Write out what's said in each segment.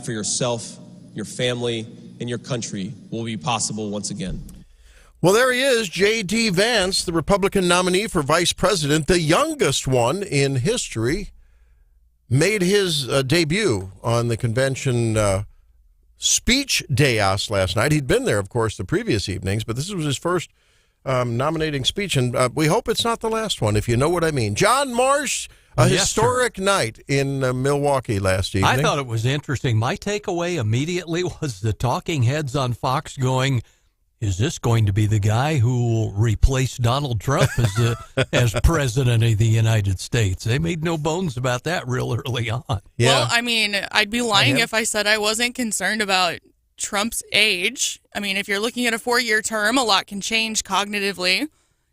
for yourself, your family, and your country will be possible once again. Well, there he is, J.D. Vance, the Republican nominee for vice president, the youngest one in history, made his debut on the convention speech dais last night. He'd been there, of course, the previous evenings, but this was his first nominating speech, and we hope it's not the last one, if you know what I mean. John Marsh, a historic night in Milwaukee last evening. I thought it was interesting. My takeaway immediately was the talking heads on Fox going, is this going to be the guy who will replace Donald Trump as president of the United States? They made no bones about that real early on. Yeah. Well, I mean, I'd be lying if I said I wasn't concerned about Trump's age. I mean, if you're looking at a 4-year term, a lot can change cognitively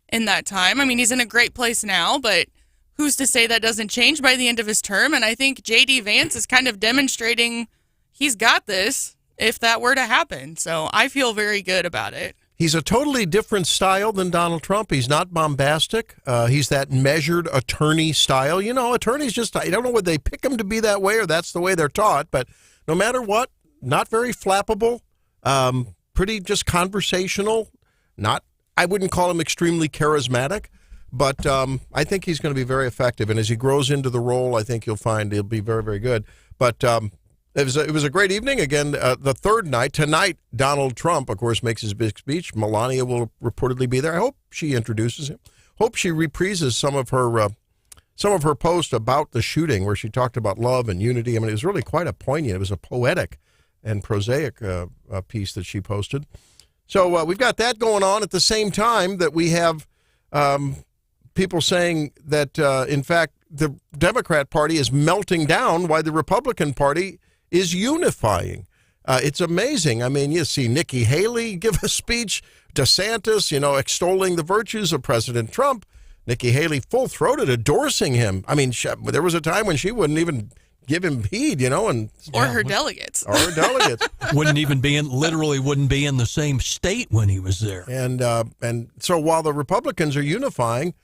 in that time. I mean, he's in a great place now, but who's to say that doesn't change by the end of his term? And I think J.D. Vance is kind of demonstrating he's got this if that were to happen. So I feel very good about it. He's a totally different style than Donald Trump. He's not bombastic. He's that measured attorney style. You know, attorneys just, I don't know whether they pick them to be that way or that's the way they're taught, but no matter what, not very flappable, pretty just conversational. Not, I wouldn't call him extremely charismatic, but I think he's going to be very effective. And as he grows into the role, I think you'll find he'll be very, very good. But it was a great evening. Again, the third night. Tonight, Donald Trump, of course, makes his big speech. Melania will reportedly be there. I hope she introduces him. Hope she reprises some of her posts about the shooting where she talked about love and unity. I mean, it was really quite a poignant. It was a poetic and prosaic piece that she posted. So we've got that going on at the same time that we have people saying that, in fact, the Democrat Party is melting down while the Republican Party is unifying. It's amazing. I mean, you see Nikki Haley give a speech, DeSantis, extolling the virtues of President Trump. Nikki Haley full-throated endorsing him. I mean, there was a time when she wouldn't even give him heed, Or her delegates. Wouldn't be in the same state when he was there. And so while the Republicans are unifying,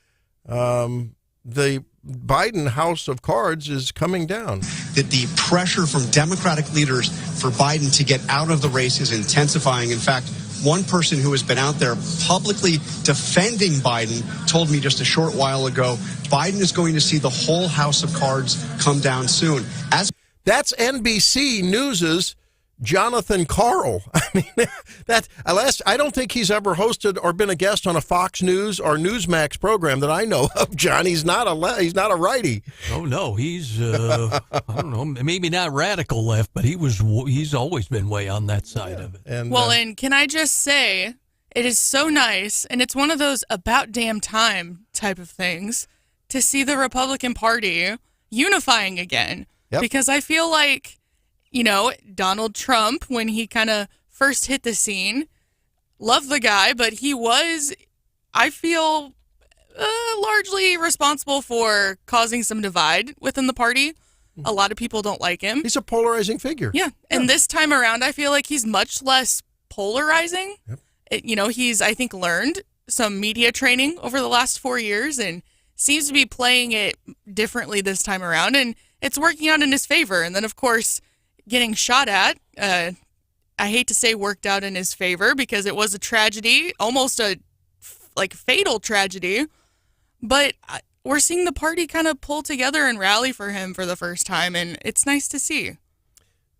the Biden House of Cards is coming down. That the pressure from Democratic leaders for Biden to get out of the race is intensifying. In fact, one person who has been out there publicly defending Biden told me just a short while ago, Biden is going to see the whole House of Cards come down soon. That's NBC News's Jonathan Karl. I mean, I don't think he's ever hosted or been a guest on a Fox News or Newsmax program that I know of. John, he's not a righty. Oh no, he's I don't know, maybe not radical left, but he's always been way on that side of it. And can I just say, it is so nice, and it's one of those about damn time type of things to see the Republican Party unifying again. Yep. Because I feel like, Donald Trump, when he kind of first hit the scene, loved the guy, but he was, I feel, largely responsible for causing some divide within the party. A lot of people don't like him. He's a polarizing figure. Yeah. And this time around, I feel like he's much less polarizing. Yep. He's, I think, learned some media training over the last 4 years and seems to be playing it differently this time around. And it's working out in his favor. And then, of course, getting shot at, I hate to say worked out in his favor because it was a tragedy, almost a fatal tragedy. But we're seeing the party kind of pull together and rally for him for the first time, and it's nice to see.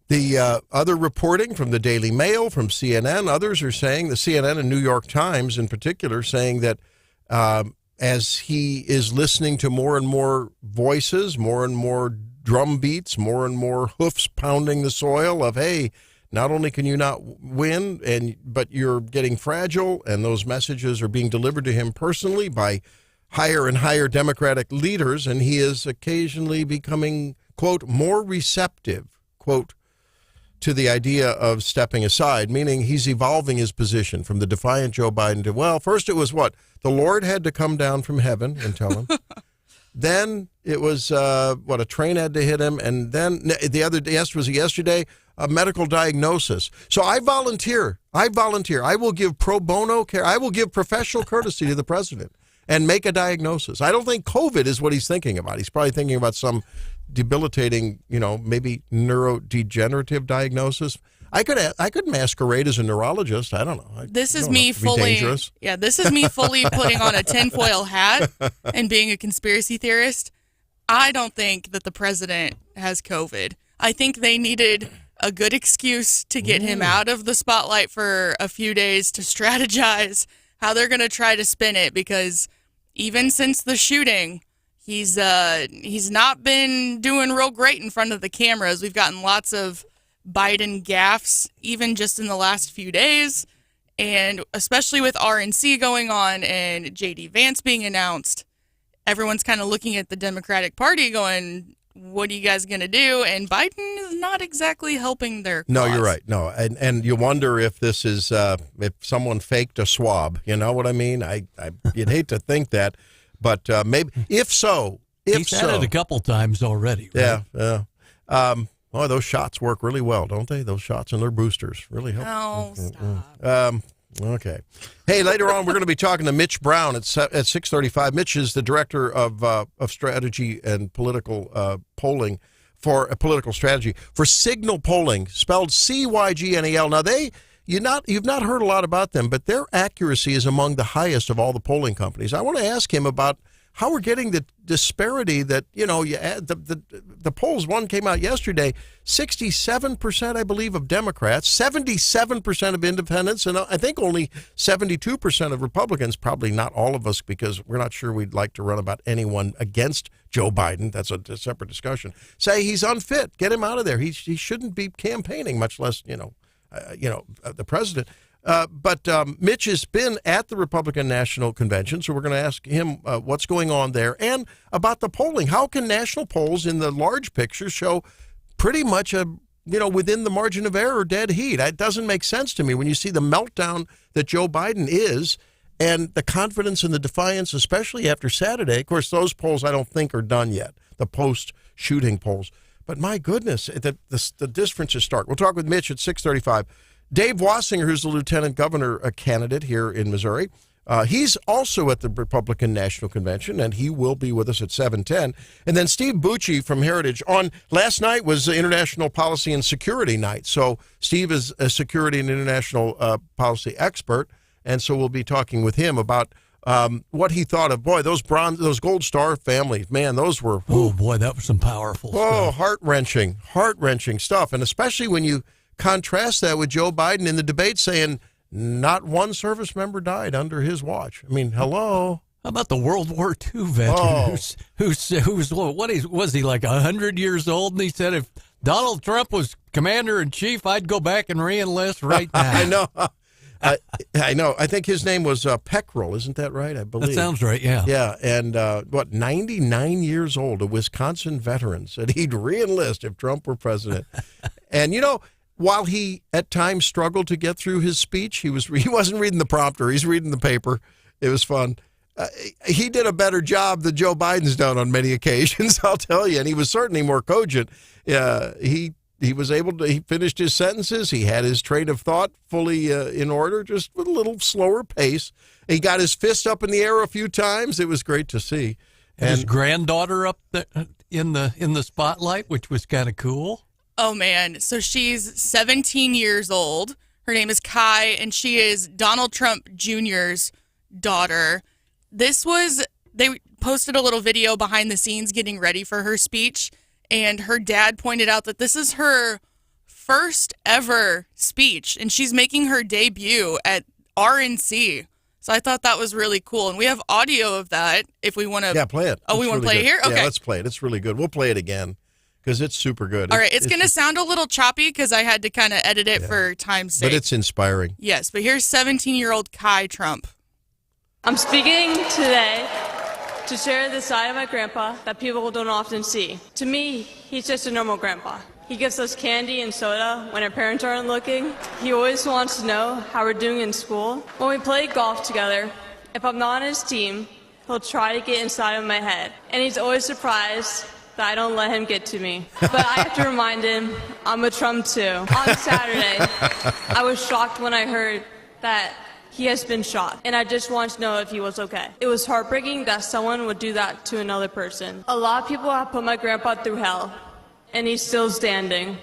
The other reporting from the Daily Mail, from CNN, others are saying, the CNN and New York Times in particular, saying that as he is listening to more and more voices, more and more drum beats, more and more hoofs pounding the soil of, hey, not only can you not win, but you're getting fragile, and those messages are being delivered to him personally by higher and higher Democratic leaders, and he is occasionally becoming, quote, more receptive, quote, to the idea of stepping aside, meaning he's evolving his position from the defiant Joe Biden to, well, first it was what? The Lord had to come down from heaven and tell him. Then it was, a train had to hit him. And then yesterday, a medical diagnosis. So I volunteer. I will give pro bono care. I will give professional courtesy to the president and make a diagnosis. I don't think COVID is what he's thinking about. He's probably thinking about some debilitating, maybe neurodegenerative diagnosis. I could masquerade as a neurologist. I don't know. This is me fully putting on a tinfoil hat and being a conspiracy theorist. I don't think that the president has COVID. I think they needed a good excuse to get him out of the spotlight for a few days to strategize how they're going to try to spin it, because even since the shooting, he's not been doing real great in front of the cameras. We've gotten lots of Biden gaffes, even just in the last few days, and especially with RNC going on and J.D. Vance being announced, everyone's kind of looking at the Democratic Party going, what are you guys going to do? And Biden is not exactly helping their cause. No, you're right. No, and you wonder if this is if someone faked a swab. You know what I mean? You'd hate to think that, but maybe if so, he's had it a couple times already. Right? Yeah. Oh, those shots work really well, don't they? Those shots and their boosters really help. Oh, stop. Okay. Hey, later on, we're going to be talking to Mitch Brown at 6:35. Mitch is the director of strategy and political polling for political strategy for Cygnal Polling, spelled Cygnal. Now, you've not heard a lot about them, but their accuracy is among the highest of all the polling companies. I want to ask him about how we're getting the disparity that, you add the polls. One came out yesterday, 67%, I believe, of Democrats, 77% of independents, and I think only 72% of Republicans, probably not all of us, because we're not sure we'd like to run about anyone against Joe Biden. That's a separate discussion. Say he's unfit. Get him out of there. He shouldn't be campaigning, much less, the president. But Mitch has been at the Republican National Convention, so we're going to ask him what's going on there and about the polling. How can national polls in the large picture show pretty much within the margin of error, dead heat? That doesn't make sense to me when you see the meltdown that Joe Biden is and the confidence and the defiance, especially after Saturday. Of course, those polls I don't think are done yet, the post-shooting polls. But my goodness, the difference is stark. We'll talk with Mitch at 6:35. Dave Wasinger, who's the lieutenant governor candidate here in Missouri, he's also at the Republican National Convention, and he will be with us at 7:10. And then Steve Bucci from Heritage. Last night was International Policy and Security Night, so Steve is a security and international policy expert, and so we'll be talking with him about what he thought of, those Gold Star families. Man, those were... Oh, boy, that was some powerful stuff. Heart-wrenching stuff, and especially when you contrast that with Joe Biden in the debate saying not one service member died under his watch. I mean, hello. How about the World War II veteran was he like 100 years old? And he said, if Donald Trump was commander-in-chief, I'd go back and re-enlist right now. I know. I know. I think his name was Peckrell. Isn't that right? I believe. That sounds right, yeah. Yeah, and 99 years old, a Wisconsin veteran, said he'd re-enlist if Trump were president. And, while he at times struggled to get through his speech, he wasn't reading the prompter. He's reading the paper. It was fun. He did a better job than Joe Biden's done on many occasions, I'll tell you. And he was certainly more cogent. He was able to. He finished his sentences. He had his train of thought fully in order, just with a little slower pace. He got his fist up in the air a few times. It was great to see. And his granddaughter up in the spotlight, which was kind of cool. Oh, man. So she's 17 years old. Her name is Kai, and she is Donald Trump Jr.'s daughter. They posted a little video behind the scenes getting ready for her speech, and her dad pointed out that this is her first ever speech, and she's making her debut at RNC. So I thought that was really cool, and we have audio of that if we want to. Yeah, play it. Oh, we want to play it here? Okay. Yeah, let's play it. It's really good. We'll play it again. Because it's super good. All right, it's going to sound a little choppy because I had to kind of edit it for time's sake. But it's inspiring. Yes, but here's 17-year-old Kai Trump. I'm speaking today to share the side of my grandpa that people don't often see. To me, he's just a normal grandpa. He gives us candy and soda when our parents aren't looking. He always wants to know how we're doing in school. When we play golf together, if I'm not on his team, he'll try to get inside of my head. And he's always surprised that I don't let him get to me. But I have to remind him I'm a Trump too. On Saturday, I was shocked when I heard that He has been shot, and I just wanted to know if he was okay. It was heartbreaking that someone would do that to another person. A lot of people have put my grandpa through hell, and he's still standing.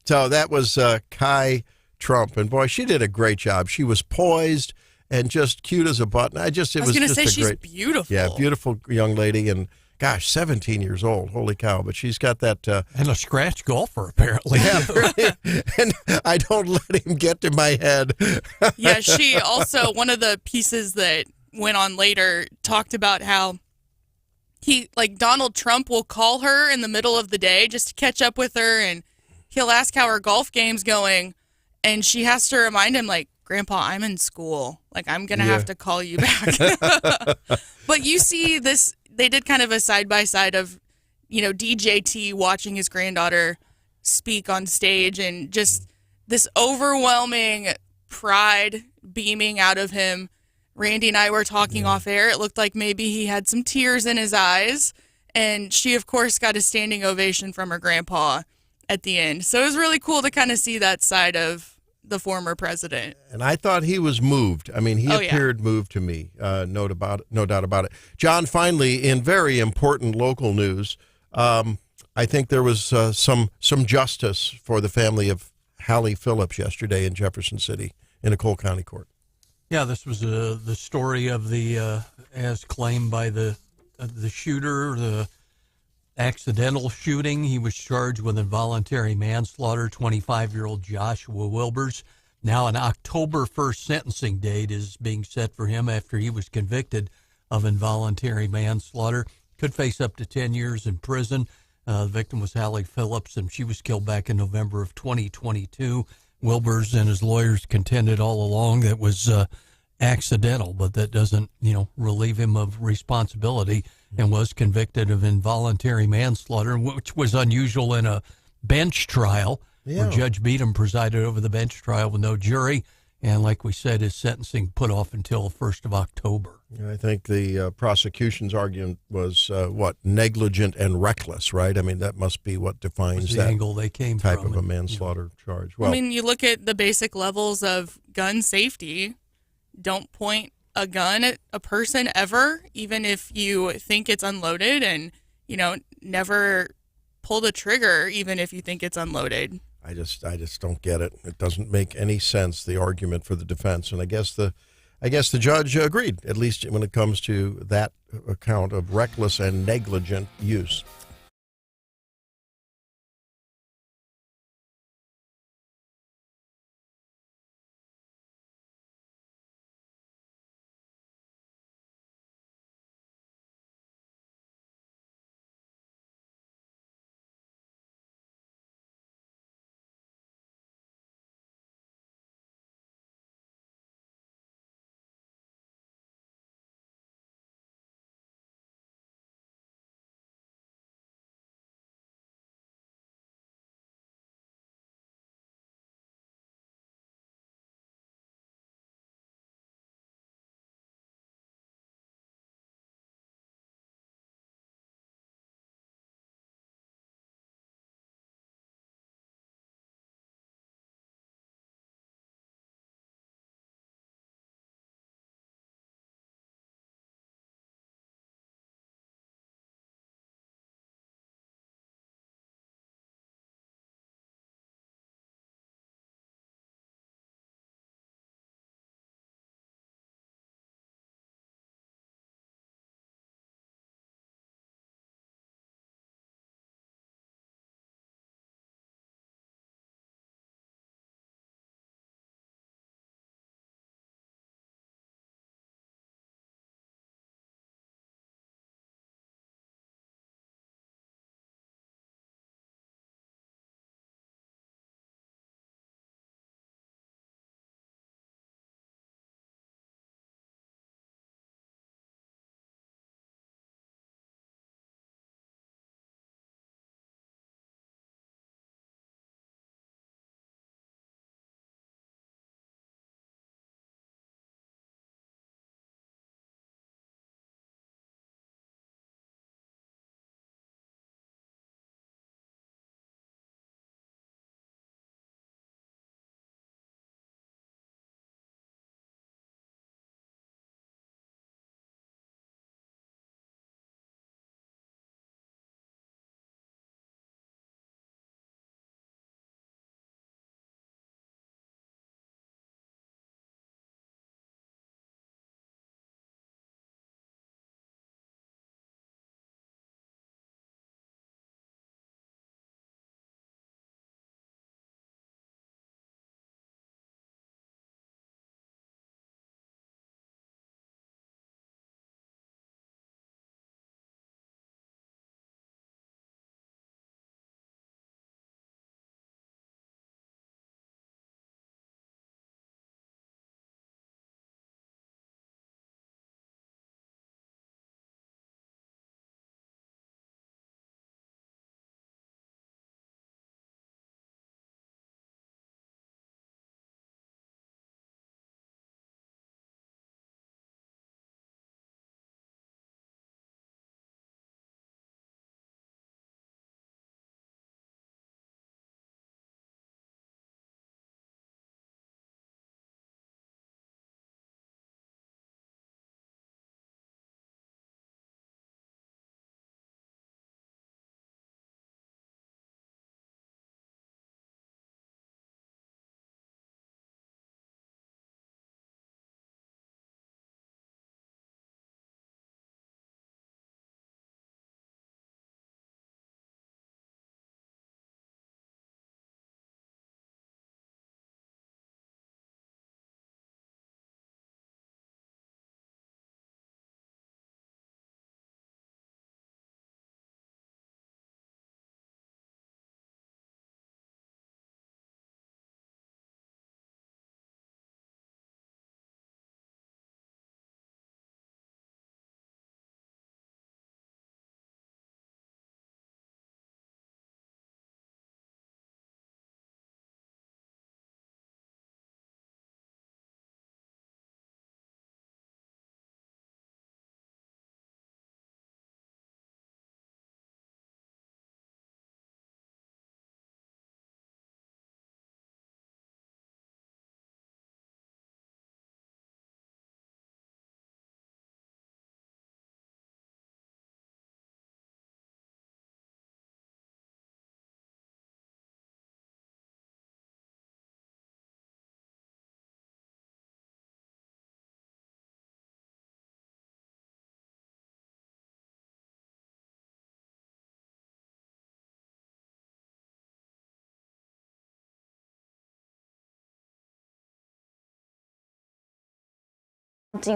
So that was Kai Trump, and boy, she did a great job. She was poised and just cute as a button. I was going to just say a she's great, beautiful. yeah, beautiful young lady, and gosh, 17 years old. Holy cow! But she's got that. And a scratch golfer, apparently. Yeah, really, and I don't let him get to my head. Yeah, she also, one of the pieces that went on later talked about how Donald Trump will call her in the middle of the day just to catch up with her, and he'll ask how her golf game's going, and she has to remind him, like, Grandpa, I'm in school. Like, I'm going to have to call you back. But you see this, they did kind of a side-by-side of, DJT watching his granddaughter speak on stage, and just this overwhelming pride beaming out of him. Randy and I were talking off air. It looked like maybe he had some tears in his eyes. And she, of course, got a standing ovation from her grandpa at the end. So it was really cool to kind of see that side of the former president. And I thought he was moved. I mean, he Oh, appeared moved to me. No doubt about it. John, finally, in very important local news, I think there was some justice for the family of Hallie Phillips yesterday in Jefferson City in a Cole County court. Yeah, this was the story of the, as claimed by the shooter, the accidental shooting. He was charged with involuntary manslaughter. 25-year-old Joshua Wilbers. Now an October 1st sentencing date is being set for him after he was convicted of involuntary manslaughter. Could face up to 10 years in prison. The victim was Hallie Phillips, and she was killed back in November of 2022. Wilbers and his lawyers contended all along that was accidental, but that doesn't, relieve him of responsibility, and was convicted of involuntary manslaughter, which was unusual in a bench trial where Judge Beadham presided over the bench trial with no jury. And like we said, his sentencing put off until 1st of October. I think the prosecution's argument was, negligent and reckless, right? I mean, that must be what defines the that angle they came type from, of a manslaughter charge. Well, I mean, you look at the basic levels of gun safety. Don't point a gun at a person ever, even if you think it's unloaded, and, never pull the trigger, even if you think it's unloaded. I just don't get it. It doesn't make any sense, the argument for the defense. And I guess the judge agreed, at least when it comes to that account of reckless and negligent use.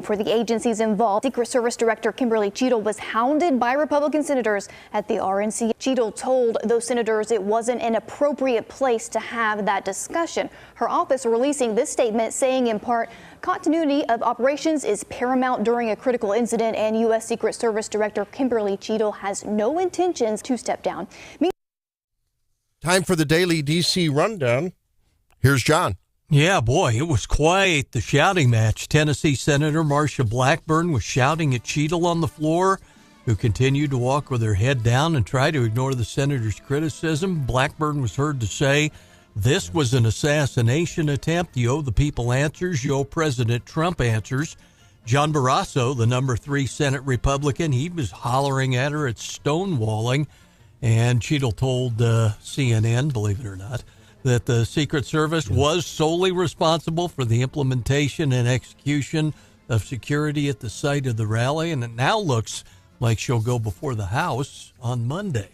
For the agencies involved, Secret Service Director Kimberly Cheadle was hounded by Republican senators at the RNC. Cheadle told those senators it wasn't an appropriate place to have that discussion. Her office releasing this statement saying in part, continuity of operations is paramount during a critical incident, and U.S. Secret Service Director Kimberly Cheadle has no intentions to step down. Time for the daily D.C. rundown. Here's John. Yeah, boy, it was quite the shouting match. Tennessee Senator Marsha Blackburn was shouting at Cheadle on the floor, who continued to walk with her head down and try to ignore the senator's criticism. Blackburn was heard to say, "This was an assassination attempt. You owe the people answers. You owe President Trump answers." John Barrasso, the number 3 Senate Republican, he was hollering at her at stonewalling. And Cheadle told CNN, believe it or not, that the Secret Service was solely responsible for the implementation and execution of security at the site of the rally, and it now looks like she'll go before the House on Monday.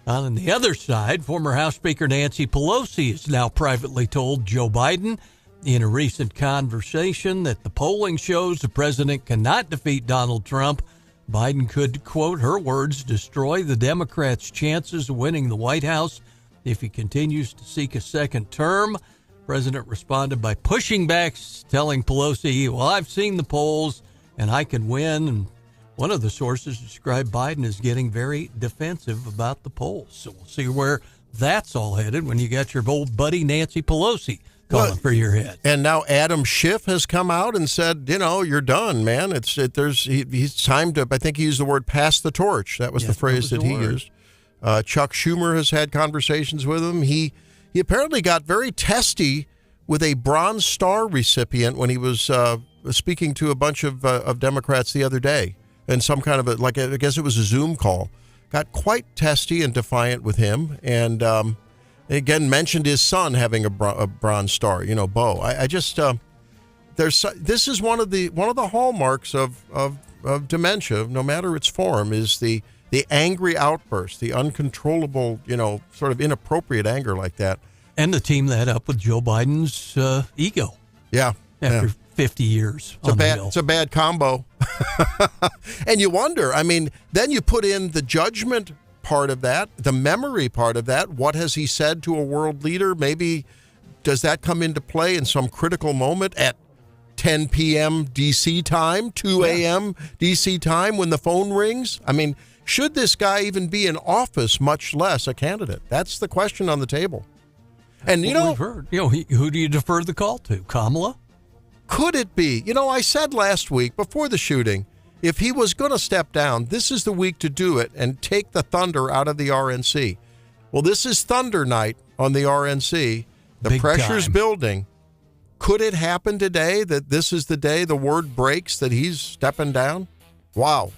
On the other side, former House Speaker Nancy Pelosi has now privately told Joe Biden in a recent conversation that the polling shows the president cannot defeat Donald Trump. Biden could, quote, her words, destroy the Democrats' chances of winning the White House if he continues to seek a second term. The president responded by pushing back, telling Pelosi, well, I've seen the polls and I can win. And one of the sources described Biden as getting very defensive about the polls. So we'll see where that's all headed when you got your old buddy Nancy Pelosi calling for your head. And now Adam Schiff has come out and said, you're done, man. He's time to, I think he used the word pass the torch. That was the phrase that he used. Chuck Schumer has had conversations with him. He apparently got very testy with a Bronze Star recipient when he was speaking to a bunch of Democrats the other day in some kind of I guess it was a Zoom call. Got quite testy and defiant with him, and again mentioned his son having a Bronze Star. Bo. This is one of the hallmarks of dementia, no matter its form, is the angry outburst, the uncontrollable, sort of inappropriate anger like that. And to team that up with Joe Biden's ego. Yeah. After 50 years. It's a bad combo. And you wonder, then you put in the judgment part of that, the memory part of that. What has he said to a world leader? Maybe does that come into play in some critical moment at 10 p.m. D.C. time, 2 a.m. D.C. time when the phone rings? Should this guy even be in office, much less a candidate? That's the question on the table. And we've heard. Who do you defer the call to? Kamala? Could it be? I said last week before the shooting, if he was going to step down, this is the week to do it and take the thunder out of the RNC. Well, this is thunder night on the RNC. The Big pressure's time. building. Could it happen today that this is the day the word breaks that he's stepping down? Wow.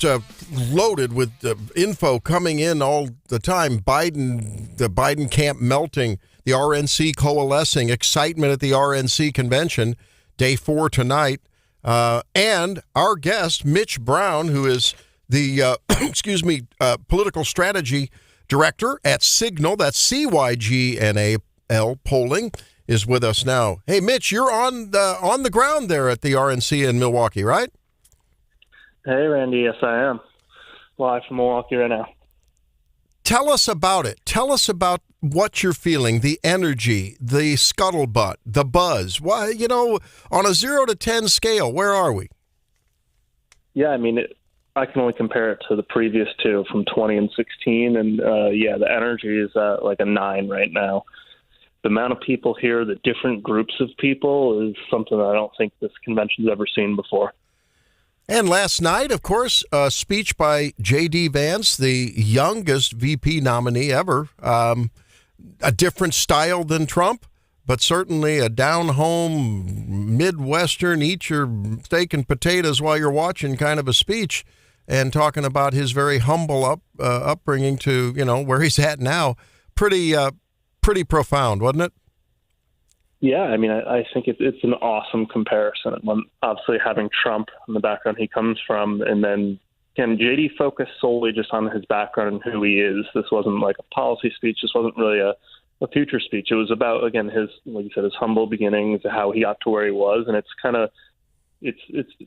just loaded with info coming in all the time. The Biden camp melting, the RNC coalescing, excitement at the RNC convention, day 4 tonight. And our guest, Mitch Brown, who is the, political strategy director at Cygnal, that's CYGNAL polling, is with us now. Hey, Mitch, you're on the ground there at the RNC in Milwaukee, right? Hey, Randy. Yes, I am. Live from Milwaukee right now. Tell us about it. Tell us about what you're feeling, the energy, the scuttlebutt, the buzz. Why, on a 0 to 10 scale, where are we? Yeah, I mean, I can only compare it to the previous two from 20 and 16. And, the energy is like a 9 right now. The amount of people here, the different groups of people, is something I don't think this convention's ever seen before. And last night, of course, a speech by J.D. Vance, the youngest VP nominee ever. A different style than Trump, but certainly a down-home, Midwestern, eat your steak and potatoes while you're watching kind of a speech, and talking about his very humble upbringing to, where he's at now. Pretty profound, wasn't it? Yeah, I mean, I think it's an awesome comparison. When obviously having Trump in the background he comes from, and then again, JD focused solely just on his background and who he is. This wasn't like a policy speech. This wasn't really a future speech. It was about, again, his, like you said, his humble beginnings, how he got to where he was, and it's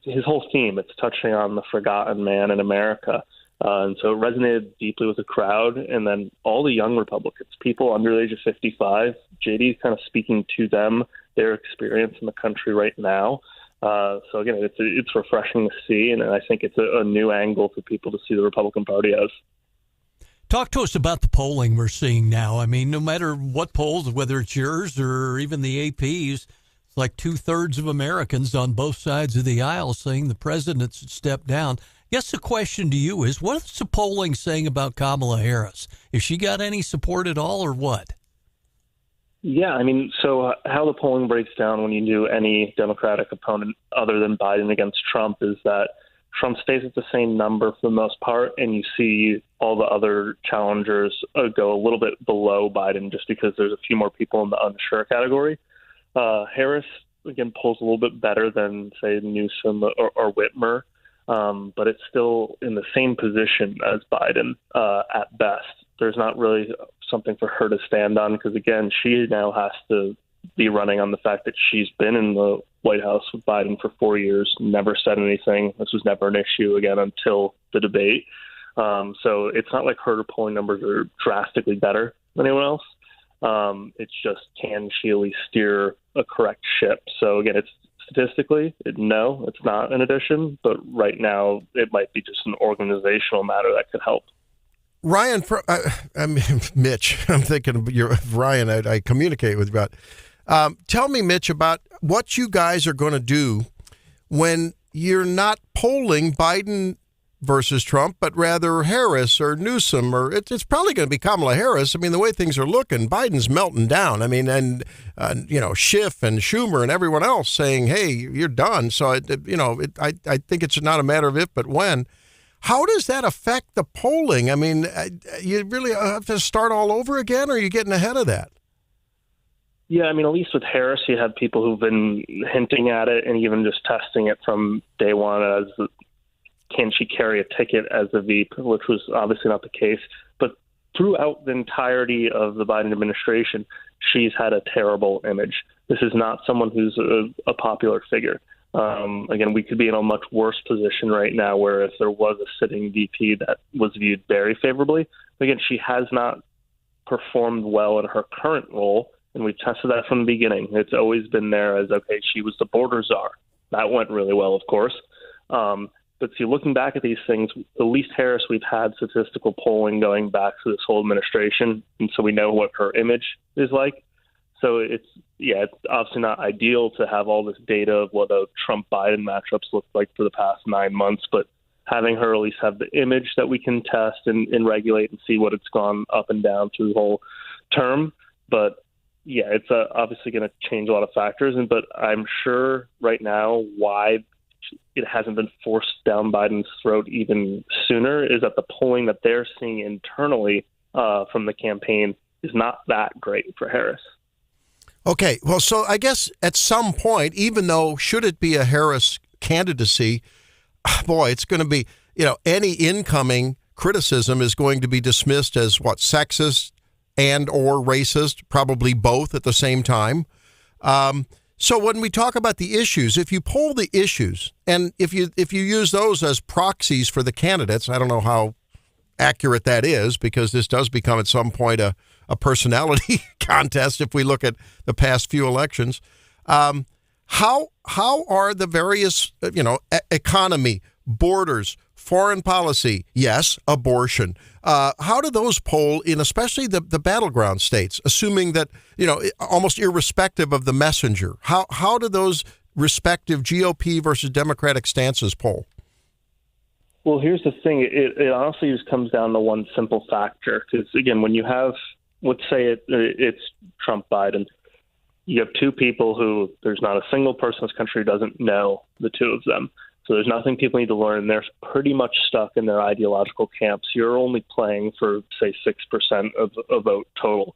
his whole theme. It's touching on the forgotten man in America. And so it resonated deeply with the crowd. And then all the young Republicans, people under the age of 55, JD is kind of speaking to them, their experience in the country right now. So again, it's refreshing to see. And I think it's a new angle for people to see the Republican Party as. Talk to us about the polling we're seeing now. I mean, no matter what polls, whether it's yours or even the AP's, it's like 2/3 of Americans on both sides of the aisle saying the president should step down. I guess the question to you is, what is the polling saying about Kamala Harris? Has she got any support at all, or what? Yeah, I mean, so how the polling breaks down when you do any Democratic opponent other than Biden against Trump is that Trump stays at the same number for the most part, and you see all the other challengers go a little bit below Biden just because there's a few more people in the unsure category. Harris, again, polls a little bit better than, say, Newsom or Whitmer. But it's still in the same position as Biden at best. There's not really something for her to stand on because, again, she now has to be running on the fact that she's been in the White House with Biden for 4 years, never said anything. This was never an issue, again, until the debate. So it's not like her polling numbers are drastically better than anyone else. It's just, can she at least steer a correct ship? So, again, it's statistically, no, it's not an addition, but right now it might be just an organizational matter that could help. Ryan, Mitch, I'm thinking you're Ryan. I communicate with you about. Tell me, Mitch, about what you guys are going to do when you're not polling Biden versus Trump, but rather Harris or Newsom, or it's probably going to be Kamala Harris. I mean, the way things are looking, Biden's melting down. I mean, and Schiff and Schumer and everyone else saying, "Hey, you're done." So I think it's not a matter of if, but when. How does that affect the polling? I mean, you really have to start all over again, or are you getting ahead of that? Yeah, I mean, at least with Harris, you have people who've been hinting at it and even just testing it from day one as can she carry a ticket as a VP, which was obviously not the case. But throughout the entirety of the Biden administration, she's had a terrible image. This is not someone who's a popular figure. Again, we could be in a much worse position right now where if there was a sitting VP that was viewed very favorably. Again, she has not performed well in her current role, and we've tested that from the beginning. It's always been there as, okay, she was the border czar. That went really well, of course. But see, looking back at these things, at least Harris, we've had statistical polling going back to this whole administration, and so we know what her image is like. So it's obviously not ideal to have all this data of what the Trump-Biden matchups look like for the past 9 months, but having her at least have the image that we can test and regulate and see what it's gone up and down through the whole term. But yeah, it's obviously going to change a lot of factors. But I'm sure right now why it hasn't been forced down Biden's throat even sooner is that the polling that they're seeing internally from the campaign is not that great for Harris. Okay, well, so I guess at some point, even though should it be a Harris candidacy, boy, it's going to be, any incoming criticism is going to be dismissed as sexist and or racist, probably both at the same time. So when we talk about the issues, if you poll the issues and if you use those as proxies for the candidates, I don't know how accurate that is, because this does become at some point a personality contest if we look at the past few elections. How are the various, economy, borders, foreign policy, yes, abortion, how do those poll in especially the battleground states, assuming that, almost irrespective of the messenger, how do those respective GOP versus Democratic stances poll? Well, here's the thing. It honestly just comes down to one simple factor. Because, again, when you have, let's say it's Trump Biden, you have two people who there's not a single person in this country who doesn't know the two of them. So there's nothing people need to learn. They're pretty much stuck in their ideological camps. You're only playing for, say, 6% of a vote total.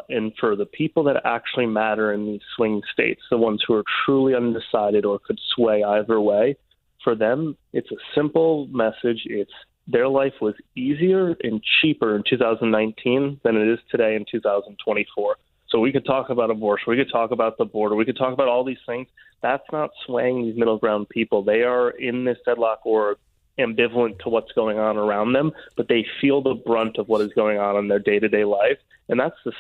And for the people that actually matter in these swing states, the ones who are truly undecided or could sway either way, for them, it's a simple message. It's their life was easier and cheaper in 2019 than it is today in 2024. So we could talk about abortion, we could talk about the border, we could talk about all these things. That's not swaying these middle ground people. They are in this deadlock or ambivalent to what's going on around them, but they feel the brunt of what is going on in their day-to-day life. And that's the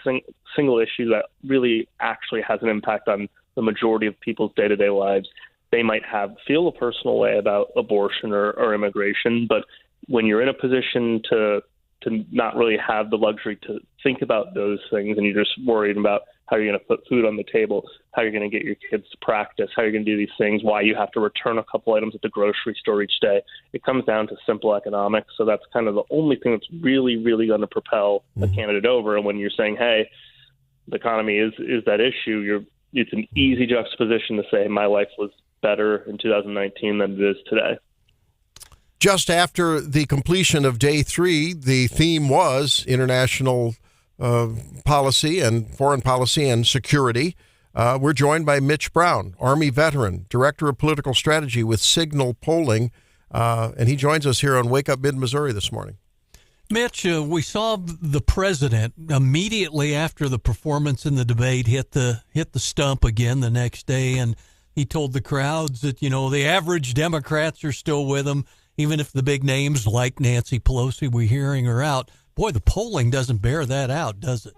single issue that really actually has an impact on the majority of people's day-to-day lives. They might feel a personal way about abortion or immigration, but when you're in a position to not really have the luxury to think about those things, and you're just worried about how you're going to put food on the table, how you're going to get your kids to practice, how you're going to do these things, why you have to return a couple items at the grocery store each day, it comes down to simple economics. So that's kind of the only thing that's really, really going to propel a candidate over. And when you're saying, hey, the economy is that issue, it's an easy juxtaposition to say my life was better in 2019 than it is today. Just after the completion of day 3, the theme was international policy and foreign policy and security. We're joined by Mitch Brown, Army veteran, Director of Political Strategy with Cygnal Polling, and he joins us here on Wake Up Mid-Missouri this morning. Mitch, we saw the president immediately after the performance in the debate hit the stump again the next day, and he told the crowds that, the average Democrats are still with him, even if the big names like Nancy Pelosi we're hearing are out. Boy, the polling doesn't bear that out, does it?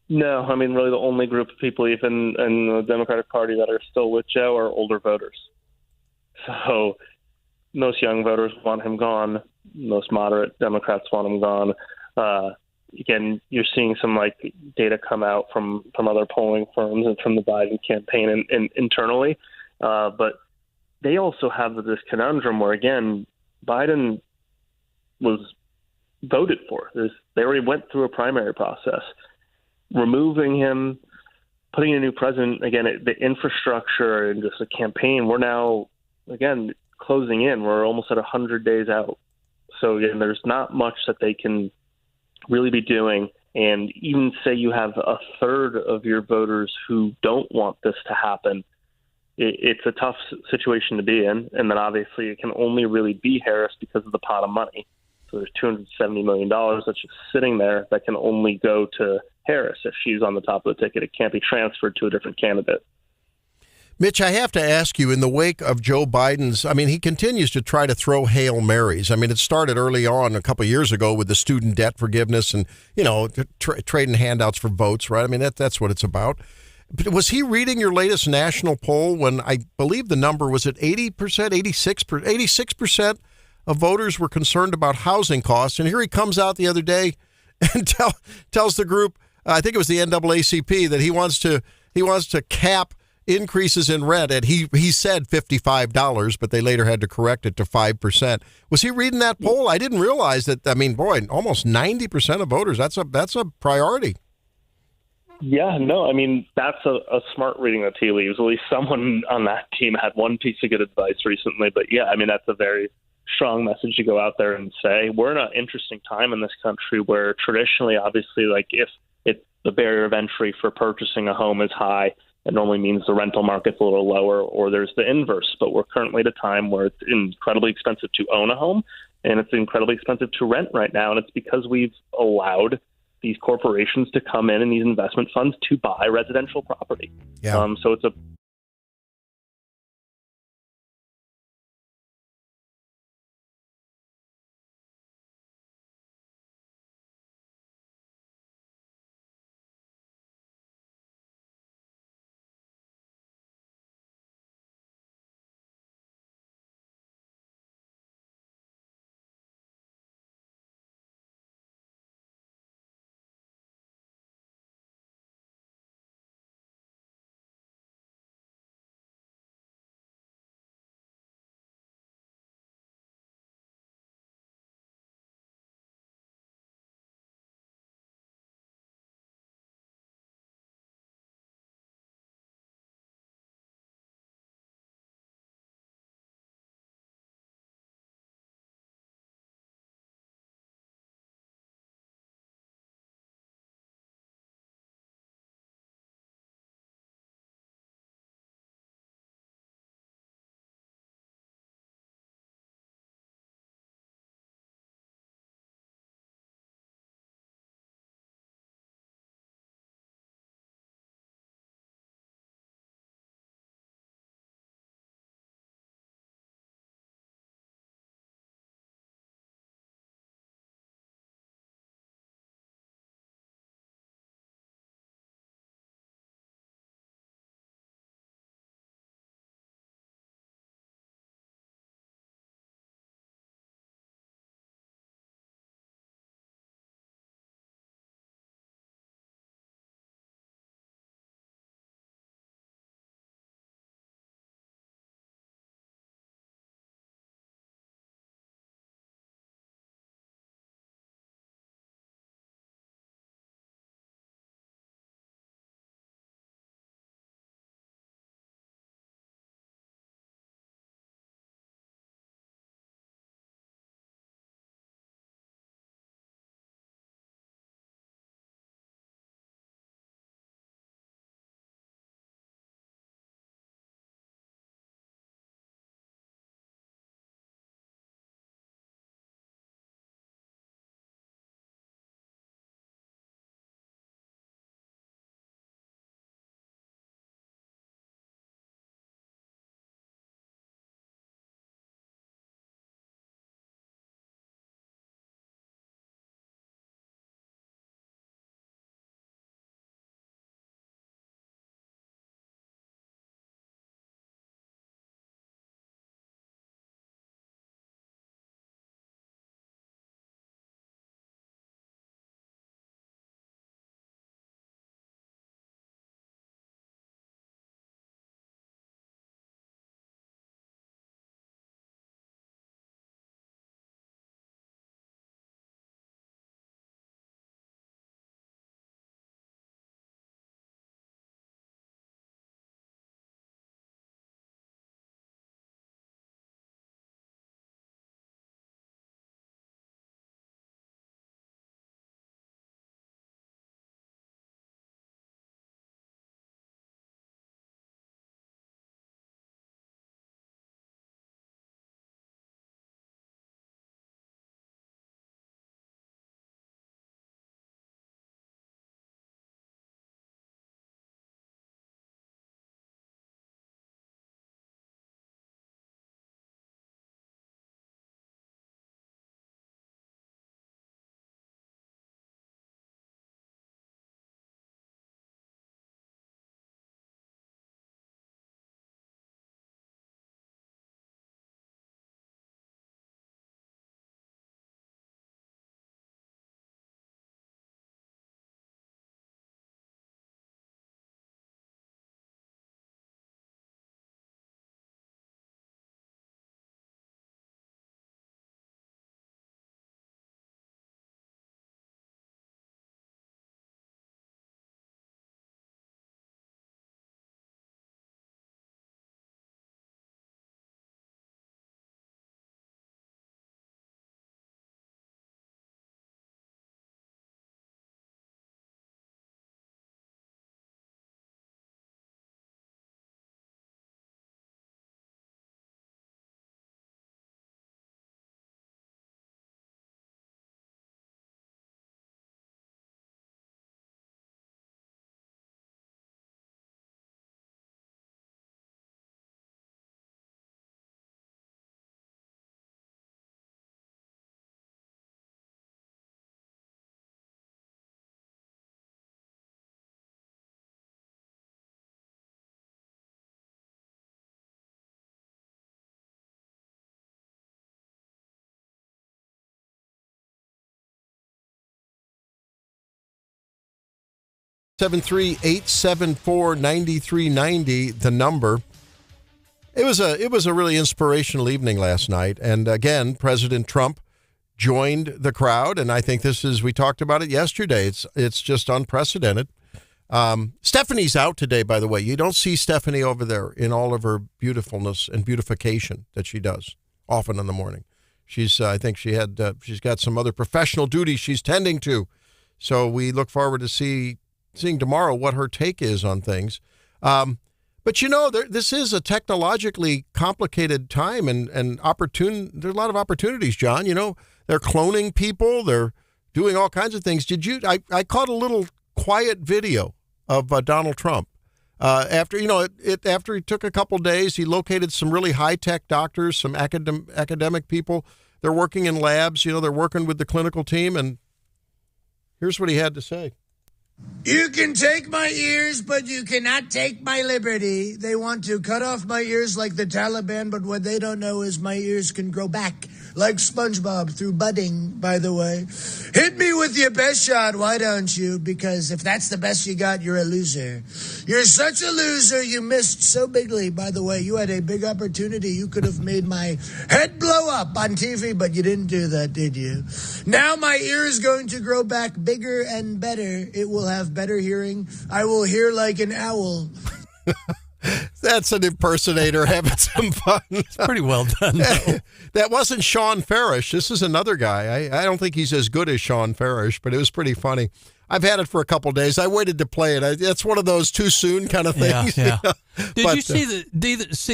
No, I mean, really the only group of people even in the Democratic Party that are still with Joe are older voters. So most young voters want him gone. Most moderate Democrats want him gone. Again, you're seeing some data come out from other polling firms and from the Biden campaign and internally. But they also have this conundrum where, again, Biden was voted for. They already went through a primary process. Removing him, putting a new president, again, the infrastructure and just the campaign, we're now, again, closing in. We're almost at 100 days out. So, again, there's not much that they can really be doing. And even say you have a third of your voters who don't want this to happen, it's a tough situation to be in. And then obviously it can only really be Harris because of the pot of money. So there's $270 million that's just sitting there that can only go to Harris. If she's on the top of the ticket, it can't be transferred to a different candidate. Mitch, I have to ask you, in the wake of Joe Biden's, he continues to try to throw Hail Marys. It started early on a couple of years ago with the student debt forgiveness and, trading handouts for votes, right? That's what it's about. But was he reading your latest national poll when I believe the number was at 80%, 86% of voters were concerned about housing costs? And here he comes out the other day and tells the group, I think it was the NAACP, that he wants to cap increases in rent, and he said $55, but they later had to correct it to 5%. Was he reading that poll? I didn't realize that. Almost 90% of voters, that's a priority. Yeah, no, I mean, that's a smart reading of tea leaves. At least someone on that team had one piece of good advice recently. But yeah, I mean, that's a very strong message to go out there and say. We're in an interesting time in this country where traditionally, obviously, like if the barrier of entry for purchasing a home is high, it normally means the rental market's a little lower, or there's the inverse. But we're currently at a time where it's incredibly expensive to own a home, and it's incredibly expensive to rent right now. And it's because we've allowed these corporations to come in and these investment funds to buy residential property. Yeah. So it's a 73874-9390, the number. It was a really inspirational evening last night. And again, President Trump joined the crowd. And I think we talked about it yesterday. It's just unprecedented. Stephanie's out today, by the way. You don't see Stephanie over there in all of her beautifulness and beautification that she does often in the morning. I think she's got some other professional duties she's tending to. So we look forward to seeing tomorrow what her take is on things. But this is a technologically complicated time and there's a lot of opportunities, John. They're cloning people. They're doing all kinds of things. I caught a little quiet video of Donald Trump. After he took a couple days, he located some really high-tech doctors, some academic people. They're working in labs. They're working with the clinical team. And here's what he had to say. You can take my ears, but you cannot take my liberty. They want to cut off my ears like the Taliban, but what they don't know is my ears can grow back like SpongeBob through budding, by the way. Hit me with your best shot, why don't you? Because if that's the best you got, you're a loser. You're such a loser, you missed so bigly. By the way, you had a big opportunity. You could have made my head blow up on TV, but you didn't do that, did you? Now my ear is going to grow back bigger and better. It will have better hearing. I will hear like an owl. That's an impersonator having some fun. It's pretty well done, though. That wasn't Sean Farish. This is another guy. I don't think he's as good as Sean Farish, but it was pretty funny. I've had it for a couple of days. I waited to play it. That's one of those too soon kind of things. Yeah. Did you see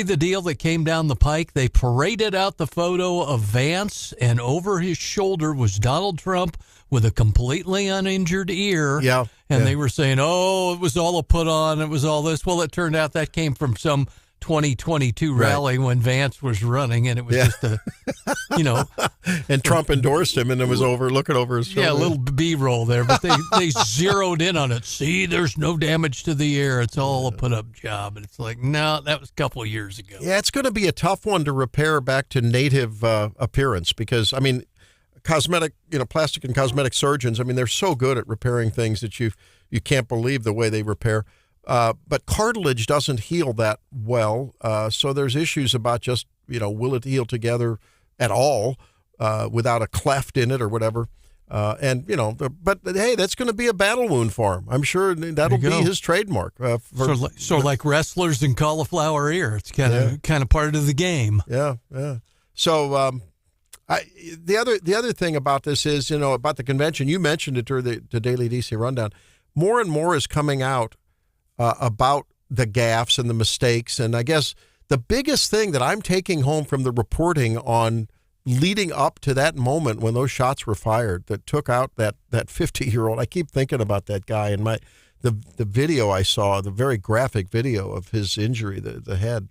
the deal that came down the pike? They paraded out the photo of Vance, and over his shoulder was Donald Trump with a completely uninjured ear. Yeah. And they were saying, it was all a put on. It was all this. Well, it turned out that came from some 2022 rally when Vance was running, and it was just a, And Trump endorsed him, and it was looking over his shoulder. Yeah, a little B-roll there, but they zeroed in on it. See, there's no damage to the ear. It's all a put-up job. And it's like, no, that was a couple of years ago. Yeah, it's going to be a tough one to repair back to native appearance because, plastic and cosmetic surgeons, they're so good at repairing things that you can't believe the way they repair. But cartilage doesn't heal that well. So there's issues about just, will it heal together at all without a cleft in it or whatever. But hey, that's going to be a battle wound for him. I'm sure that'll be his trademark. Like wrestlers and cauliflower ear. It's kind of part of the game. Yeah. So, the other thing about this is, about the convention, you mentioned it during the Daily DC Rundown, more and more is coming out about the gaffes and the mistakes. And I guess the biggest thing that I'm taking home from the reporting on leading up to that moment when those shots were fired that took out that 50-year-old, I keep thinking about that guy and the video I saw, the very graphic video of his injury, the head,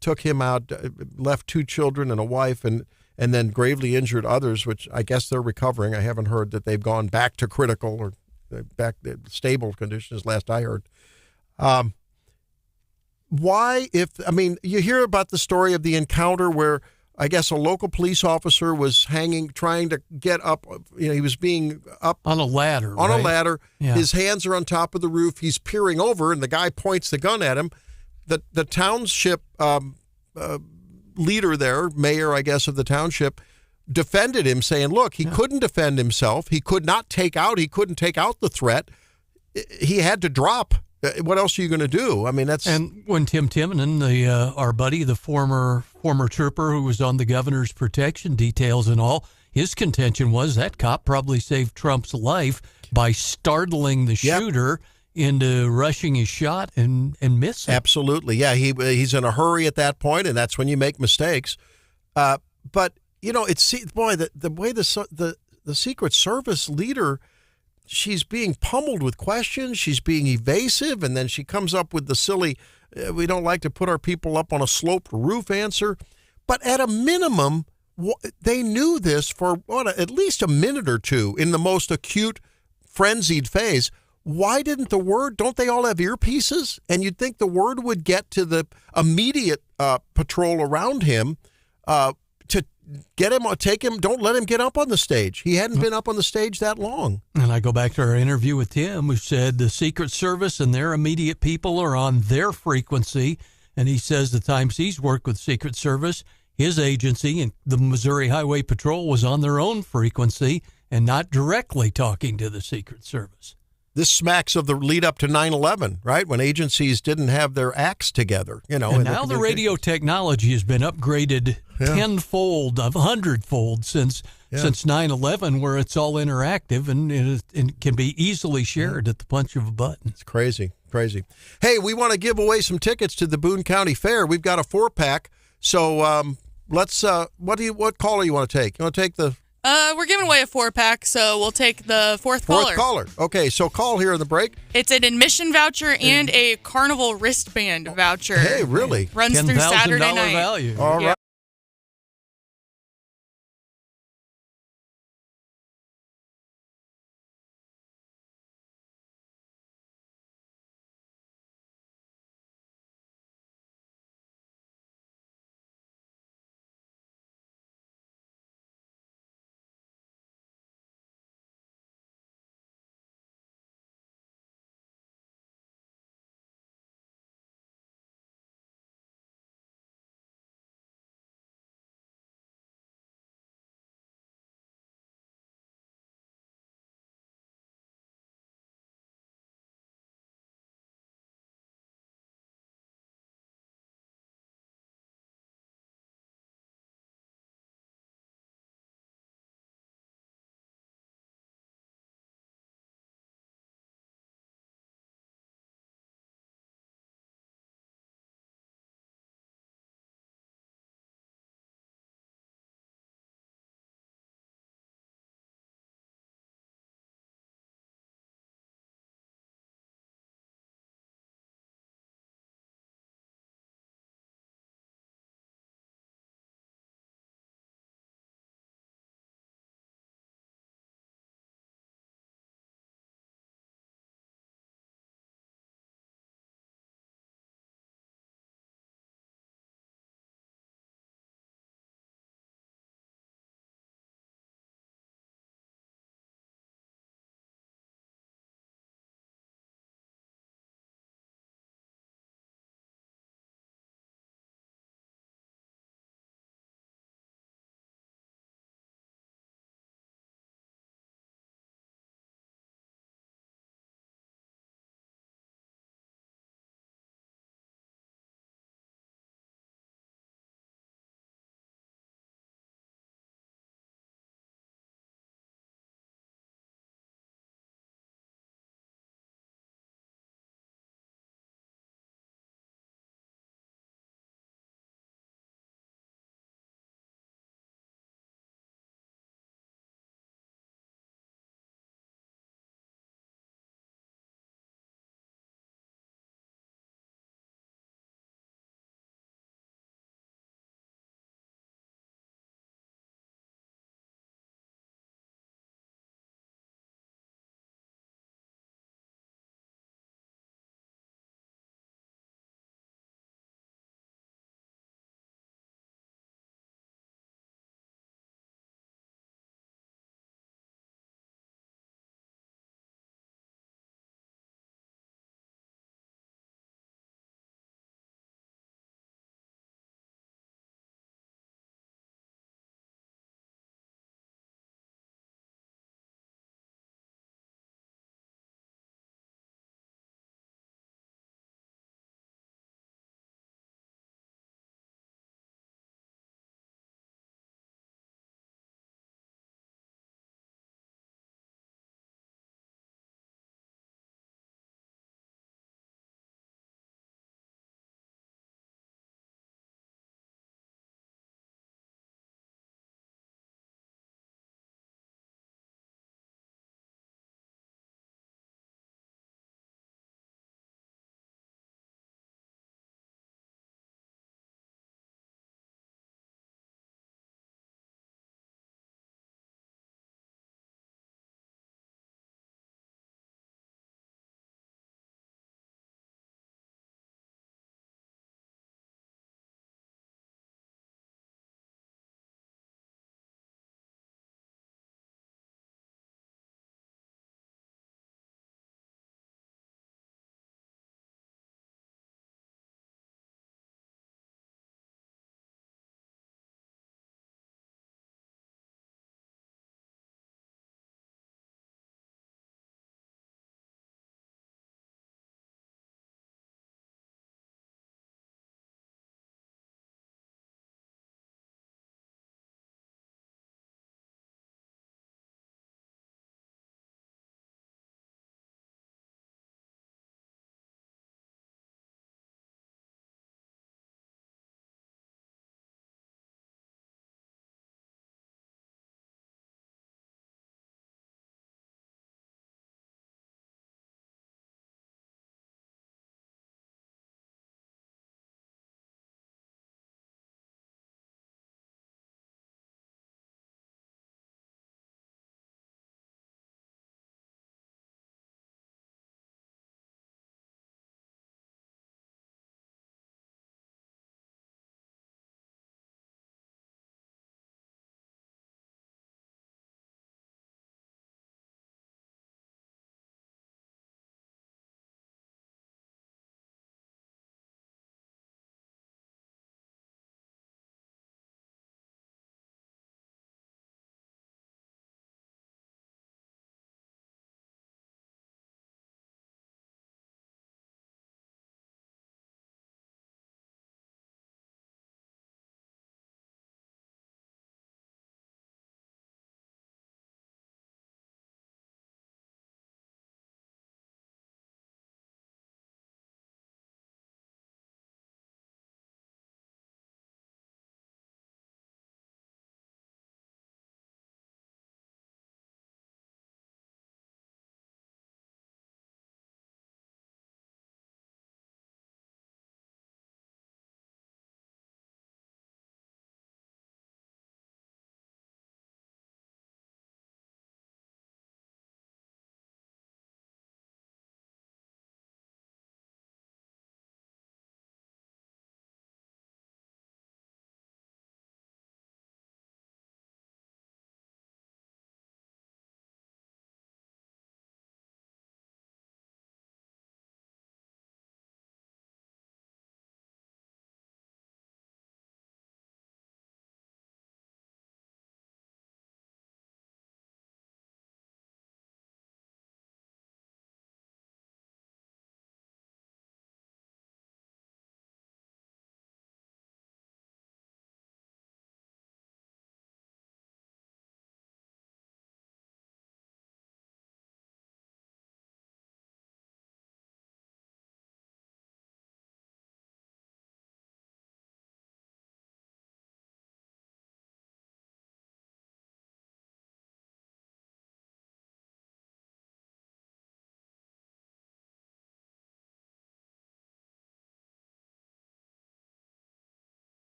took him out, left 2 children and a wife, and then gravely injured others, which I guess they're recovering. I haven't heard that they've gone back to critical or back to stable conditions, last I heard. You hear about the story of the encounter where I guess a local police officer was trying to get up. He was being up on a ladder. A ladder. Yeah. His hands are on top of the roof. He's peering over, and the guy points the gun at him. The township leader there, mayor, I guess, of the township, defended him, saying, look, he couldn't defend himself. He couldn't take out the threat. He had to drop. What else are you going to do? That's... And when Tim Timonen, our buddy, the former trooper who was on the governor's protection details and all, his contention was that cop probably saved Trump's life by startling the shooter into rushing his shot and missing. Absolutely. Yeah, he's in a hurry at that point, and that's when you make mistakes. But, the way the Secret Service leader, she's being pummeled with questions. She's being evasive, and then she comes up with the silly, we don't like to put our people up on a sloped roof answer. But at a minimum, they knew this for at least a minute or two in the most acute, frenzied phase. Why didn't don't they all have earpieces? And you'd think the word would get to the immediate patrol around him to get him, take him, don't let him get up on the stage. He hadn't been up on the stage that long. And I go back to our interview with Tim, who said the Secret Service and their immediate people are on their frequency. And he says the times he's worked with Secret Service, his agency and the Missouri Highway Patrol was on their own frequency and not directly talking to the Secret Service. This smacks of the lead up to 9/11, right? When agencies didn't have their acts together, And now the radio technology has been upgraded tenfold, 100-fold since 9/11, where it's all interactive and it can be easily shared at the punch of a button. It's crazy. Hey, we want to give away some tickets to the Boone County Fair. We've got a 4-pack. So let's. What caller you want to take? You want to take the? We're giving away a 4-pack, so we'll take the fourth caller. Okay, so call here in the break. It's an admission voucher and a Carnival wristband voucher. Hey, really? Runs through Saturday night. Value. All right.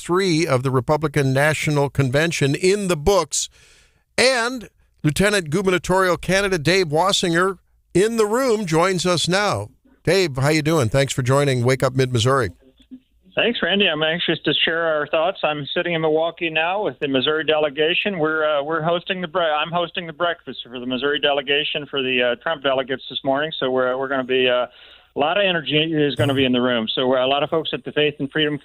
3 of the Republican National Convention in the books. And Lieutenant Gubernatorial candidate Dave Wasinger in the room joins us now. Dave, how you doing? Thanks for joining Wake Up Mid-Missouri. Thanks, Randy. I'm anxious to share our thoughts. I'm sitting in Milwaukee now with the Missouri delegation. I'm hosting the breakfast for the Missouri delegation for the Trump delegates this morning. So we're going to be a lot of energy is going to be in the room. So a lot of folks at the Faith and Freedom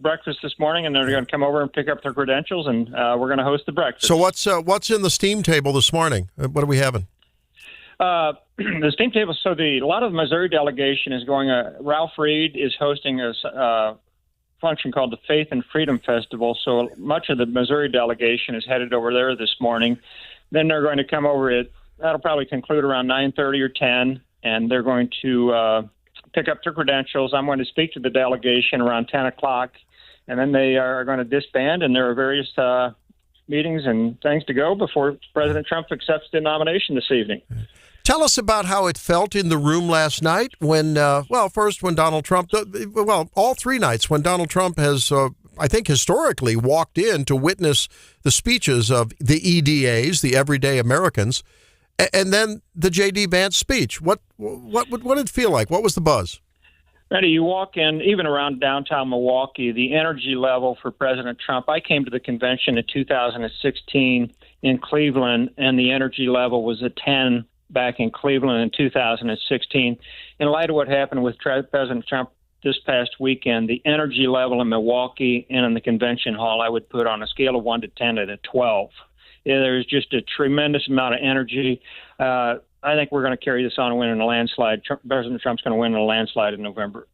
breakfast this morning, and they're going to come over and pick up their credentials, and we're going to host the breakfast. So what's in the steam table this morning? What are we having? The steam table. So a lot of the Missouri delegation is going. Ralph Reed is hosting a function called the Faith and Freedom Festival. So much of the Missouri delegation is headed over there this morning. Then they're going to come over. That'll probably conclude around 9:30 or 10, and they're going to pick up their credentials. I'm going to speak to the delegation around 10 o'clock, and then they are going to disband. And there are various meetings and things to go before President Trump accepts the nomination this evening. Tell us about how it felt in the room last night when, first when Donald Trump, all 3 nights when Donald Trump has, I think historically, walked in to witness the speeches of the EDAs, the Everyday Americans, and then the J.D. Vance speech. What did it feel like? What was the buzz? Randy, you walk in, even around downtown Milwaukee, the energy level for President Trump. I came to the convention in 2016 in Cleveland, and the energy level was a 10 back in Cleveland in 2016. In light of what happened with President Trump this past weekend, the energy level in Milwaukee and in the convention hall, I would put on a scale of 1 to 10 at a 12. There's just a tremendous amount of energy. I think we're going to carry this on and win in a landslide. President Trump's going to win in a landslide in November.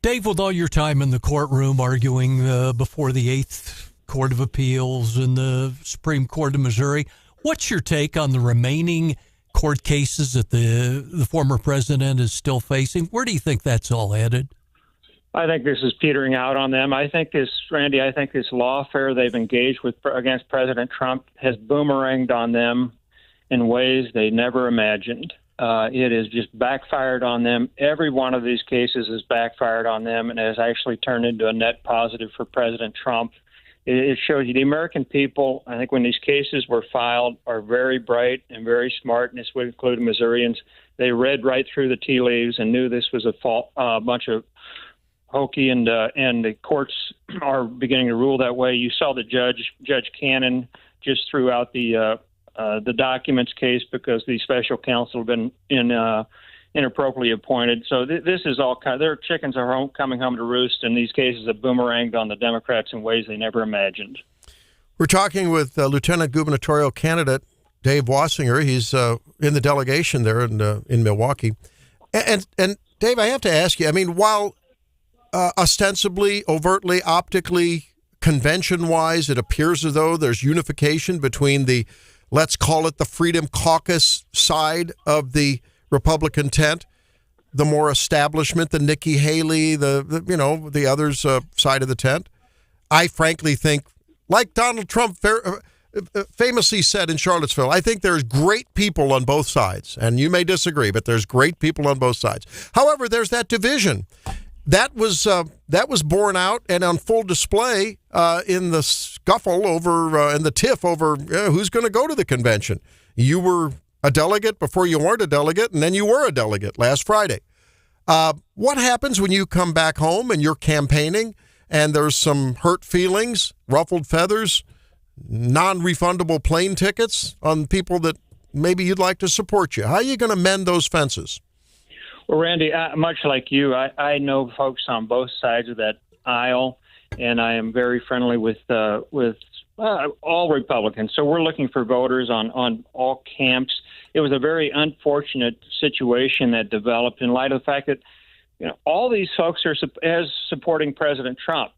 Dave, with all your time in the courtroom arguing before the 8th Court of Appeals and the Supreme Court of Missouri, what's your take on the remaining court cases that the former president is still facing? Where do you think that's all headed? I think this is petering out on them. I think this lawfare they've engaged with against President Trump has boomeranged on them in ways they never imagined. It has just backfired on them. Every one of these cases has backfired on them and has actually turned into a net positive for President Trump. It shows you the American people, I think when these cases were filed, are very bright and very smart, and this would include Missourians. They read right through the tea leaves and knew this was a bunch of hokey, and the courts are beginning to rule that way. You saw the Judge Cannon just threw out the documents case because the special counsel had been inappropriately appointed. So this is all their chickens are coming home to roost, and these cases have boomeranged on the Democrats in ways they never imagined. We're talking with Lieutenant Gubernatorial candidate Dave Wasinger. He's in the delegation there in Milwaukee. And Dave, I have to ask you, I mean, while ostensibly, overtly, optically, convention-wise, it appears as though there's unification between the, let's call it the Freedom Caucus side of the Republican tent, the more establishment, the Nikki Haley, the others side of the tent. I frankly think, like Donald Trump famously said in Charlottesville, I think there's great people on both sides, and you may disagree, but there's great people on both sides. However, there's that division. That was borne out and on full display in the scuffle over and the tiff over who's going to go to the convention. You were a delegate before you weren't a delegate, and then you were a delegate last Friday. What happens when you come back home and you're campaigning and there's some hurt feelings, ruffled feathers, non-refundable plane tickets on people that maybe you'd like to support you? How are you going to mend those fences? Well, Randy, much like you, I know folks on both sides of that aisle, and I am very friendly with all Republicans. So we're looking for voters on all camps. It was a very unfortunate situation that developed in light of the fact that all these folks are supporting President Trump.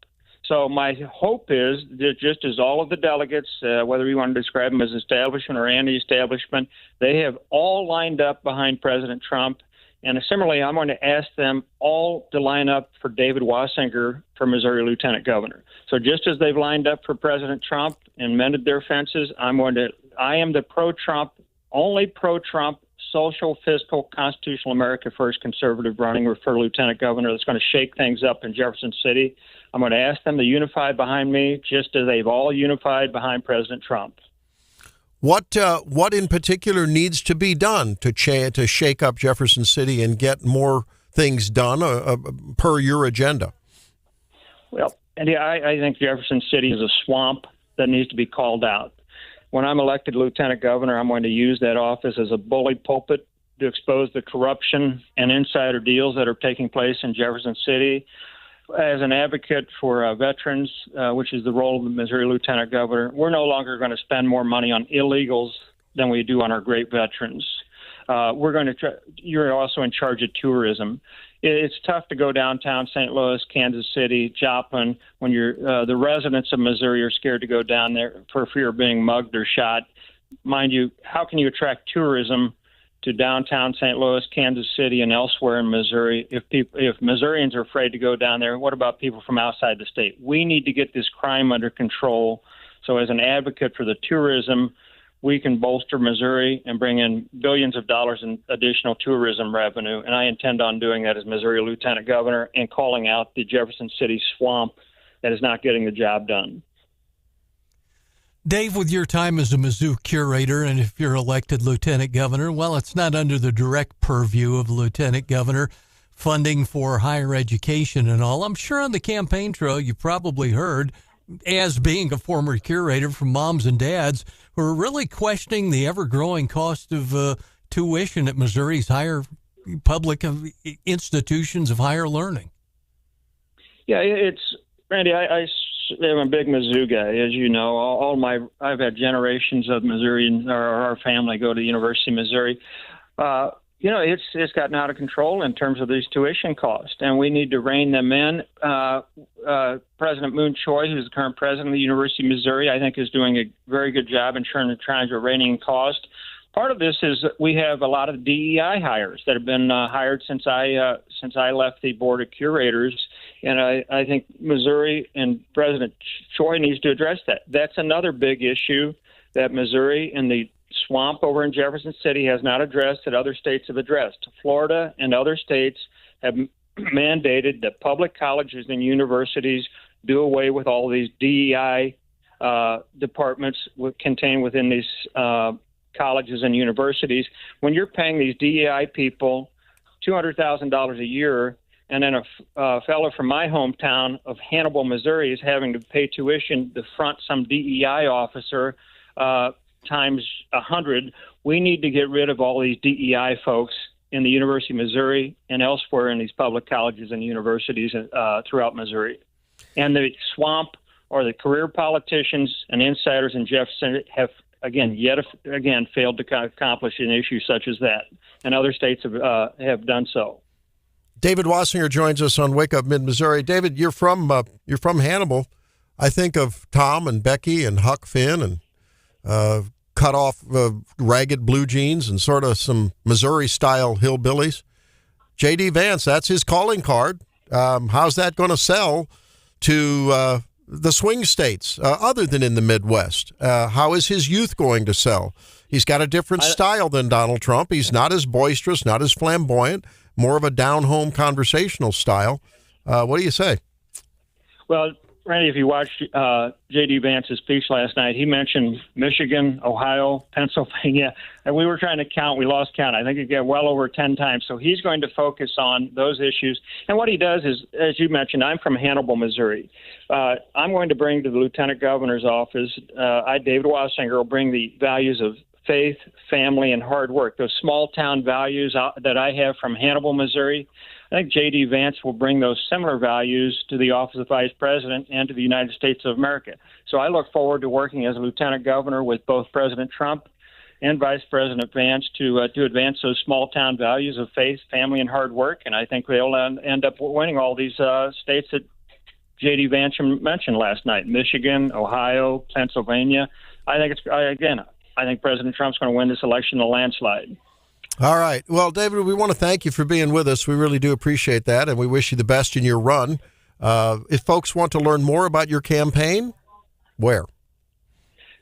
So my hope is that just as all of the delegates, whether you want to describe them as establishment or anti-establishment, they have all lined up behind President Trump. And similarly, I'm going to ask them all to line up for David Wasinger for Missouri Lieutenant Governor. So just as they've lined up for President Trump and mended their fences, I am the pro-Trump, only pro-Trump social, fiscal, constitutional, America First conservative running for lieutenant governor that's going to shake things up in Jefferson City. I'm going to ask them to unify behind me, just as they've all unified behind President Trump. What in particular needs to be done to shake up Jefferson City and get more things done per your agenda? Well, Andy, I think Jefferson City is a swamp that needs to be called out. When I'm elected lieutenant governor, I'm going to use that office as a bully pulpit to expose the corruption and insider deals that are taking place in Jefferson City. As an advocate for veterans, which is the role of the Missouri lieutenant governor, we're no longer going to spend more money on illegals than we do on our great veterans. You're also in charge of tourism. It's tough to go downtown St. Louis, Kansas City, Joplin, when the residents of Missouri are scared to go down there for fear of being mugged or shot. Mind you, how can you attract tourism to downtown St. Louis, Kansas City, and elsewhere in Missouri if Missourians are afraid to go down there? What about people from outside the state? We need to get this crime under control. So as an advocate for the tourism, we can bolster Missouri and bring in billions of dollars in additional tourism revenue. And I intend on doing that as Missouri lieutenant governor and calling out the Jefferson City swamp that is not getting the job done. Dave, with your time as a Mizzou curator, and if you're elected lieutenant governor, well, it's not under the direct purview of the lieutenant governor, funding for higher education and all. I'm sure on the campaign trail you probably heard, as being a former curator, from moms and dads who are really questioning the ever-growing cost of tuition at Missouri's higher public institutions of higher learning. Yeah, Randy, I'm a big Mizzou guy, as you know. I've had generations of Missouri, our family go to the University of Missouri. It's gotten out of control in terms of these tuition costs, and we need to rein them in. President Moon Choi, who's the current president of the University of Missouri, I think is doing a very good job in trying to rein in cost. Part of this is that we have a lot of DEI hires that have been hired since I left the board of curators, and I think Missouri and President Choi needs to address that. That's another big issue that Missouri and the swamp over in Jefferson City has not addressed that other states have addressed. Florida and other states have mandated that public colleges and universities do away with all these DEI departments contained within these colleges and universities. When you're paying these DEI people $200,000 a year, and then a fellow from my hometown of Hannibal, Missouri, is having to pay tuition to front some DEI officer times 100, we need to get rid of all these DEI folks in the University of Missouri and elsewhere in these public colleges and universities throughout Missouri. And the swamp or the career politicians and insiders in Jefferson have yet again failed to accomplish an issue such as that, and other states have done so. David Wasinger joins us on Wake Up Mid-Missouri. David, you're from Hannibal. I think of Tom and Becky and Huck Finn and cut off ragged blue jeans and sort of some Missouri-style hillbillies. J.D. Vance, that's his calling card. How's that going to sell to the swing states other than in the Midwest? How is his youth going to sell? He's got a different style than Donald Trump. He's not as boisterous, not as flamboyant, more of a down-home conversational style. What do you say? Well, Randy, if you watched J.D. Vance's speech last night, he mentioned Michigan, Ohio, Pennsylvania, and we were trying to count. We lost count. I think it got well over 10 times. So he's going to focus on those issues. And what he does is, as you mentioned, I'm from Hannibal, Missouri. I'm going to bring to the lieutenant governor's office, David Wasinger, will bring the values of faith, family, and hard work, those small-town values that I have from Hannibal, Missouri. I think J.D. Vance will bring those similar values to the office of vice president and to the United States of America. So I look forward to working as a lieutenant governor with both President Trump and Vice President Vance to advance those small-town values of faith, family, and hard work. And I think they'll end up winning all these states that J.D. Vance mentioned last night: Michigan, Ohio, Pennsylvania. I think President Trump's going to win this election in a landslide. All right. Well, David, we want to thank you for being with us. We really do appreciate that, and we wish you the best in your run. If folks want to learn more about your campaign, where?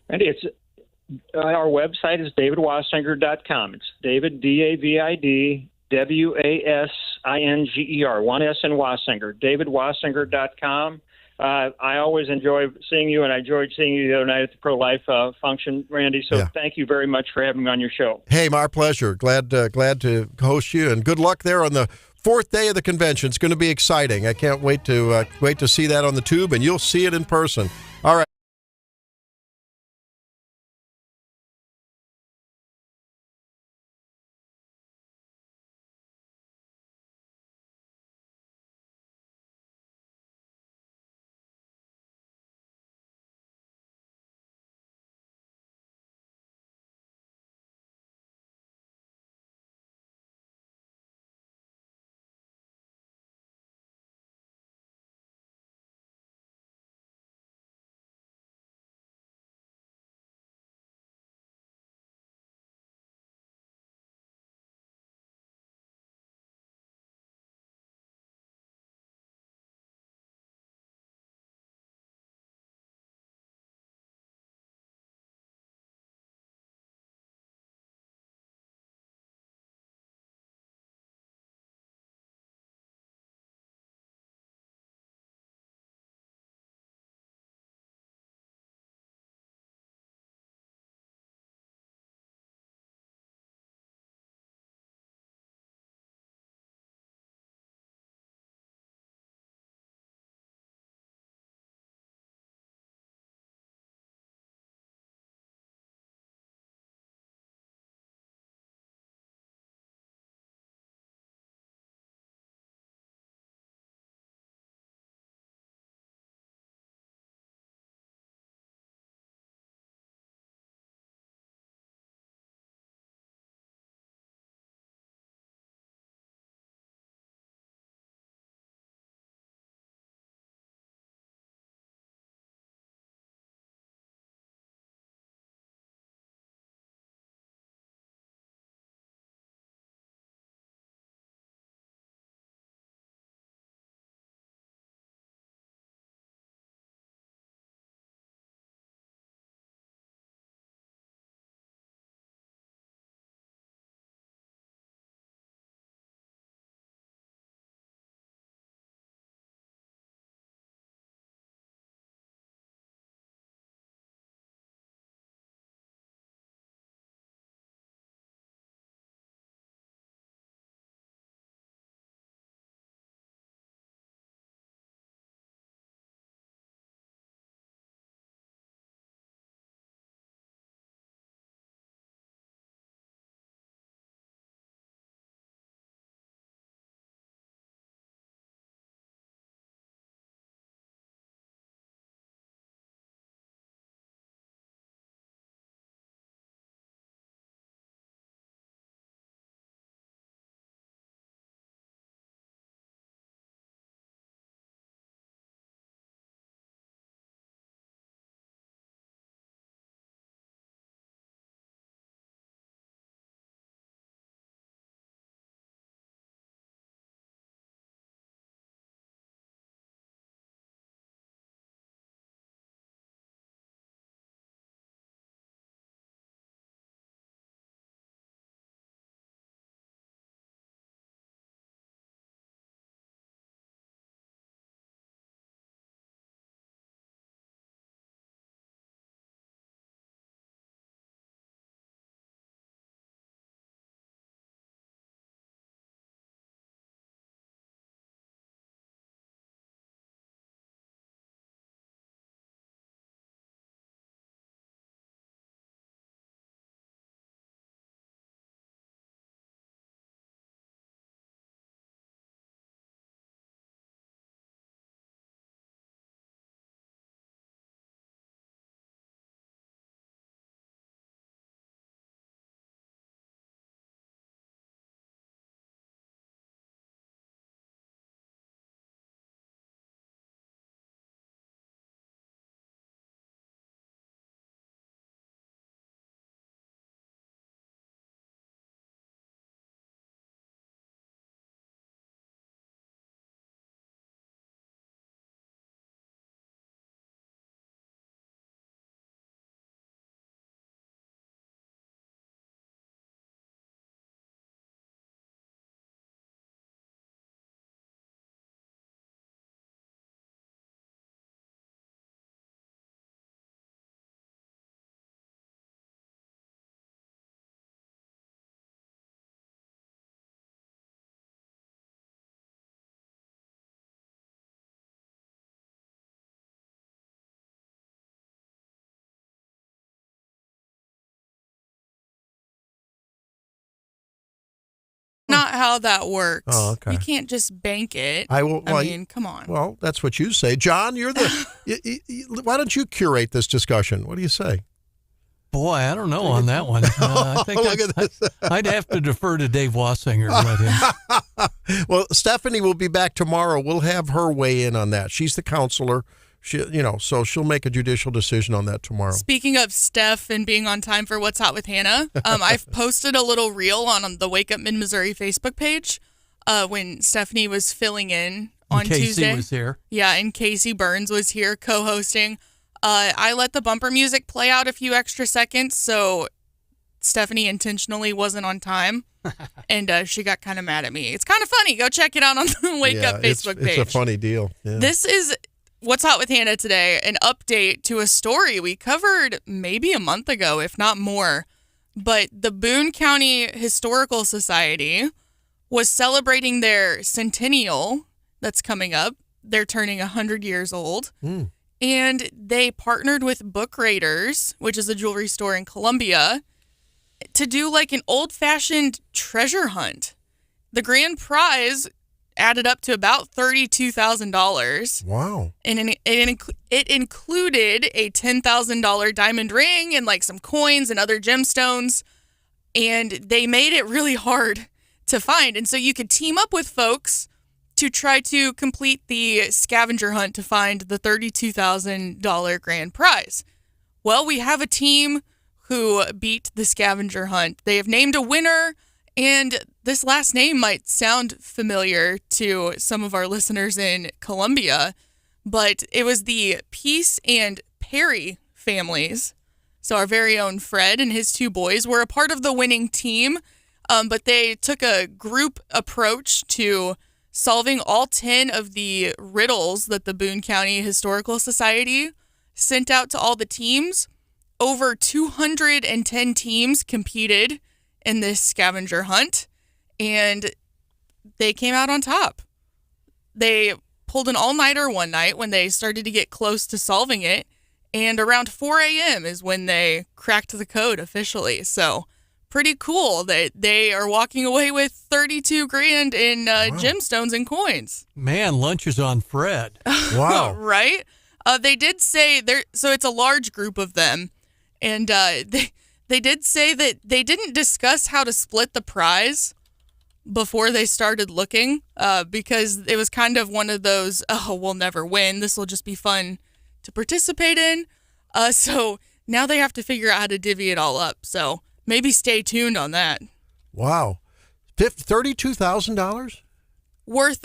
Randy, it's Our website is davidwasinger.com. It's David, D-A-V-I-D, W-A-S-I-N-G-E-R, one S in Wasinger, davidwasinger.com. I always enjoy seeing you, and I enjoyed seeing you the other night at the pro-life function, Randy. So Thank you very much for having me on your show. Hey, my pleasure. Glad to host you, and good luck there on the fourth day of the convention. It's going to be exciting. I can't wait to see that on the tube, and you'll see it in person. All right. not how that works. Oh, okay. You can't just bank it. I mean, come on. Well, that's what you say. John, you're the... why don't you curate this discussion? What do you say? Boy, I don't know on that one. I think I'd have to defer to Dave Wasinger. Let him. Well, Stephanie will be back tomorrow. We'll have her weigh in on that. She's the counselor. So she'll make a judicial decision on that tomorrow. Speaking of Steph and being on time for What's Hot with Hannah, I've posted a little reel on the Wake Up Mid-Missouri Facebook page when Stephanie was filling in on Tuesday. Casey was here. Yeah, and Casey Burns was here co-hosting. I let the bumper music play out a few extra seconds, so Stephanie intentionally wasn't on time, and she got kind of mad at me. It's kind of funny. Go check it out on the Wake Up Facebook page. It's a funny deal. Yeah. This is What's Hot with Hannah today, an update to a story we covered maybe a month ago, if not more. But the Boone County Historical Society was celebrating their centennial that's coming up. They're turning 100 years old. And they partnered with Book Raiders, which is a jewelry store in Columbia, to do like an old-fashioned treasure hunt. The grand prize added up to about $32,000. Wow. And it included a $10,000 diamond ring and like some coins and other gemstones. And they made it really hard to find. And so you could team up with folks to try to complete the scavenger hunt to find the $32,000 grand prize. Well, we have a team who beat the scavenger hunt. They have named a winner, and this last name might sound familiar to some of our listeners in Columbia, but it was the Peace and Perry families. So our very own Fred and his two boys were a part of the winning team, but they took a group approach to solving all 10 of the riddles that the Boone County Historical Society sent out to all the teams. Over 210 teams competed in this scavenger hunt, and they came out on top. They pulled an all-nighter one night when they started to get close to solving it, and around 4 a.m. is when they cracked the code officially. So pretty cool that they are walking away with 32 grand in gemstones and coins. Man, lunch is on Fred. Wow. Right? They did say so it's a large group of them, and they did say that they didn't discuss how to split the prize before they started looking, because it was kind of one of those, we'll never win. This will just be fun to participate in. So now they have to figure out how to divvy it all up. So maybe stay tuned on that. Wow. $32,000? Worth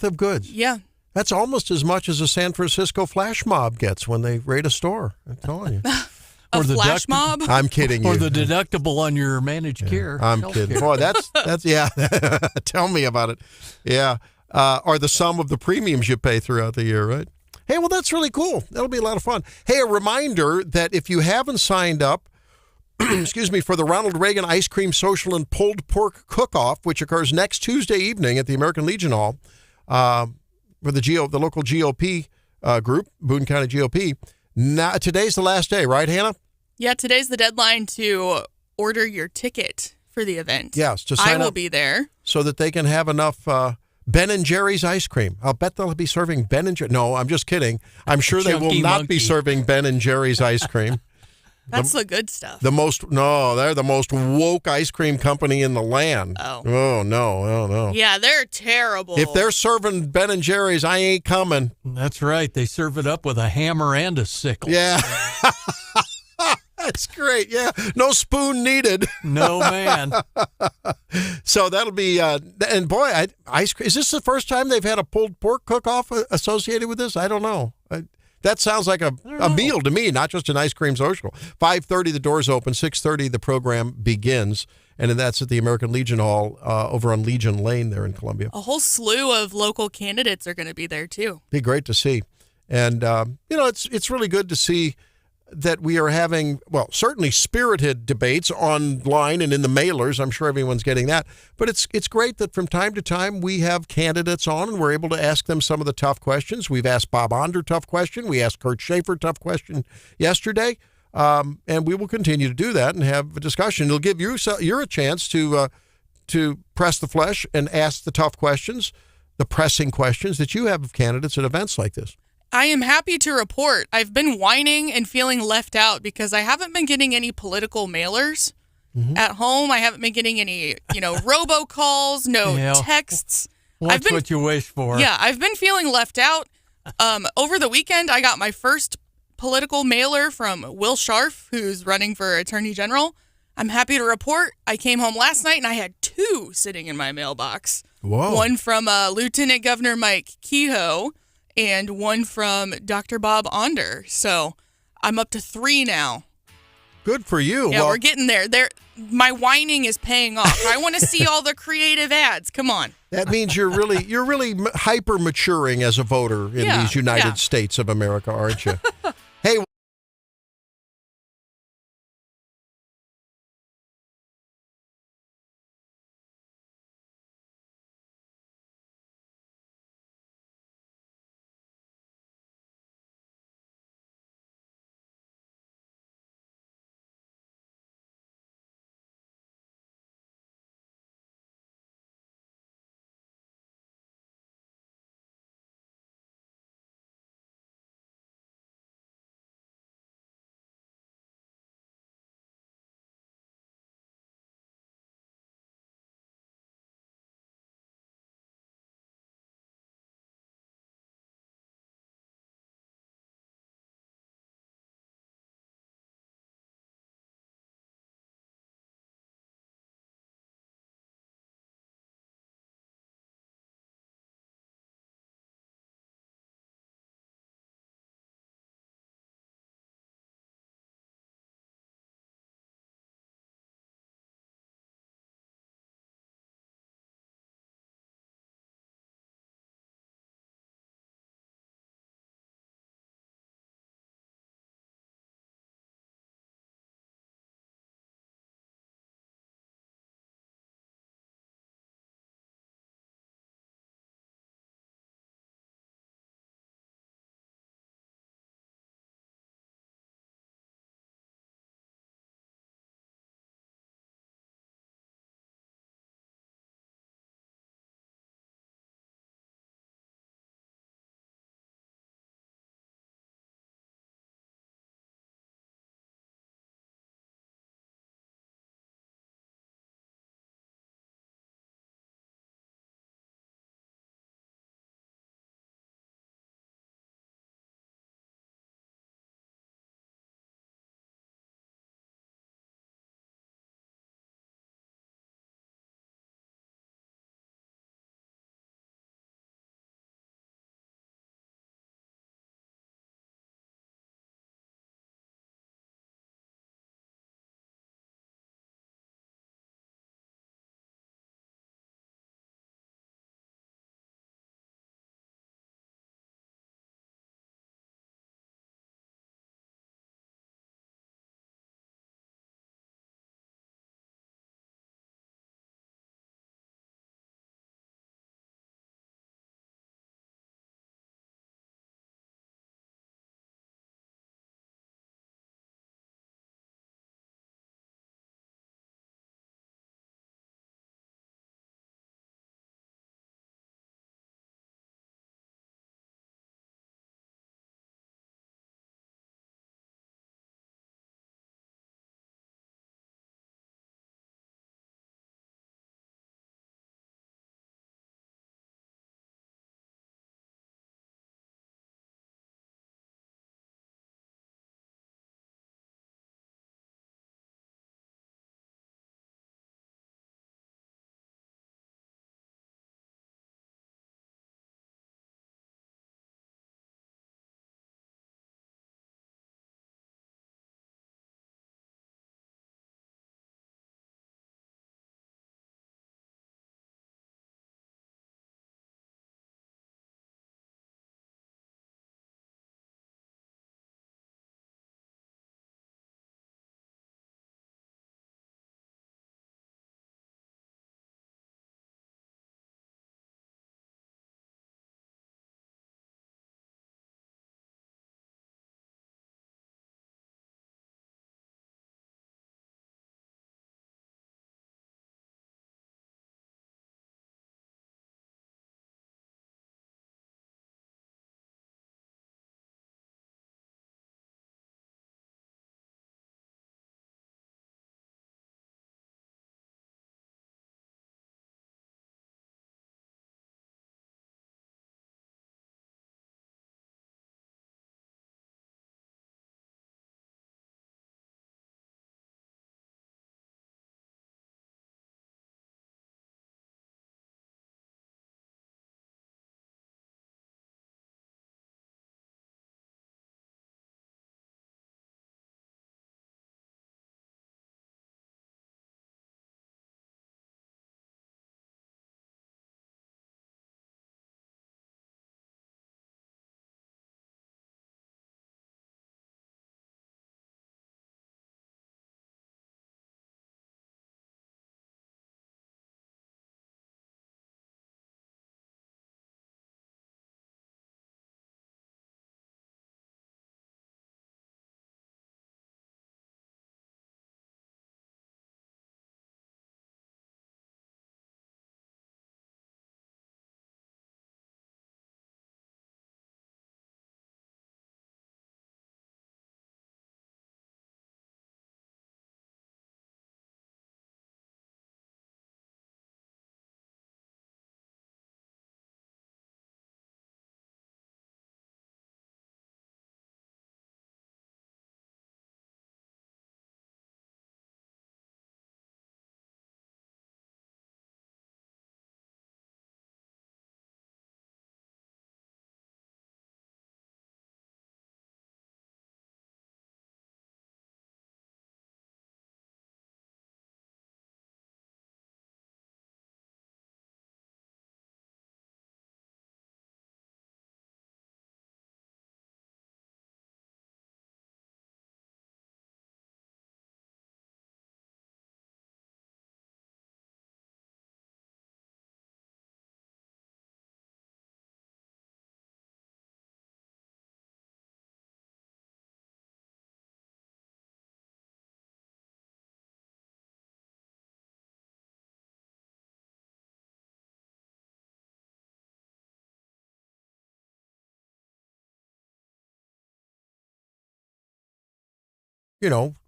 of goods. Yeah. That's almost as much as a San Francisco flash mob gets when they raid a store. I'm telling you. A flash mob? I'm kidding you. Or the deductible on your managed care. I'm kidding. Boy, that's yeah. Tell me about it. Yeah. Or the sum of the premiums you pay throughout the year, right? Hey, well, that's really cool. That'll be a lot of fun. Hey, a reminder that if you haven't signed up, excuse me, for the Ronald Reagan Ice Cream Social and Pulled Pork Cook-Off, which occurs next Tuesday evening at the American Legion Hall, for the local GOP group, Boone County GOP. Now, today's the last day, right, Hannah? Yeah, today's the deadline to order your ticket for the event. Yes, to sign up. I will be there. So that they can have enough Ben & Jerry's ice cream. I'll bet they'll be serving Ben & Jerry's. No, I'm just kidding. I'm sure they will not be serving Ben & Jerry's ice cream. That's the good stuff. They're the most woke ice cream company in the land. Oh, no. Yeah, they're terrible. If they're serving Ben & Jerry's, I ain't coming. That's right. They serve it up with a hammer and a sickle. Yeah. That's great. Yeah. No spoon needed. No, man. So that'll be, and boy, ice cream. Is this the first time they've had a pulled pork cook-off associated with this? I don't know. That sounds like a meal to me, not just an ice cream social. 5:30, the doors open. 6:30, the program begins. And that's at the American Legion Hall over on Legion Lane there in Columbia. A whole slew of local candidates are going to be there, too. Be great to see. And, it's really good to see that we are having, well, certainly spirited debates online and in the mailers. I'm sure everyone's getting that. But it's great that from time to time we have candidates on and we're able to ask them some of the tough questions. We've asked Bob Onder tough question. We asked Kurt Schaefer tough question yesterday. And we will continue to do that and have a discussion. It'll give you a chance to to press the flesh and ask the tough questions, the pressing questions that you have of candidates at events like this. I am happy to report I've been whining and feeling left out because I haven't been getting any political mailers at home. I haven't been getting any, robocalls, no texts. That's what you wish for. Yeah, I've been feeling left out. Over the weekend, I got my first political mailer from Will Scharf, who's running for Attorney General. I'm happy to report I came home last night and I had 2 sitting in my mailbox. Whoa. One from Lieutenant Governor Mike Kehoe and one from Dr. Bob Onder. So I'm up to 3 now. Good for you. Yeah, Well, we're getting there. My whining is paying off. I want to see all the creative ads. Come on. that means you're really hyper maturing as a voter in these United States of America, aren't you? Hey,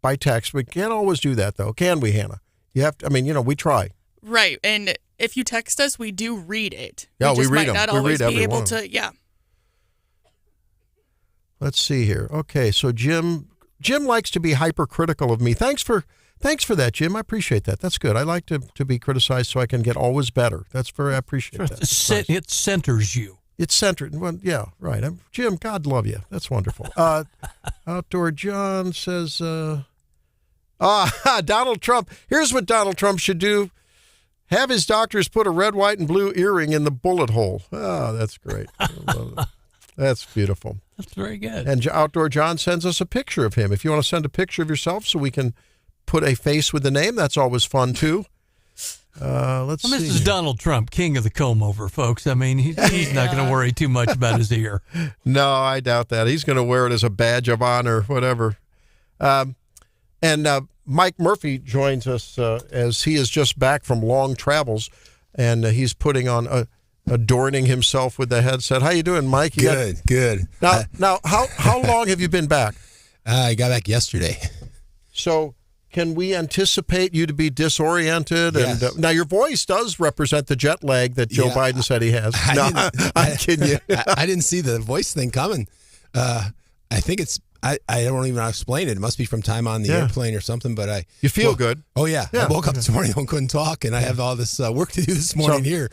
by text. We can't always do that, though. Can we, Hannah? You have to, we try. Right. And if you text us, we do read it. Yeah, we read might them. not We always read be every able one. to, yeah. Let's see here. Okay, so Jim likes to be hypercritical of me. Thanks for that, Jim. I appreciate that. That's good. I like to be criticized so I can get always better. I appreciate that. It centers you. It's centered. Well, yeah, right. Jim, God love you. That's wonderful. Outdoor John says, Donald Trump. Here's what Donald Trump should do. Have his doctors put a red, white, and blue earring in the bullet hole. Oh, that's great. I love it. That's beautiful. That's very good. And Outdoor John sends us a picture of him. If you want to send a picture of yourself so we can put a face with the name, that's always fun, too. Let's see. This is Donald Trump, king of the comb-over, folks. I mean, he's not going to worry too much about his ear. No, I doubt that. He's going to wear it as a badge of honor, whatever. And Mike Murphy joins us as he is just back from long travels, and he's putting on adorning himself with the headset. How you doing, Mike? Good. Now, how long have you been back? I got back yesterday. So can we anticipate you to be disoriented? Yes. And now your voice does represent the jet lag that Joe Biden said he has. I'm kidding you. I didn't see the voice thing coming. I think it's. I don't even know how to explain it. It must be from time on the airplane or something. But you feel good. Oh yeah. I woke up this morning and couldn't talk, and I have all this work to do this morning here.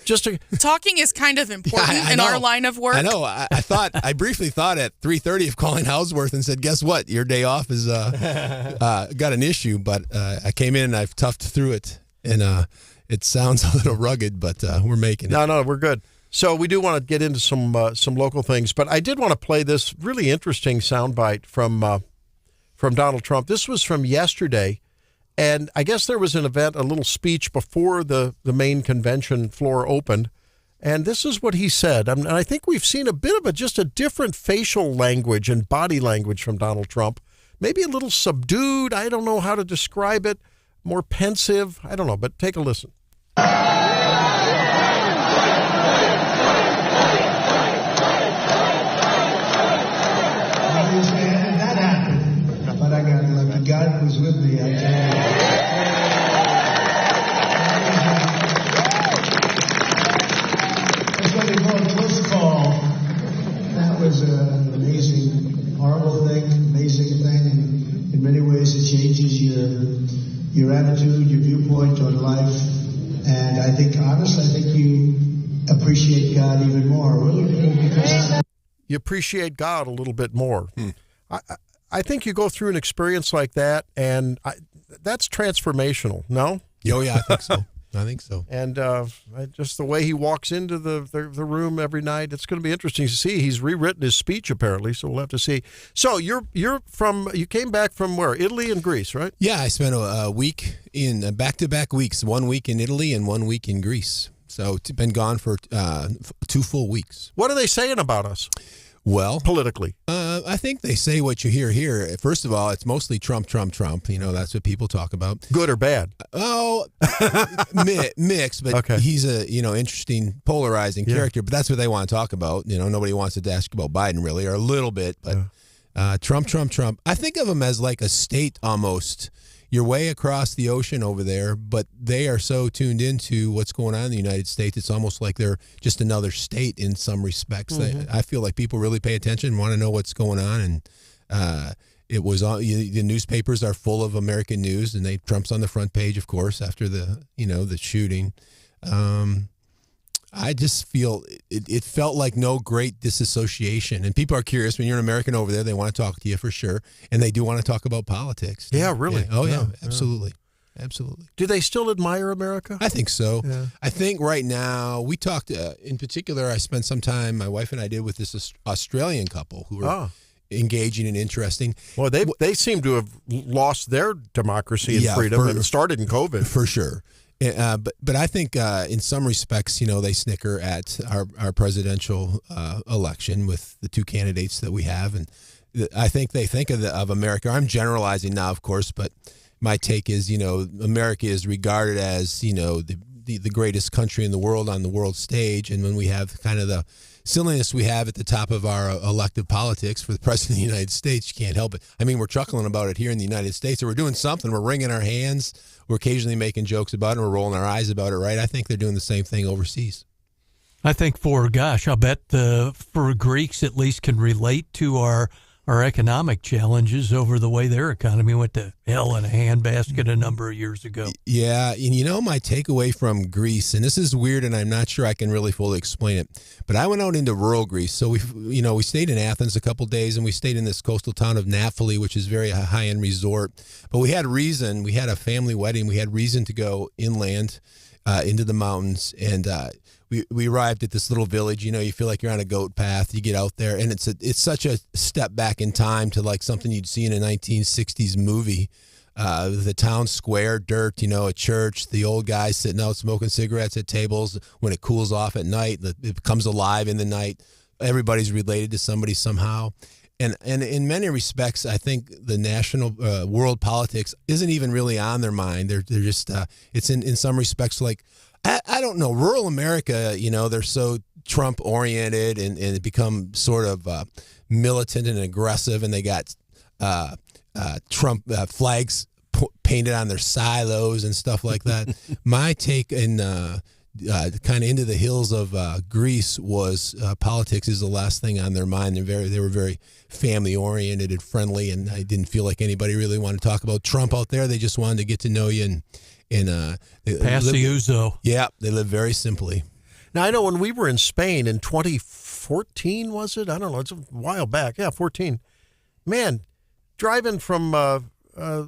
Talking is kind of important in our line of work. I know. I briefly thought at 3:30 of calling Hauswirth and said, "Guess what? Your day off is got an issue." But I came in and I've toughed through it, and it sounds a little rugged, but we're making it. No, we're good. So we do want to get into some local things, but I did want to play this really interesting soundbite from Donald Trump. This was from yesterday, and I guess there was an event, a little speech before the main convention floor opened, and this is what he said. And I think we've seen a bit of just a different facial language and body language from Donald Trump. Maybe a little subdued. I don't know how to describe it. More pensive. I don't know, but take a listen. That happened, but I got lucky. God was with me. I tell you. That's what they call a close call. That was an amazing, horrible thing, amazing thing, and in many ways it changes your attitude, your viewpoint on life, and I think, honestly, you appreciate God even more, really, because you appreciate God a little bit more. I think you go through an experience like that, and that's transformational, no? Oh, yeah, I think so. And just the way he walks into the room every night, it's going to be interesting to see. He's rewritten his speech, apparently, so we'll have to see. So you came back from where? Italy and Greece, right? Yeah, I spent a week in back-to-back weeks, 1 week in Italy and 1 week in Greece. So been gone for 2 full weeks. What are they saying about us? Well, politically, I think they say what you hear here. First of all, it's mostly Trump. That's what people talk about. Good or bad? Oh, mixed. But okay. He's a interesting, polarizing character. But that's what they want to talk about. Nobody wants to ask about Biden really, or a little bit. But Trump. I think of him as like a state almost. You're way across the ocean over there, but they are so tuned into what's going on in the United States. It's almost like they're just another state in some respects. Mm-hmm. I feel like people really pay attention and want to know what's going on. And it was the newspapers are full of American news, and Trump's on the front page, of course, after the shooting. I just feel it felt like no great disassociation. And people are curious. When you're an American over there, they want to talk to you for sure. And they do want to talk about politics. Yeah, really? Yeah. Oh, yeah, absolutely. Yeah. Absolutely. Do they still admire America? I think so. Yeah. I think right now, we talked, in particular, I spent some time, my wife and I did, with this Australian couple who were engaging and interesting. Well, they seem to have lost their democracy and freedom, and it started in COVID. For sure. But I think in some respects, they snicker at our presidential election with the two candidates that we have, and I think they think of America. I'm generalizing now, of course, but my take is, America is regarded as the the greatest country in the world on the world stage, and when we have kind of the silliness we have at the top of our elective politics for the President of the United States, you can't help it. I mean, we're chuckling about it here in the United States, or we're doing something. We're wringing our hands. We're occasionally making jokes about it. We're rolling our eyes about it, right? I think they're doing the same thing overseas. I think I'll bet for Greeks at least can relate to our economic challenges over the way their economy went to hell in a handbasket a number of years ago. Yeah, and my takeaway from Greece, and this is weird, and I'm not sure I can really fully explain it, but I went out into rural Greece. So we stayed in Athens a couple days, and we stayed in this coastal town of Naphtali, which is very a high-end resort. But we had a family wedding. We had reason to go inland into the mountains, and we arrived at this little village. You feel like you're on a goat path. You get out there, and it's such a step back in time to like something you'd see in a 1960s movie. The town square, dirt, a church, the old guys sitting out smoking cigarettes at tables. When it cools off at night, it comes alive in the night. Everybody's related to somebody somehow. And in many respects, I think the national world politics isn't even really on their mind. They're just it's in some respects like, I don't know, rural America, they're so Trump oriented and it become sort of militant and aggressive, and they got Trump flags painted on their silos and stuff like that. My take in kind of into the hills of Greece was politics is the last thing on their mind. They were very family oriented and friendly, and I didn't feel like anybody really wanted to talk about Trump out there. They just wanted to get to know you and pass the ouzo. Yeah, they live very simply. Now, I know when we were in Spain in 2014, was it? I don't know. It's a while back. Yeah, 14. Man, driving from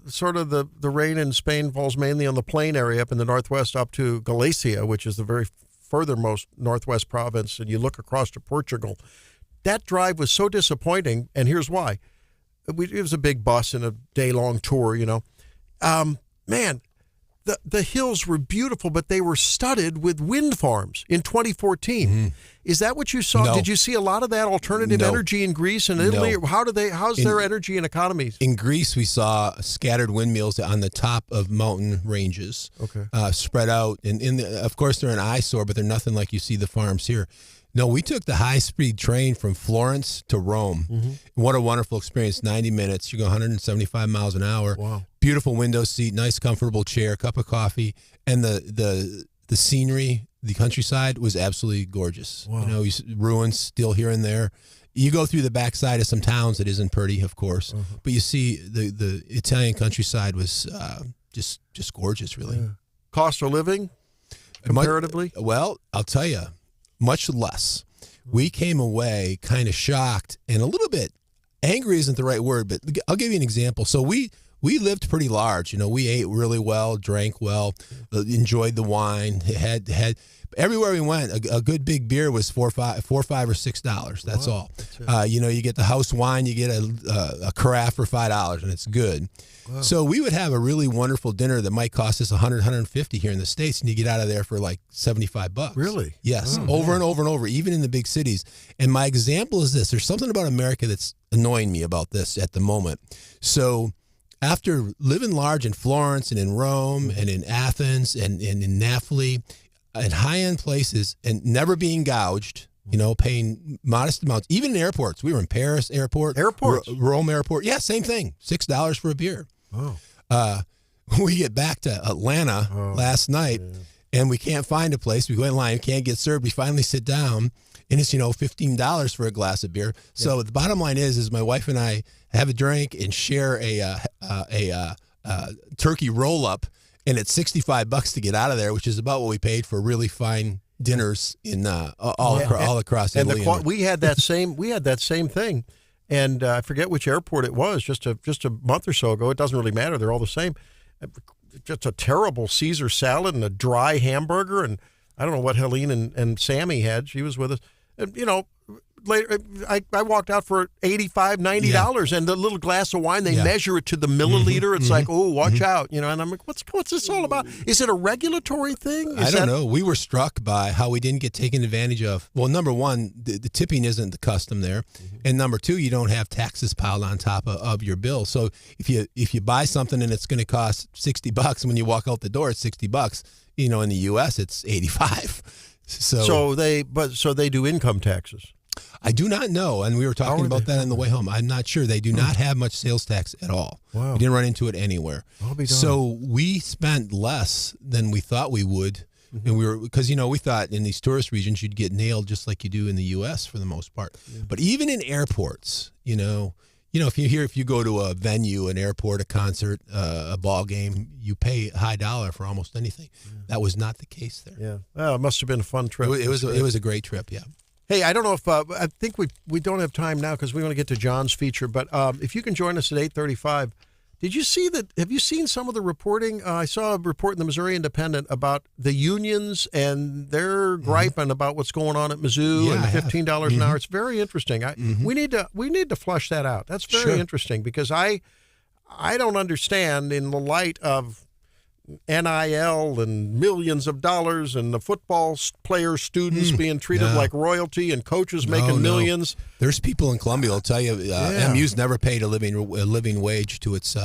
sort of the rain in Spain falls mainly on the plain area up in the northwest up to Galicia, which is the very furthermost northwest province, and you look across to Portugal. That drive was so disappointing, and here's why. It was a big bus and a day-long tour, Man, the hills were beautiful, but they were studded with wind farms in 2014. Mm-hmm. Is that what you saw? No. Did you see a lot of that alternative energy in Greece and Italy? No. How's their energy and economies? In Greece, we saw scattered windmills on the top of mountain ranges, spread out. And of course, they're an eyesore, but they're nothing like you see the farms here. No, we took the high-speed train from Florence to Rome. Mm-hmm. What a wonderful experience. 90 minutes. You go 175 miles an hour. Wow. Beautiful window seat, nice comfortable chair, cup of coffee. And the scenery, the countryside was absolutely gorgeous. Wow. Ruins still here and there. You go through the backside of some towns that isn't pretty, of course. Uh-huh. But you see the Italian countryside was just gorgeous, really. Yeah. Cost of living, comparatively? Well, I'll tell you. Much less. We came away kind of shocked and a little bit angry isn't the right word, but I'll give you an example. So we lived pretty large. We ate really well, drank well, enjoyed the wine. Had everywhere we went, a good big beer was $4, $5, or $6. That's all. You get the house wine, you get a carafe for $5, and it's good. Wow. So we would have a really wonderful dinner that might cost us $100, $150 here in the States, and you get out of there for like $75. Really? Yes, over and over and over, even in the big cities. And my example is this. There's something about America that's annoying me about this at the moment. So after living large in Florence and in Rome and in Athens and in Naphtali, in high-end places, and never being gouged, paying modest amounts, even in airports. We were in Paris airport. Rome airport. Yeah, same thing. $6 for a beer. Oh. We get back to Atlanta last night, and we can't find a place. We go in line, can't get served. We finally sit down, and it's, $15 for a glass of beer. Yeah. So the bottom line is my wife and I have a drink and share a turkey roll-up, and it's $65 to get out of there, which is about what we paid for really fine dinners in all across Italy. And we had that same thing, and I forget which airport it was. Just a month or so ago. It doesn't really matter. They're all the same. Just a terrible Caesar salad and a dry hamburger, and I don't know what Helene and Sammy had. She was with us. And, later, I walked out for $85, $90, and the little glass of wine, they measure it to the milliliter. It's like, watch out, and I'm like, what's this all about? Is it a regulatory thing? I don't know. We were struck by how we didn't get taken advantage of. Well, number one, the tipping isn't the custom there, and number two, you don't have taxes piled on top of your bill. So if you buy something and it's going to cost $60, when you walk out the door, it's $60. In the U.S. it's 85. So they do income taxes. I do not know, and we were talking about that on the way home. I'm not sure. They do not have much sales tax at all. Wow. We didn't run into it anywhere. I'll be darned. So we spent less than we thought we would, and because we thought in these tourist regions you'd get nailed just like you do in the U.S. for the most part. Yeah. But even in airports, if you go to a venue, an airport, a concert, a ball game, you pay high dollar for almost anything. Yeah. That was not the case there. Yeah, well, it must have been a fun trip. It was a great trip. Yeah. Hey, I don't know if I think we don't have time now because we want to get to John's feature. But if you can join us at 8:35, did you see that? Have you seen some of the reporting? I saw a report in the Missouri Independent about the unions and their griping about what's going on at Mizzou and $15 an hour. It's very interesting. We need to flush that out. That's very interesting because I don't understand in the light of NIL and millions of dollars and the football player students being treated like royalty and coaches making millions. There's people in Columbia will tell you MU's never paid a living wage to its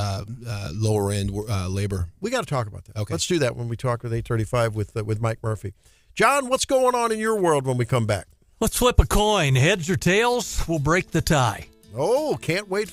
lower end labor. We got to talk about that. Okay. Let's do that when we talk with 8:35 with Mike Murphy. John, what's going on in your world when we come back? Let's flip a coin. Heads or tails, we'll break the tie. Oh, can't wait.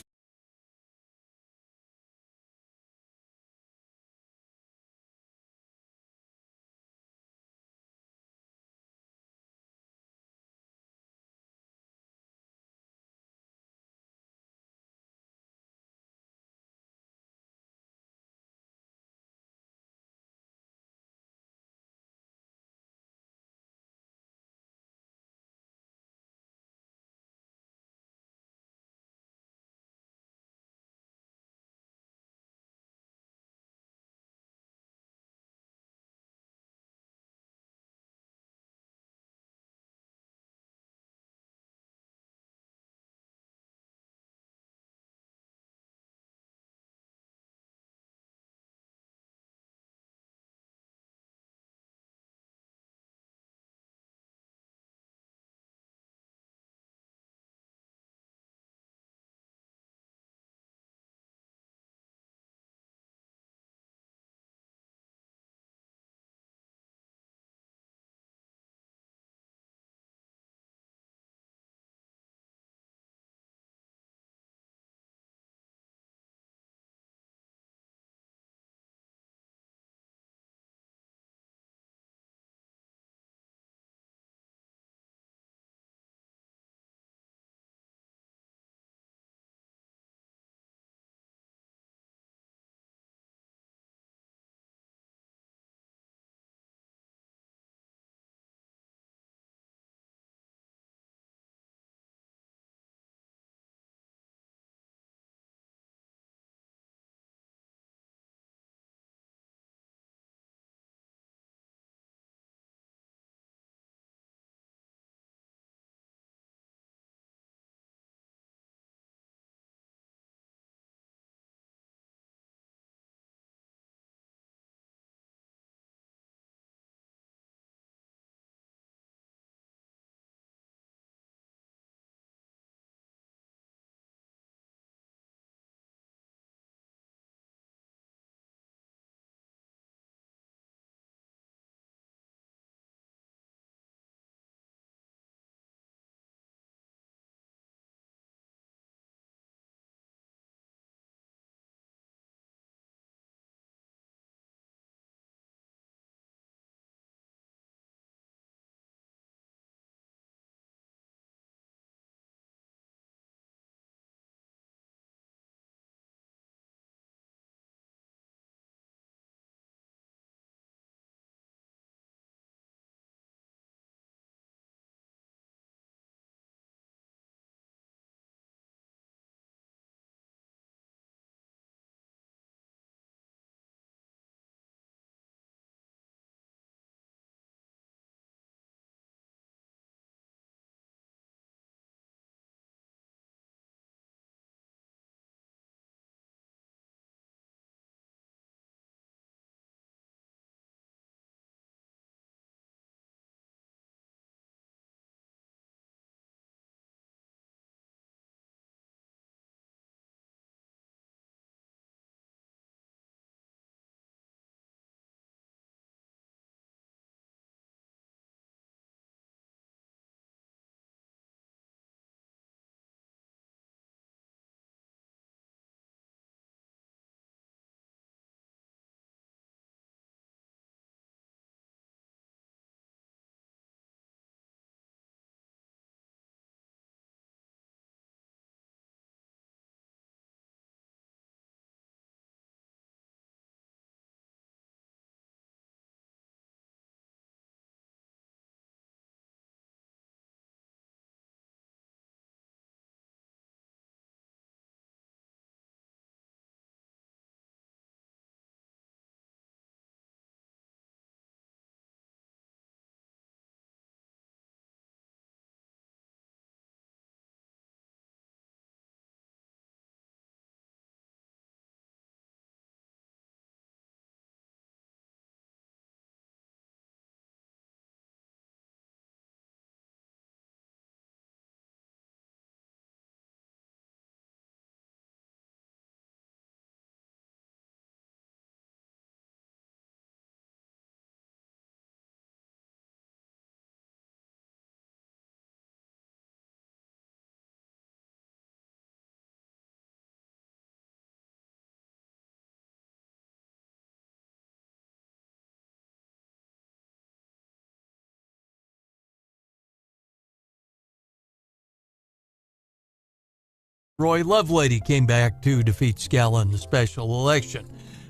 Roy Lovelady came back to defeat Scala in the special election.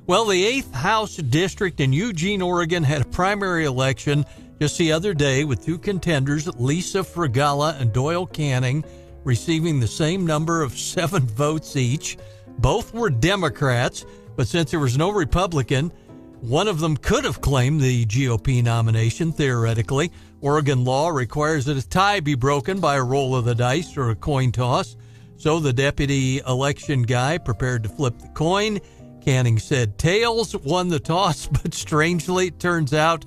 Well, the 8th House District in Eugene, Oregon had a primary election just the other day with two contenders, Lisa Fragala and Doyle Canning, receiving the same number of 7 votes each. Both were Democrats, but since there was no Republican, one of them could have claimed the GOP nomination, theoretically. Oregon law requires that a tie be broken by a roll of the dice or a coin toss. So the deputy election guy prepared to flip the coin. Canning said tails, won the toss, but strangely, it turns out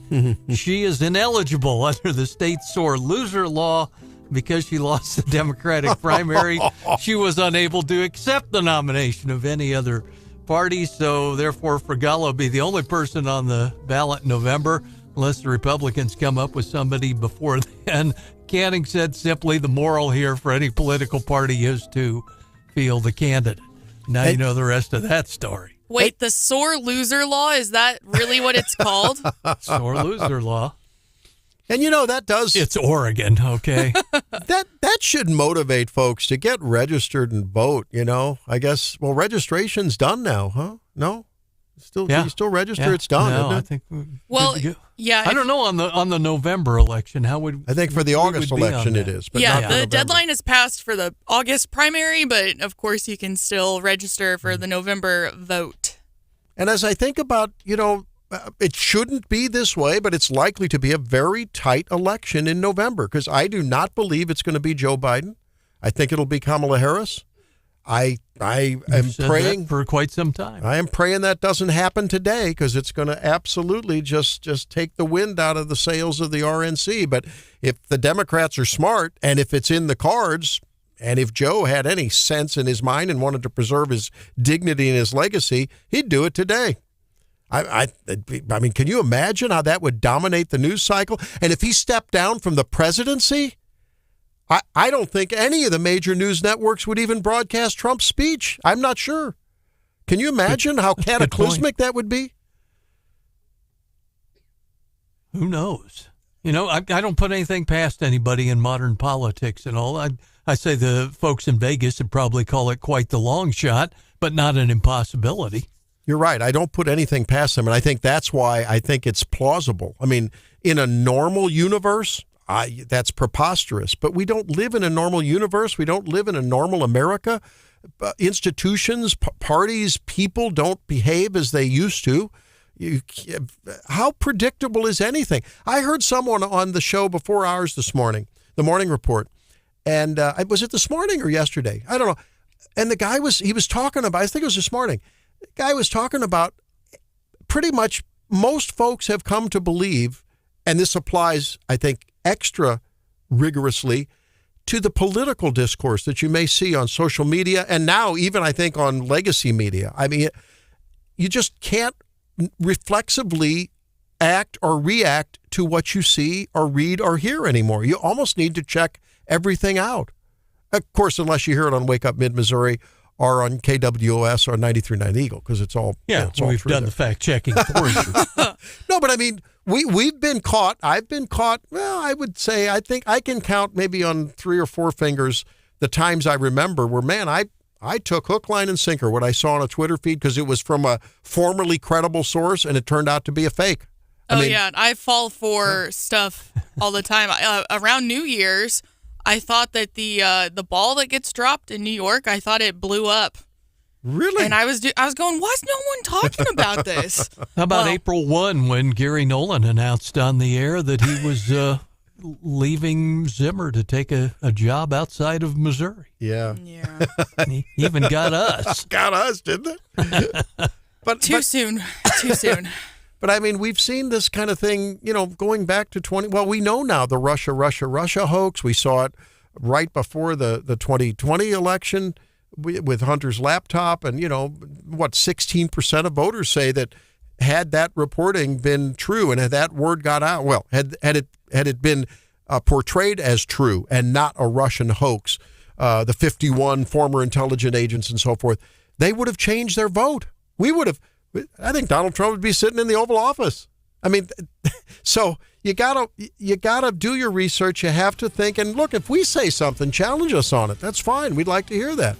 she is ineligible under the state's sore loser law because she lost the Democratic primary. She was unable to accept the nomination of any other party, so therefore Fragala will be the only person on the ballot in November unless the Republicans come up with somebody before then. Canning said simply the moral here for any political party is to field the candidate. Now you know the rest of that story. Wait, the sore loser law, is that really what it's called? Sore loser law. And that does... It's Oregon, okay? that should motivate folks to get registered and vote, I guess, registration's done now, huh? No? You still register, it's done, no, isn't it? I think yeah. I don't know on the November election, how would... I think for the August election it is. But yeah, not the deadline is passed for the August primary, but of course you can still register for the November vote. And as I think about, it shouldn't be this way, but it's likely to be a very tight election in November because I do not believe it's going to be Joe Biden. I think it'll be Kamala Harris. I am praying for quite some time. I am praying that doesn't happen today because it's going to absolutely just take the wind out of the sails of the RNC. But if the Democrats are smart and if it's in the cards and if Joe had any sense in his mind and wanted to preserve his dignity and his legacy, he'd do it today. I mean, can you imagine how that would dominate the news cycle? And if he stepped down from the presidency, I don't think any of the major news networks would even broadcast Trump's speech. I'm not sure. Can you imagine how cataclysmic that would be? Who knows? I don't put anything past anybody in modern politics and all. I say the folks in Vegas would probably call it quite the long shot, but not an impossibility. You're right. I don't put anything past them, and I think that's why I think it's plausible. I mean, in a normal universe, that's preposterous. But we don't live in a normal universe. We don't live in a normal America. Institutions, parties, people don't behave as they used to. How predictable is anything? I heard someone on the show before ours this morning, the Morning Report, and was it this morning or yesterday? I don't know. And the guy was talking about, I think it was this morning, the guy was talking about pretty much most folks have come to believe, and this applies, I think, extra rigorously to the political discourse that you may see on social media and now even, I think, on legacy media. I mean, you just can't reflexively act or react to what you see or read or hear anymore. You almost need to check everything out. Of course, unless you hear it on Wake Up Mid-Missouri or on KWOS or 93.9 Eagle, because it's all it's all we've done the fact checking for you. No, but I mean, we've been caught. I've been caught. Well, I would say I think I can count maybe on 3 or 4 fingers the times I remember where, man, I took hook, line, and sinker what I saw on a Twitter feed because it was from a formerly credible source and it turned out to be a fake. I fall for stuff all the time. Around New Year's, I thought that the ball that gets dropped in New York, I thought it blew up. Really? And I was going, why's no one talking about this? How about April 1 when Gary Nolan announced on the air that he was leaving Zimmer to take a job outside of Missouri? Yeah. He even got us. Got us, didn't it? But Too soon. But I mean, we've seen this kind of thing, going back to we know now the Russia hoax. We saw it right before the 2020 election with Hunter's laptop. And, 16% of voters say that had that reporting been true and had that word got out, had it been portrayed as true and not a Russian hoax, the 51 former intelligence agents and so forth, they would have changed their vote. I think Donald Trump would be sitting in the Oval Office. I mean, so you gotta do your research. You have to think. And look, if we say something, challenge us on it. That's fine. We'd like to hear that.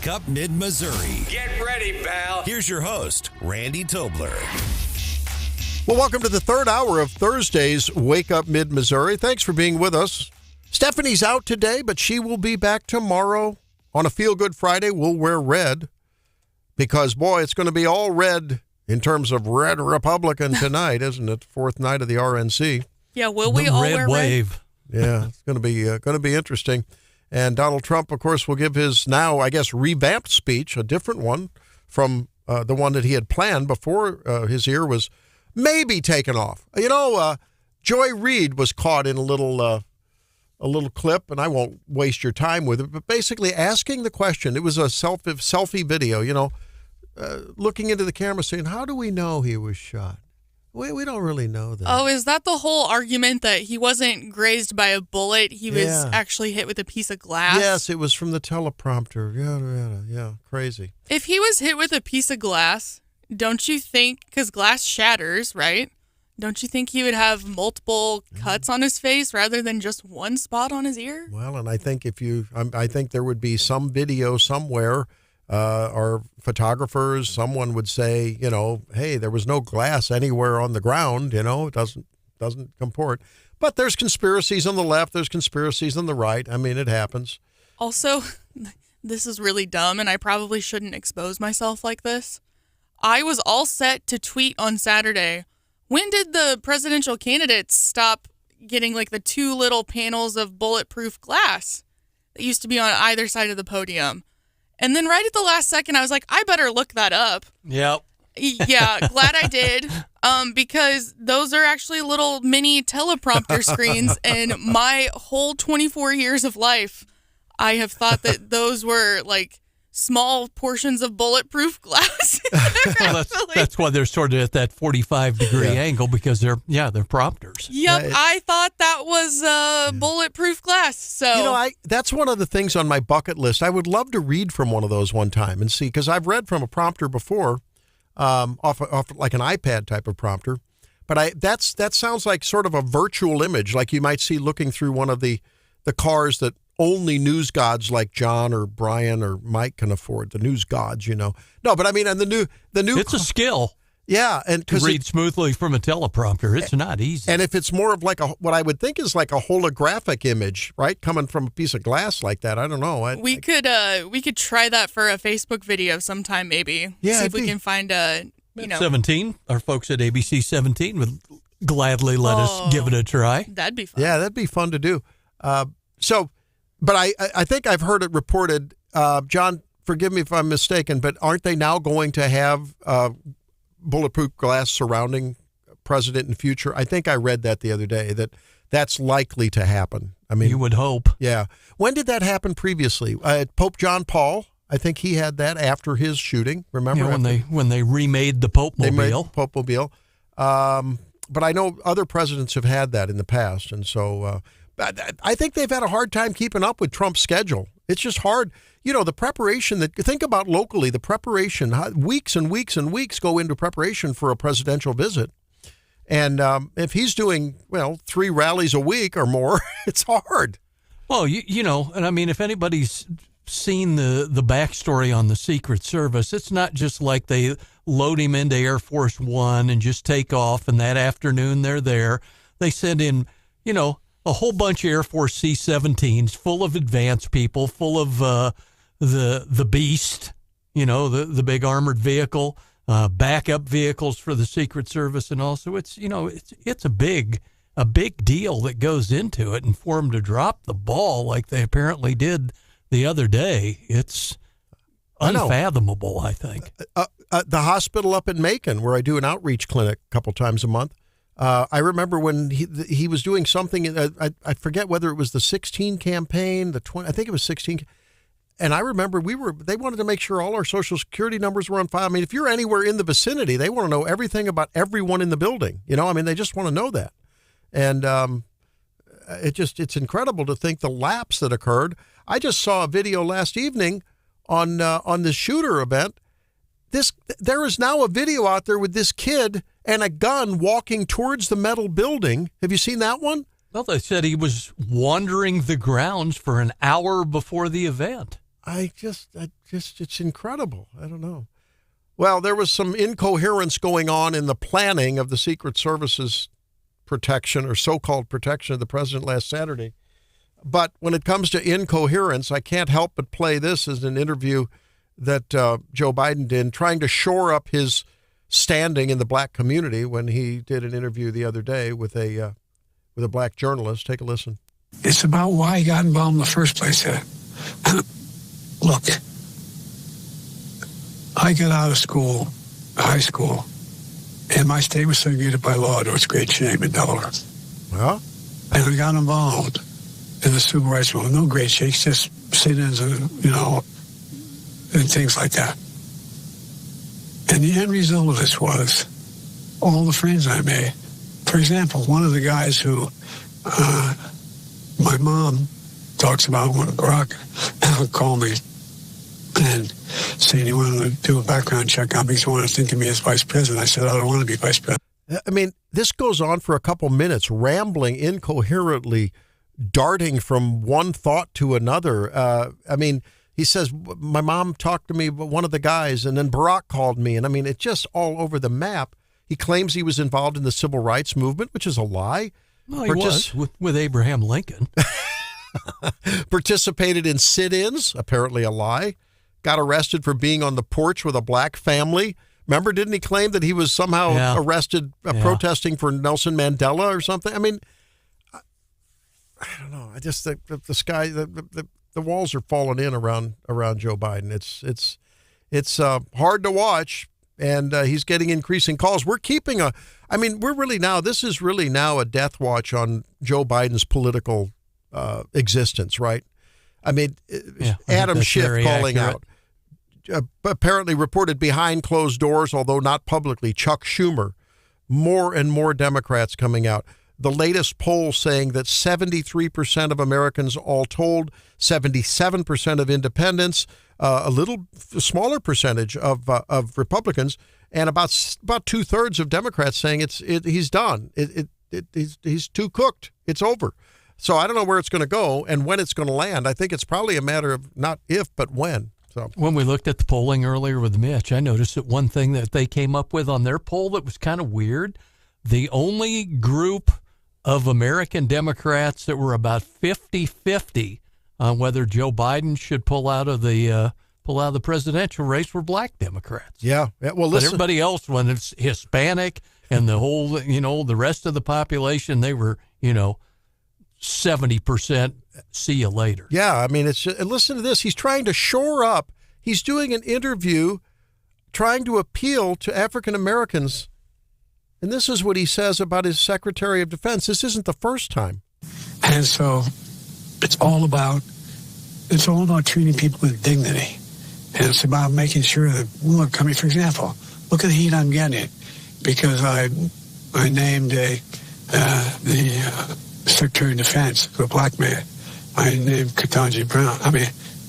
Wake Up Mid-Missouri. Get ready, pal. Here's your host, Randy Tobler. Well, welcome to the third hour of Thursday's Wake Up Mid-Missouri. Thanks for being with us. Stephanie's out today, but she will be back tomorrow. On a Feel Good Friday, we'll wear red because, boy, it's going to be all red in terms of red Republican tonight, isn't it? Fourth night of the RNC. Yeah, will we all wear wave. red? Yeah, it's going to be interesting. And Donald Trump, of course, will give his now, I guess, revamped speech, a different one from the one that he had planned before his ear was maybe taken off. You know, Joy Reid was caught in a little clip, and I won't waste your time with it, but basically asking the question. It was a selfie video, you know, looking into the camera saying, how do we know he was shot? We don't really know that. Oh, is that the whole argument that he wasn't grazed by a bullet? He was actually hit with a piece of glass? Yes, it was from the teleprompter. Yeah, crazy. If he was hit with a piece of glass, don't you think, because glass shatters, right? Don't you think he would have multiple cuts on his face rather than just one spot on his ear? Well, and I think I think there would be some video somewhere, or photographers, someone would say, you know, hey, there was no glass anywhere on the ground, you know, it doesn't comport. But there's conspiracies on the left, there's conspiracies on the right. I mean, it happens. Also, this is really dumb, and I probably shouldn't expose myself like this. I was all set to tweet on Saturday. When did the presidential candidates stop getting like the two little panels of bulletproof glass that used to be on either side of the podium? And then right at the last second, I was like, I better look that up. Yep. Yeah, glad I did. Because those are actually little mini teleprompter screens. And my whole 24 years of life, I have thought that those were like small portions of bulletproof glass. Well, that's why they're sort of at that 45-degree angle, because they're prompters. Yep, I thought that was bulletproof glass. So you know, that's one of the things on my bucket list. I would love to read from one of those one time and see, because I've read from a prompter before, off like an iPad type of prompter. But that sounds like sort of a virtual image, like you might see looking through one of the cars that only news gods like John or Brian or Mike can afford. The news gods, you know. No, but I mean, and the new. It's a skill. Yeah, and to read smoothly from a teleprompter, it's not easy. And if it's more of like what I would think is like a holographic image, right, coming from a piece of glass like that, I don't know. We could try that for a Facebook video sometime, maybe. Yeah, see if we can find a 17. Our folks at ABC 17 would gladly let us give it a try. That'd be fun. Yeah, that'd be fun to do. But I think I've heard it reported, John, forgive me if I'm mistaken, but aren't they now going to have bulletproof glass surrounding president in the future? I think I read that the other day, that's likely to happen. I mean, you would hope. Yeah. When did that happen previously? Pope John Paul, I think he had that after his shooting. Remember when they remade the Pope Mobile? They made Pope Mobile. But I know other presidents have had that in the past, and so I think they've had a hard time keeping up with Trump's schedule. It's just hard. You know, the preparation think about locally, the preparation, weeks and weeks and weeks go into preparation for a presidential visit. And if he's doing, 3 rallies a week or more, it's hard. Well, you know, and I mean, if anybody's seen the backstory on the Secret Service, it's not just like they load him into Air Force One and just take off, and that afternoon they're there. They send in, a whole bunch of Air Force C-17s full of advanced people, full of the Beast, the big armored vehicle, backup vehicles for the Secret Service, and also it's a big deal that goes into it, and for them to drop the ball like they apparently did the other day, it's unfathomable, I think. The hospital up in Macon, where I do an outreach clinic a couple times a month, I remember when he was doing something, I forget whether it was the 16 campaign, the 20, I think it was 16. And I remember they wanted to make sure all our Social Security numbers were on file. I mean, if you're anywhere in the vicinity, they want to know everything about everyone in the building. They just want to know that. And it's incredible to think the lapse that occurred. I just saw a video last evening on the shooter event. There is now a video out there with this kid and a gun walking towards the metal building. Have you seen that one? Well, they said he was wandering the grounds for an hour before the event. it's incredible. I don't know. Well, there was some incoherence going on in the planning of the Secret Service's protection or so-called protection of the president last Saturday. But when it comes to incoherence, I can't help but play this as an interview that Joe Biden did, trying to shore up his standing in the black community when he did an interview the other day with a black journalist. Take a listen. It's about why he got involved in the first place. Look, I got out of school, high school, and my state was segregated by law to its great shame in Delaware. Well, and I got involved in the civil rights movement. No great shakes, just sit-ins and, and things like that. And the end result of this was all the friends I made. For example, one of the guys who my mom talks about when Barack called me and saying he wanted to do a background check on me because he wanted to think of me as vice president. I said, I don't want to be vice president. I mean, this goes on for a couple minutes, rambling incoherently, darting from one thought to another. He says, my mom talked to me, one of the guys, and then Barack called me. And it's just all over the map. He claims he was involved in the civil rights movement, which is a lie. Well, he was with Abraham Lincoln. Participated in sit-ins, apparently a lie. Got arrested for being on the porch with a black family. Remember, didn't he claim that he was somehow arrested protesting for Nelson Mandela or something? I don't know. I just think the sky, the walls are falling in around Joe Biden. It's hard to watch, and he's getting increasing calls. We're keeping this is really now a death watch on Joe Biden's political existence, right? Adam Schiff calling accurate. out. Apparently reported behind closed doors, although not publicly, Chuck Schumer. More and more Democrats coming out. The latest poll saying that 73% of Americans all told, 77% of independents, a little smaller percentage of Republicans, and about 2/3 of Democrats saying he's done. He's too cooked. It's over. So I don't know where it's going to go and when it's going to land. I think it's probably a matter of not if, but when. So when we looked at the polling earlier with Mitch, I noticed that one thing that they came up with on their poll that was kind of weird, the only group of American Democrats that were about 50-50 on whether Joe Biden should pull out of the presidential race were black Democrats. Yeah. Well, listen. But everybody else, when it's Hispanic and the whole, the rest of the population, they were, 70%. See you later. Yeah, it's just, and listen to this. He's trying to shore up. He's doing an interview trying to appeal to African Americans. And this is what he says about his Secretary of Defense. This isn't the first time. And so it's all about treating people with dignity. And it's about making sure that, for example, look at the heat I'm getting because I named the Secretary of Defense, a black man. I named Ketanji Brown.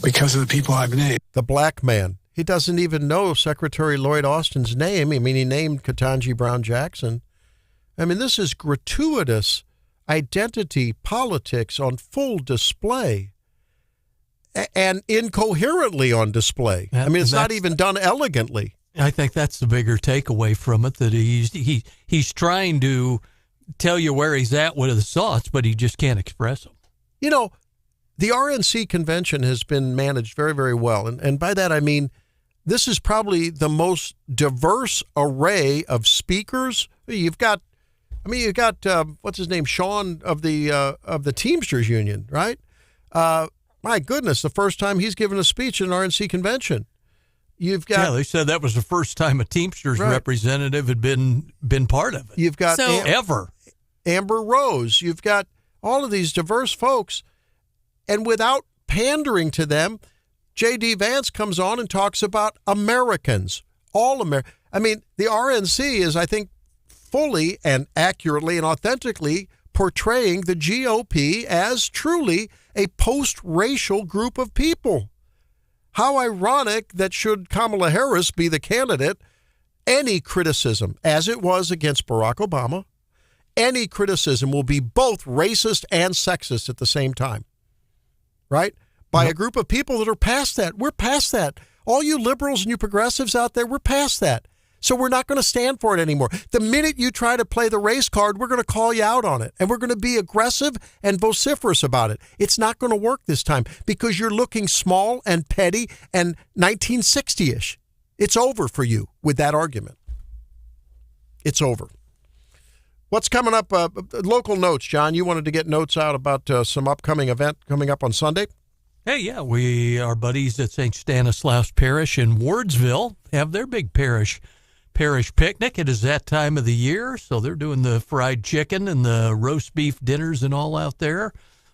Because of the people I've named. The black man. He doesn't even know Secretary Lloyd Austin's name. He named Ketanji Brown Jackson. This is gratuitous identity politics on full display and incoherently on display. It's not even done elegantly. I think that's the bigger takeaway from it, that he's trying to tell you where he's at with his thoughts, but he just can't express them. The RNC convention has been managed very, very well. And by that, I mean, this is probably the most diverse array of speakers. You've got what's his name? Sean of the Teamsters Union, right? My goodness, the first time he's given a speech at an RNC convention. You've got. Yeah, they said that was the first time a Teamsters representative had been part of it. You've got ever. Amber Rose. You've got all of these diverse folks. And without pandering to them, J.D. Vance comes on and talks about Americans, all Americans. The RNC is, I think, fully and accurately and authentically portraying the GOP as truly a post-racial group of people. How ironic that should Kamala Harris be the candidate, any criticism, as it was against Barack Obama, any criticism will be both racist and sexist at the same time. Right? by a group of people that are past that. We're past that. All you liberals and you progressives out there, we're past that. So we're not going to stand for it anymore. The minute you try to play the race card, we're going to call you out on it. And we're going to be aggressive and vociferous about it. It's not going to work this time because you're looking small and petty and 1960-ish. It's over for you with that argument. It's over. What's coming up? Local notes, John. You wanted to get notes out about some upcoming event coming up on Sunday? Hey, yeah, our buddies at St. Stanislaus Parish in Wardsville have their big parish picnic. It is that time of the year, so they're doing the fried chicken and the roast beef dinners and all out there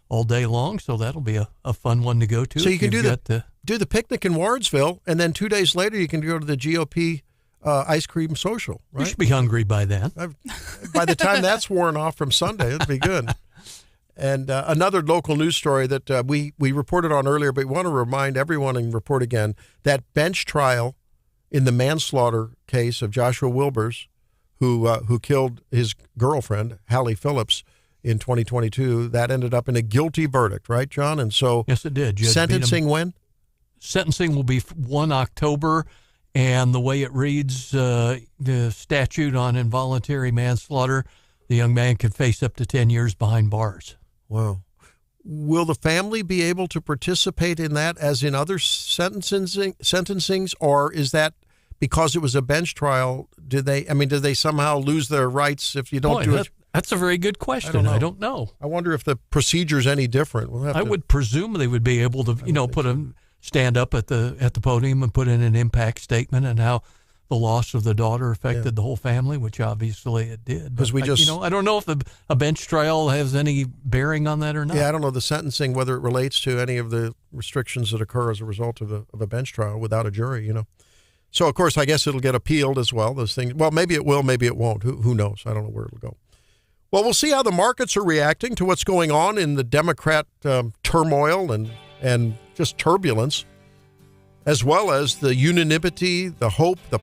all day long, so that'll be a fun one to go to. So you can do the picnic in Wardsville, and then 2 days later you can go to the GOP ice cream social, right? You should be hungry by then. By the time that's worn off from Sunday, it'll be good. And another local news story that we reported on earlier, but we want to remind everyone and report again, that bench trial in the manslaughter case of Joshua Wilbers, who killed his girlfriend, Hallie Phillips, in 2022, that ended up in a guilty verdict, right, John? And so yes, it did. Judge sentencing when? Sentencing will be 1 October, and the way it reads, the statute on involuntary manslaughter, the young man could face up to 10 years behind bars. Wow. Will the family be able to participate in that as in other sentencings, or is that because it was a bench trial? Did they somehow lose their rights if you don't do it? That's a very good question. I don't know. I wonder if the procedure's any different. I would presume they would be able to, stand up at the podium and put in an impact statement and how the loss of the daughter affected the whole family, which obviously it did. Because I don't know if a bench trial has any bearing on that or not. Yeah, I don't know the sentencing, whether it relates to any of the restrictions that occur as a result of a bench trial without a jury, So, of course, I guess it'll get appealed as well, those things. Well, maybe it will, maybe it won't. Who knows? I don't know where it'll go. Well, we'll see how the markets are reacting to what's going on in the Democrat turmoil and just turbulence, as well as the unanimity, the hope, the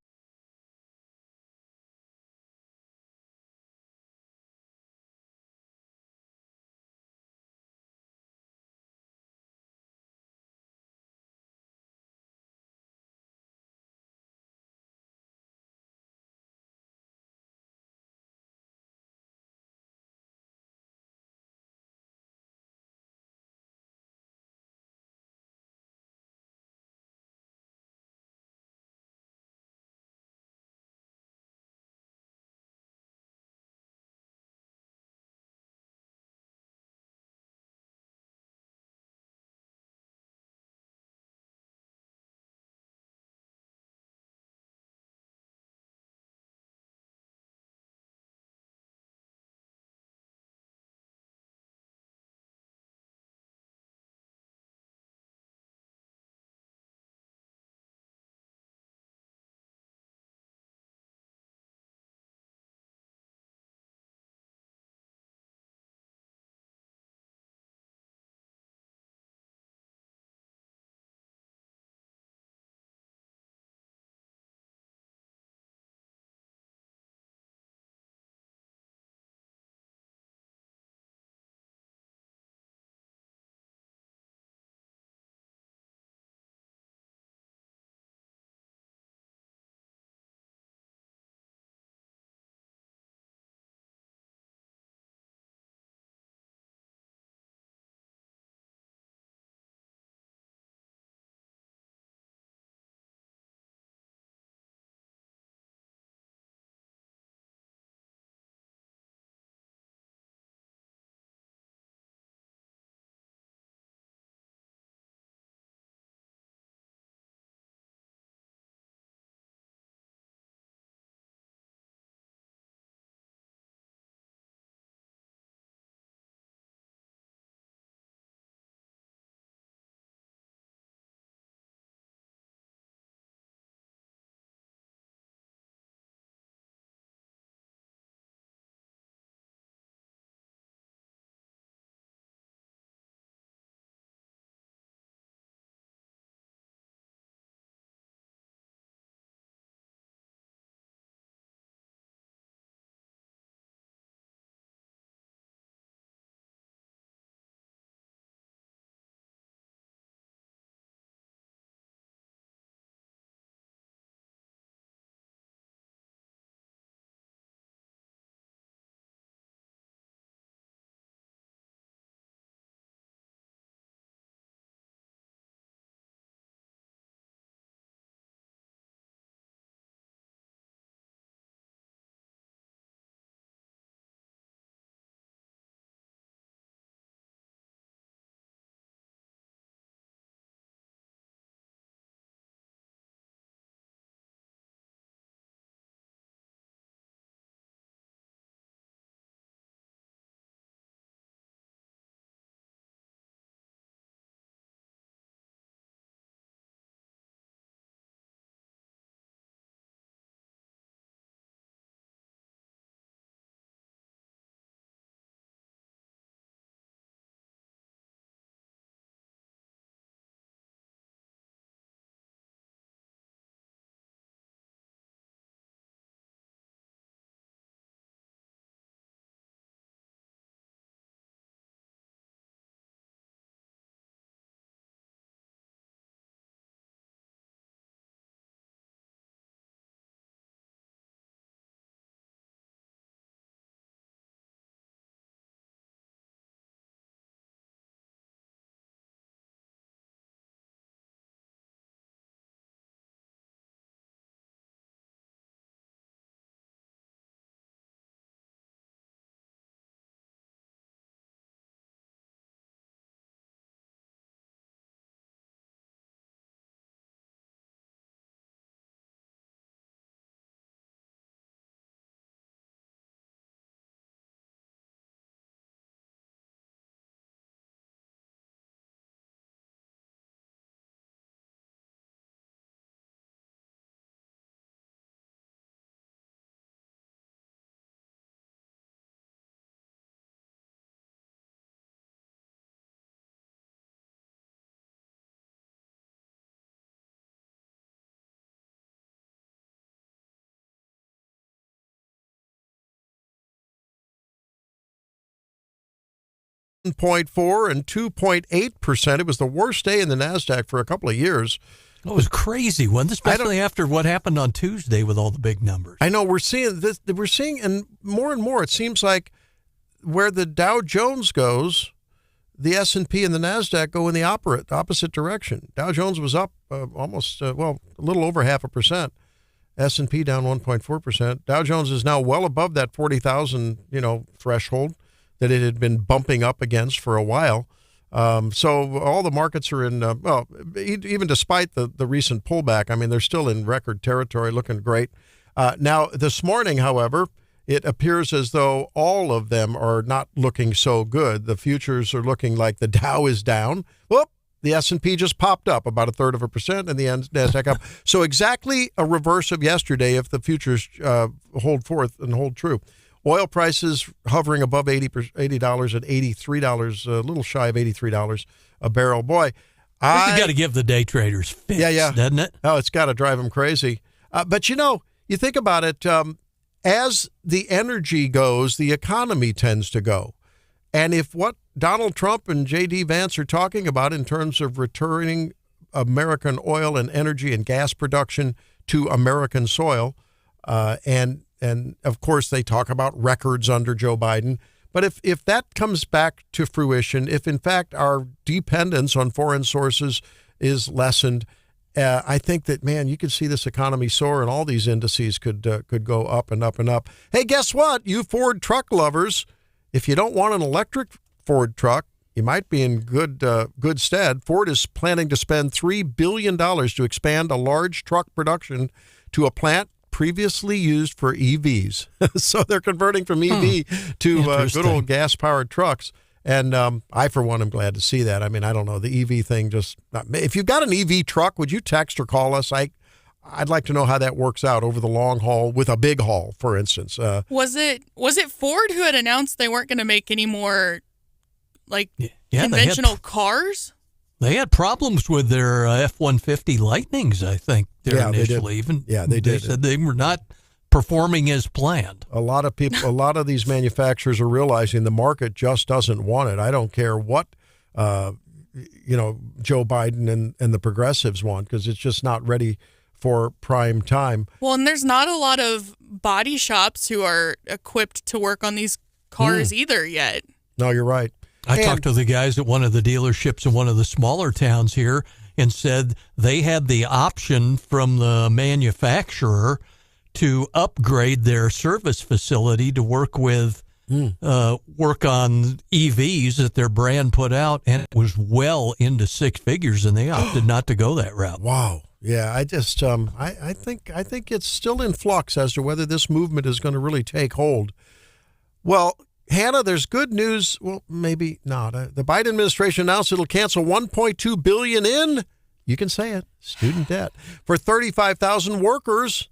1.4 and 2.8%. It was the worst day in the NASDAQ for a couple of years. It was crazy, wasn't it? Especially after what happened on Tuesday with all the big numbers. I know we're seeing this. We're seeing, and more, it seems like where the Dow Jones goes, the S&P and the NASDAQ go in the opposite direction. Dow Jones was up almost, a little over 0.5%. S&P down 1.4%. Dow Jones is now well above that 40,000, threshold that it had been bumping up against for a while. So all the markets are in, even despite the recent pullback, I mean, they're still in record territory, looking great. Now, this morning, however, it appears as though all of them are not looking so good. The futures are looking like the Dow is down. Whoop, the S&P just popped up about 1/3%, and the NASDAQ up. So exactly a reverse of yesterday if the futures hold forth and hold true. Oil prices hovering above $80 at $83, a little shy of $83 a barrel. Boy, You got to give the day traders fits, doesn't it? Oh, it's got to drive them crazy. But, you think about it, as the energy goes, the economy tends to go. And if what Donald Trump and J.D. Vance are talking about in terms of returning American oil and energy and gas production to American soil, and of course they talk about records under Joe Biden. But if that comes back to fruition, if in fact our dependence on foreign sources is lessened, I think that, man, you could see this economy soar and all these indices could go up and up and up. Hey, guess what? You Ford truck lovers, if you don't want an electric Ford truck, you might be in good stead. Ford is planning to spend $3 billion to expand a large truck production to a plant previously used for EVs. So they're converting from EV to good old gas-powered trucks. And I, for one, am glad to see that. I mean, I don't know. The EV thing if you've got an EV truck, would you text or call us? I'd like to know how that works out over the long haul with a big haul, for instance. Was it Ford who had announced they weren't going to make any more conventional cars? They had problems with their F-150 Lightnings, I think, initially. They did. They said they were not performing as planned. A lot of these manufacturers are realizing the market just doesn't want it. I don't care what Joe Biden and the progressives want, because it's just not ready for prime time. Well, and there's not a lot of body shops who are equipped to work on these cars either yet. No, you're right. I talked to the guys at one of the dealerships in one of the smaller towns here and said they had the option from the manufacturer to upgrade their service facility to work with work on EVs that their brand put out, and it was well into six figures, and they opted not to go that route. Wow. Yeah, I just I think it's still in flux as to whether this movement is going to really take hold. Well, Hannah, there's good news. Well, maybe not. The Biden administration announced it'll cancel $1.2 billion in, you can say it, student debt for 35,000 workers.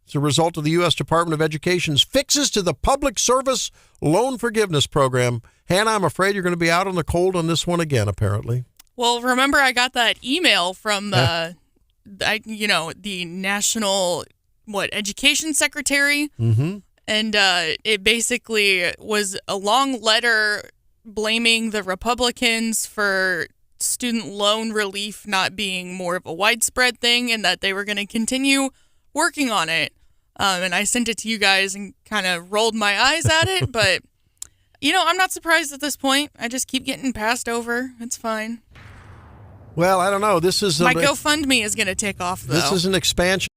It's a result of the U.S. Department of Education's fixes to the Public Service Loan Forgiveness Program. Hannah, I'm afraid you're going to be out on the cold on this one again, apparently. Well, remember I got that email from the national, education secretary? Mm-hmm. And it basically was a long letter blaming the Republicans for student loan relief not being more of a widespread thing, and that they were going to continue working on it. And I sent it to you guys and kind of rolled my eyes at it. But, I'm not surprised at this point. I just keep getting passed over. It's fine. Well, I don't know. My GoFundMe is going to take off, though. This is an expansion.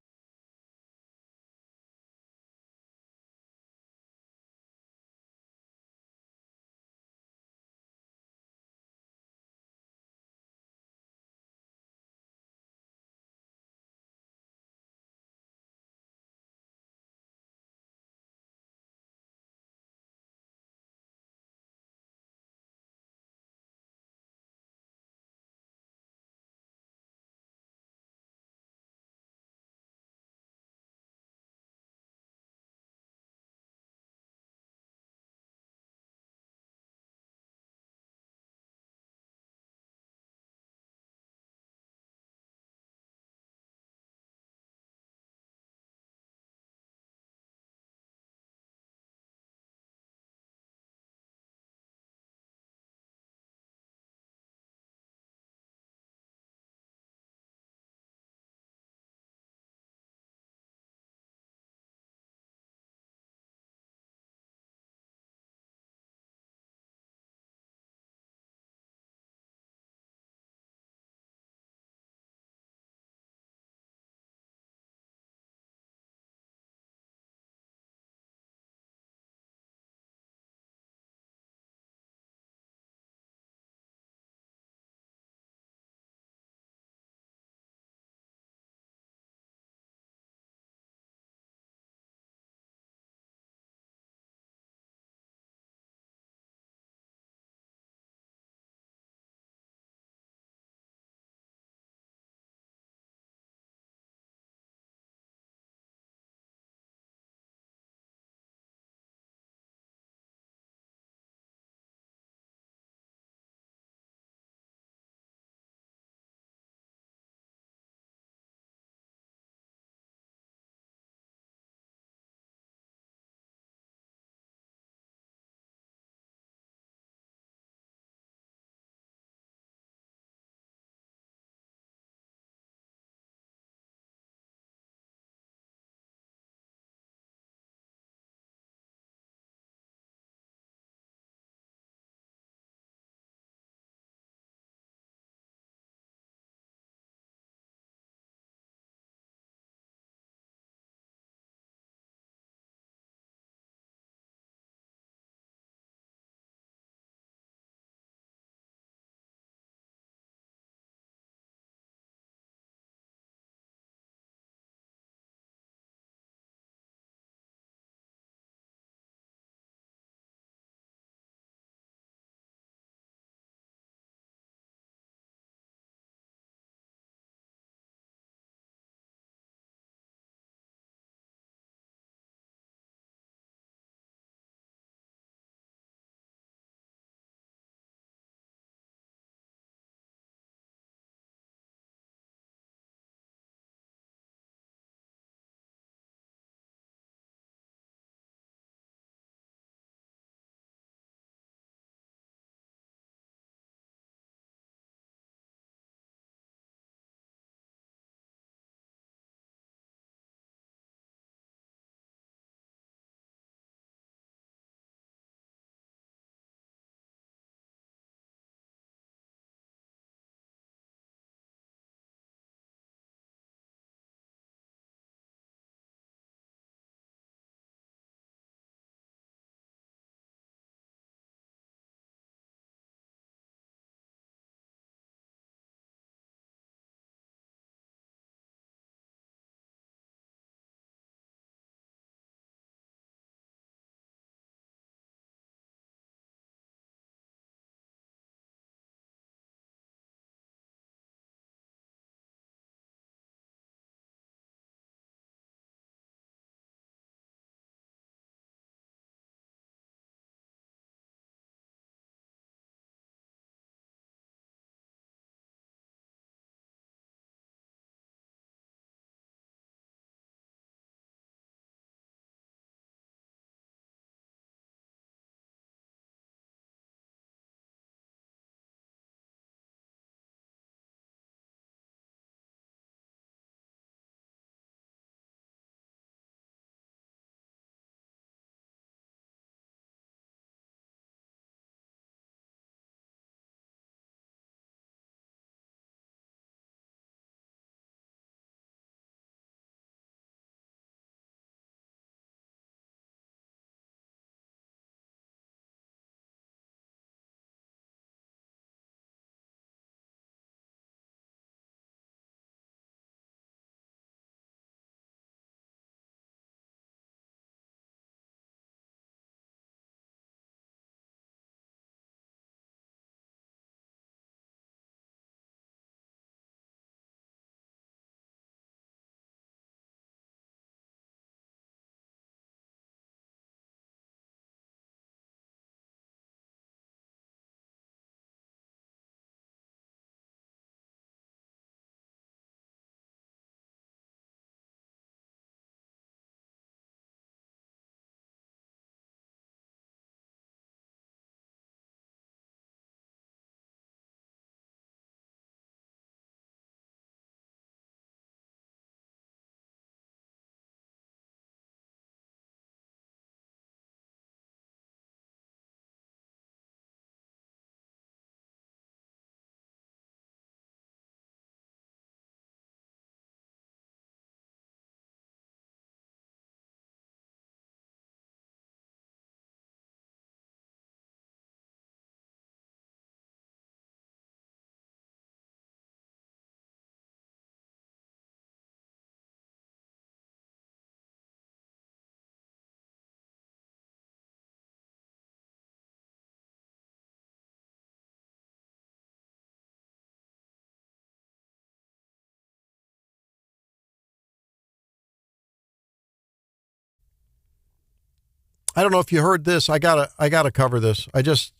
I don't know if you heard this. I gotta cover this. I just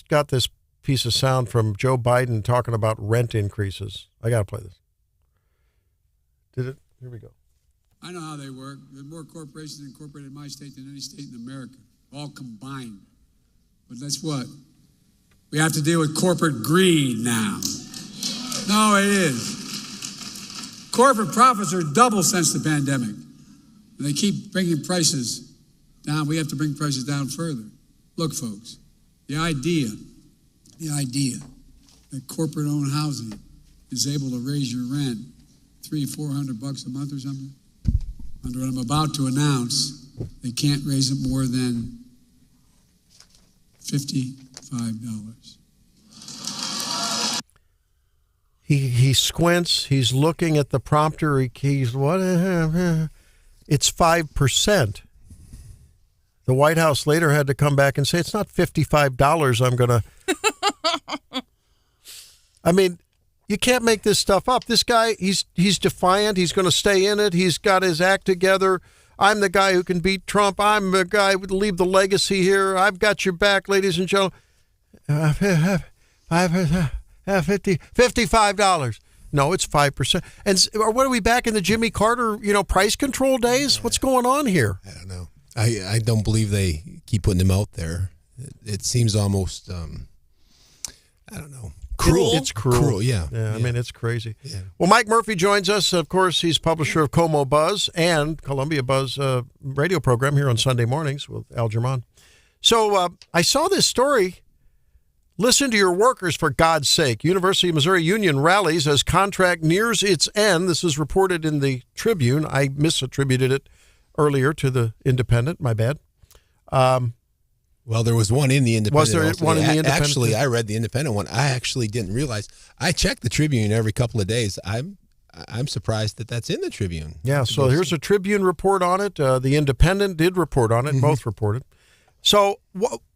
got this piece of sound from Joe Biden talking about rent increases. I gotta play this. Did it? Here we go. I know how they work. There are more corporations incorporated in my state than any state in America, all combined. But that's what? We have to deal with corporate greed now. No, it is. Corporate profits are double since the pandemic. And they keep bringing prices down. We have to bring prices down further. Look, folks, the idea that corporate-owned housing is able to raise your rent $300-400 a month or something, under what I'm about to announce, they can't raise it more than $55. He squints. He's looking at the prompter. He's what? It's 5%. The White House later had to come back and say it's not $55. I'm gonna. I mean, you can't make this stuff up. This guy, he's defiant. He's going to stay in it. He's got his act together. I'm the guy who can beat Trump. I'm the guy who would leave the legacy here. I've got your back, ladies and gentlemen. $55. No, it's 5%. And what are we back in the Jimmy Carter, price control days? What's going on here? I don't know. I don't believe they keep putting him out there. It seems almost, I don't know. Cruel. It's cruel. Yeah. I mean, it's crazy. Yeah. Well, Mike Murphy joins us. Of course, he's publisher of Como Buzz and Columbia Buzz radio program here on Sunday mornings with Al German. So I saw this story. Listen to your workers, for God's sake. University of Missouri Union rallies as contract nears its end. This is reported in the Tribune. I misattributed it earlier to the Independent. My bad. Well, there was one in the Independent. Was there one in the Independent? Actually, I read the Independent one. I actually didn't realize. I check the Tribune every couple of days. I'm surprised that that's in the Tribune. Yeah, so here's a Tribune report on it. The Independent did report on it. Both reported. So,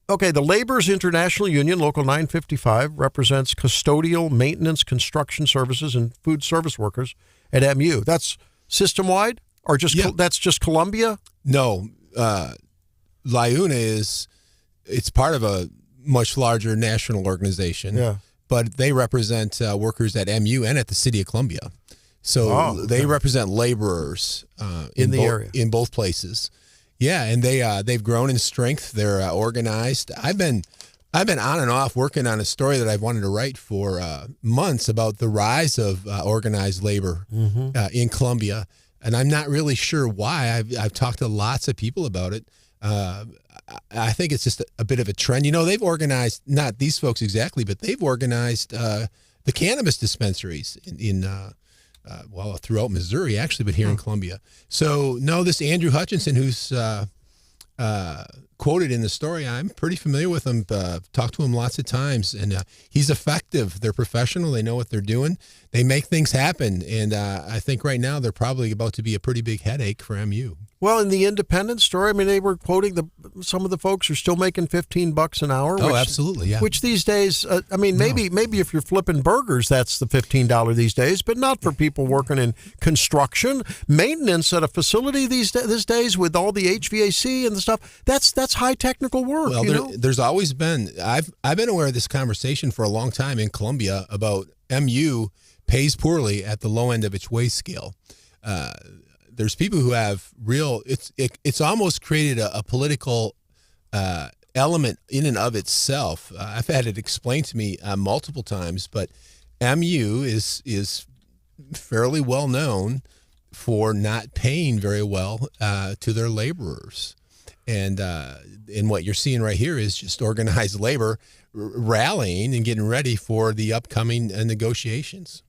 okay, the Labor's International Union, Local 955, represents custodial, maintenance, construction services, and food service workers at MU. That's system-wide? Or that's just Columbia? No. LIUNA it's part of a much larger national organization. Yeah. But they represent workers at MU and at the City of Columbia. So they represent laborers in the area. In both places. Yeah, and they've grown in strength. They're organized. I've been on and off working on a story that I've wanted to write for months about the rise of organized labor in Columbia, and I'm not really sure why. I've talked to lots of people about it. I think it's just a bit of a trend. They've organized, not these folks exactly, but they've organized the cannabis dispensaries in throughout Missouri, actually, but here in Columbia. So, no, this Andrew Hutchinson, who's quoted in the story, I'm pretty familiar with him. Talked to him lots of times, and he's effective. They're professional. They know what they're doing. They make things happen, and I think right now they're probably about to be a pretty big headache for MU. Well, in the Independent story, I mean, they were quoting some of the folks are still making $15 an hour. Oh, absolutely, yeah. Which these days, maybe if you're flipping burgers, that's the $15 these days, but not for people working in construction, maintenance at a facility these days with all the HVAC and the stuff. That's high technical work. Well, there's always been. I've been aware of this conversation for a long time in Columbia about MU pays poorly at the low end of its wage scale. There's people who have it's almost created a political element in and of itself. I've had it explained to me multiple times, but MU is fairly well known for not paying very well to their laborers. And what you're seeing right here is just organized labor rallying and getting ready for the upcoming negotiations.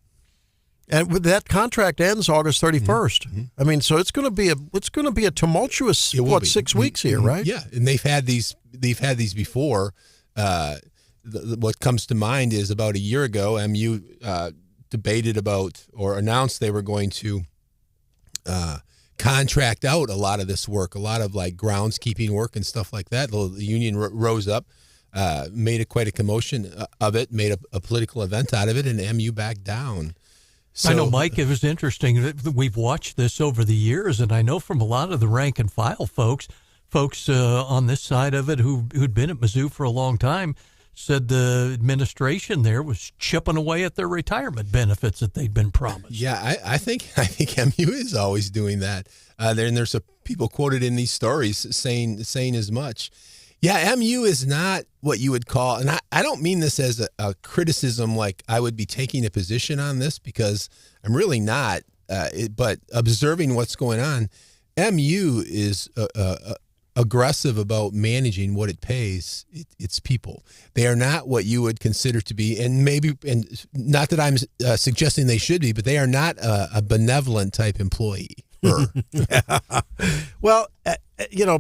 And that contract ends August 31st. I mean, so it's going to be a tumultuous 6 weeks here, right? Yeah, and they've had these before. What comes to mind is about a year ago, MU debated about or announced they were going to contract out a lot of this work, a lot of like groundskeeping work and stuff like that. The union rose up, made quite a commotion of it, made a political event out of it, and MU backed down. So, I know, Mike, it was interesting that we've watched this over the years, and I know from a lot of the rank and file folks, folks on this side of it who'd been at Mizzou for a long time said the administration there was chipping away at their retirement benefits that they'd been promised. Yeah, I think MU is always doing that. There's people quoted in these stories saying as much. Yeah, MU is not what you would call, and I don't mean this as a criticism, like I would be taking a position on this, because I'm really not. But observing what's going on, MU is aggressive about managing what it pays its people. They are not what you would consider to be, and not that I'm suggesting they should be, but they are not a benevolent type employee. Well,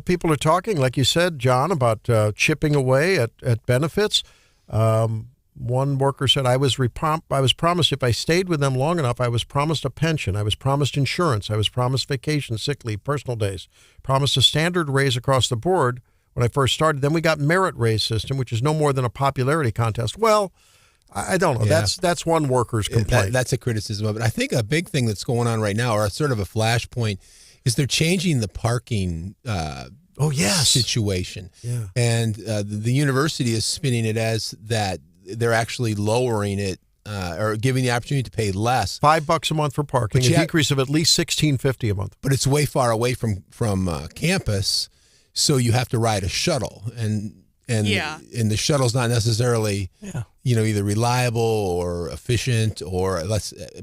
people are talking, like you said, John, about chipping away at benefits. One worker said, I was promised if I stayed with them long enough, I was promised a pension, I was promised insurance, I was promised vacation, sick leave, personal days, promised a standard raise across the board when I first started. Then we got merit raise system, which is no more than a popularity contest. Well, I don't know. Yeah. That's one worker's complaint. That's a criticism of it. I think a big thing that's going on right now, or a sort of a flashpoint, is they're changing the parking situation. Yeah. And the university is spinning it as that they're actually lowering it or giving the opportunity to pay less. $5 a month for parking, a decrease of at least $16.50 a month. But it's way far away from campus, so you have to ride a shuttle, and the shuttle's not necessarily either reliable or efficient or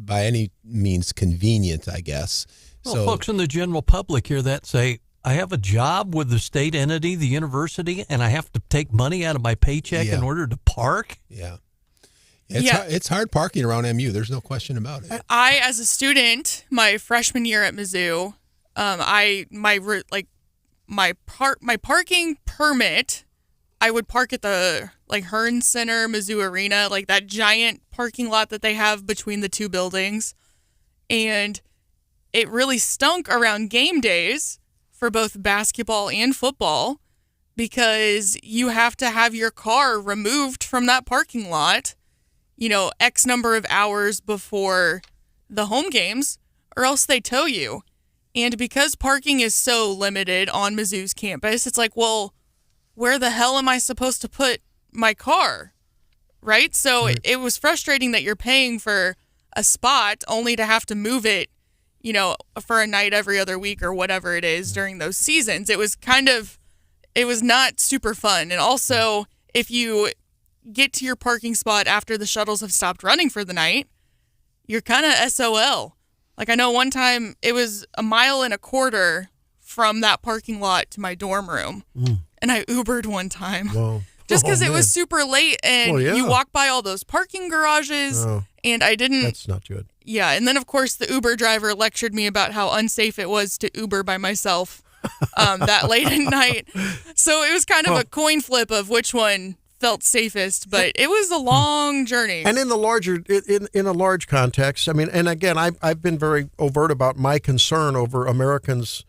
by any means convenient, I guess. Well, so folks in the general public hear that say, I have a job with the state entity, the university, and I have to take money out of my paycheck in order to park? Yeah. It's hard parking around MU. There's no question about it. I, as a student, my freshman year at Mizzou, my parking permit, I would park at the Hearn Center, Mizzou Arena, like that giant parking lot that they have between the two buildings. And it really stunk around game days for both basketball and football, because you have to have your car removed from that parking lot, X number of hours before the home games, or else they tow you. And because parking is so limited on Mizzou's campus, it's like, well, where the hell am I supposed to put my car? Right? So it was frustrating that you're paying for a spot only to have to move it, for a night every other week or whatever it is during those seasons. It was not super fun. And also, if you get to your parking spot after the shuttles have stopped running for the night, you're kind of SOL. I know one time it was 1.25 miles from that parking lot to my dorm room. And I Ubered one time. Whoa. Just because it was super late, and you walk by all those parking garages, and I didn't... That's not good. Yeah, and then, of course, the Uber driver lectured me about how unsafe it was to Uber by myself that late at night. So it was kind of a coin flip of which one felt safest, but it was a long journey. And in the in a large context, and again, I've been very overt about my concern over Americans'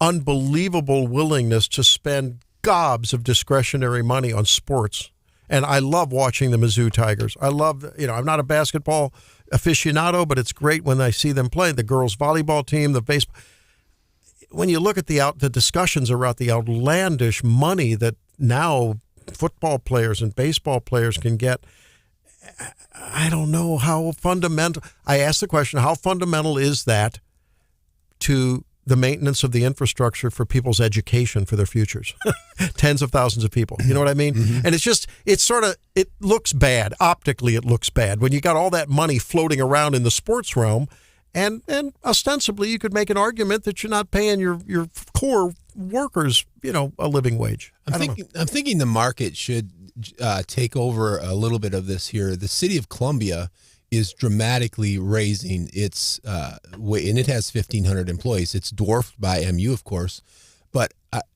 unbelievable willingness to spend gobs of discretionary money on sports. And I love watching the Mizzou Tigers. I love, I'm not a basketball aficionado, but it's great when I see them play. The girls volleyball team, the baseball. When you look at the discussions around the outlandish money that now football players and baseball players can get, I don't know how fundamental. I ask the question, how fundamental is that to the maintenance of the infrastructure for people's education for their futures? Tens of thousands of people. You know what I mean? Mm-hmm. And it looks bad. Optically, it looks bad when you got all that money floating around in the sports realm. And ostensibly, you could make an argument that you're not paying your core workers, a living wage. I'm thinking the market should take over a little bit of this here. The city of Columbia is dramatically raising its and it has 1,500 employees. It's dwarfed by MU, of course, but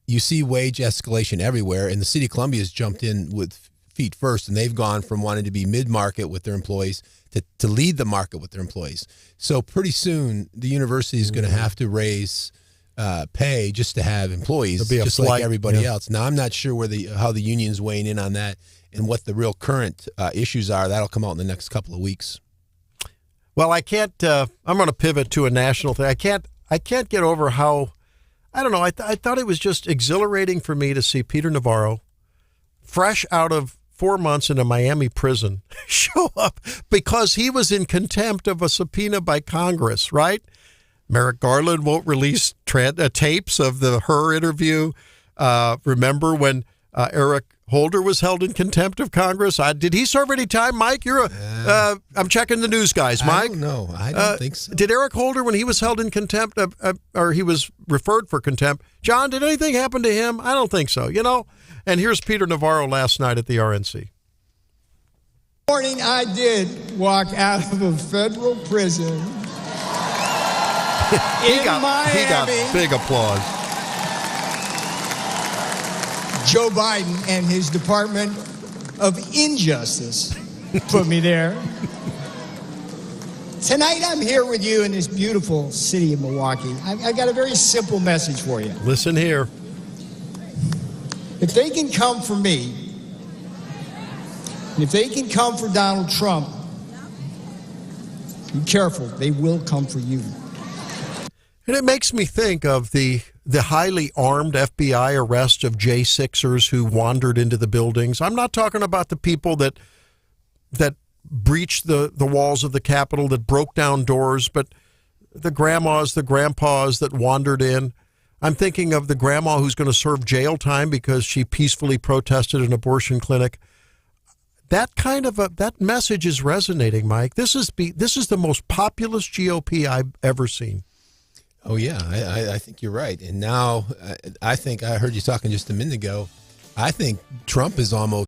you see wage escalation everywhere, and the city of Columbia has jumped in with feet first, and they've gone from wanting to be mid-market with their employees to lead the market with their employees. So pretty soon, the university is going to have to raise pay just to have employees, just like everybody else. Now, I'm not sure how the union's weighing in on that and what the real current issues are. That'll come out in the next couple of weeks. Well, I can't. I'm going to pivot to a national thing. I can't get over how I don't know. I thought it was just exhilarating for me to see Peter Navarro, fresh out of 4 months in a Miami prison, show up because he was in contempt of a subpoena by Congress, right? Merrick Garland won't release tapes of her interview. Remember when Eric Holder was held in contempt of Congress? Did he serve any time, Mike? I'm checking the news, guys. Mike? I don't know. I don't think so. Did Eric Holder, when he was held in contempt, or he was referred for contempt, John, did anything happen to him? I don't think so, And here's Peter Navarro last night at the RNC. Morning, I did walk out of a federal prison. He got big applause. Joe Biden and his Department of Injustice put me there. Tonight I'm here with you in this beautiful city of Milwaukee. I've got a very simple message for you. Listen here. If they can come for me, and if they can come for Donald Trump, be careful, they will come for you. And it makes me think of the highly armed FBI arrest of J6ers who wandered into the buildings. I'm not talking about the people that breached the walls of the Capitol, that broke down doors, but the grandmas, the grandpas that wandered in. I'm thinking of the grandma who's going to serve jail time because she peacefully protested an abortion clinic. That that message is resonating, Mike. This is the most populist GOP I've ever seen. Oh, yeah, I think you're right. And now I think I heard you talking just a minute ago. I think Trump is almost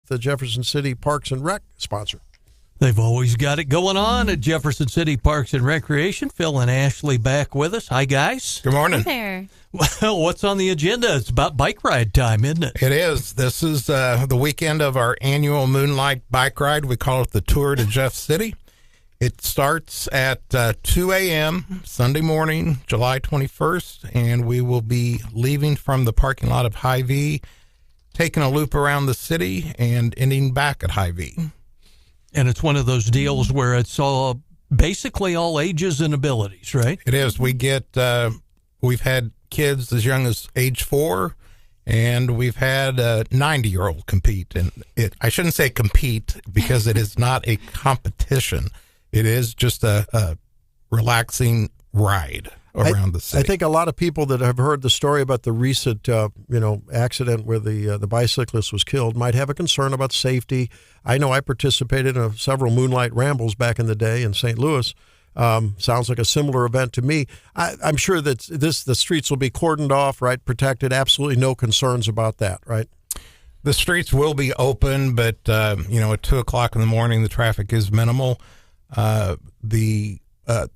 the Jefferson City Parks and Rec sponsor. They've always got it going on at Jefferson City Parks and Recreation. Phil and Ashley back with us. Hi, guys. Good morning. Hi there. Well, what's on the agenda? It's about bike ride time, isn't it? It is. This is the weekend of our annual Moonlight Bike Ride. We call it the Tour to Jeff City. It starts at 2 a.m. Sunday morning, July 21st, and we will be leaving from the parking lot of Hy-Vee, taking a loop around the city, and ending back at Hy-Vee. And it's one of those deals where it's all basically all ages and abilities, right? It is. We get we've had kids as young as age 4, and we've had a 90-year-old compete. And I shouldn't say compete because it is not a competition. It is just a relaxing ride around the city. I think a lot of people that have heard the story about the recent, accident where the bicyclist was killed might have a concern about safety. I know I participated in several Moonlight Rambles back in the day in St. Louis. Sounds like a similar event to me. I'm sure that the streets will be cordoned off, right, protected. Absolutely no concerns about that, right? The streets will be open, but at 2:00 in the morning, the traffic is minimal. The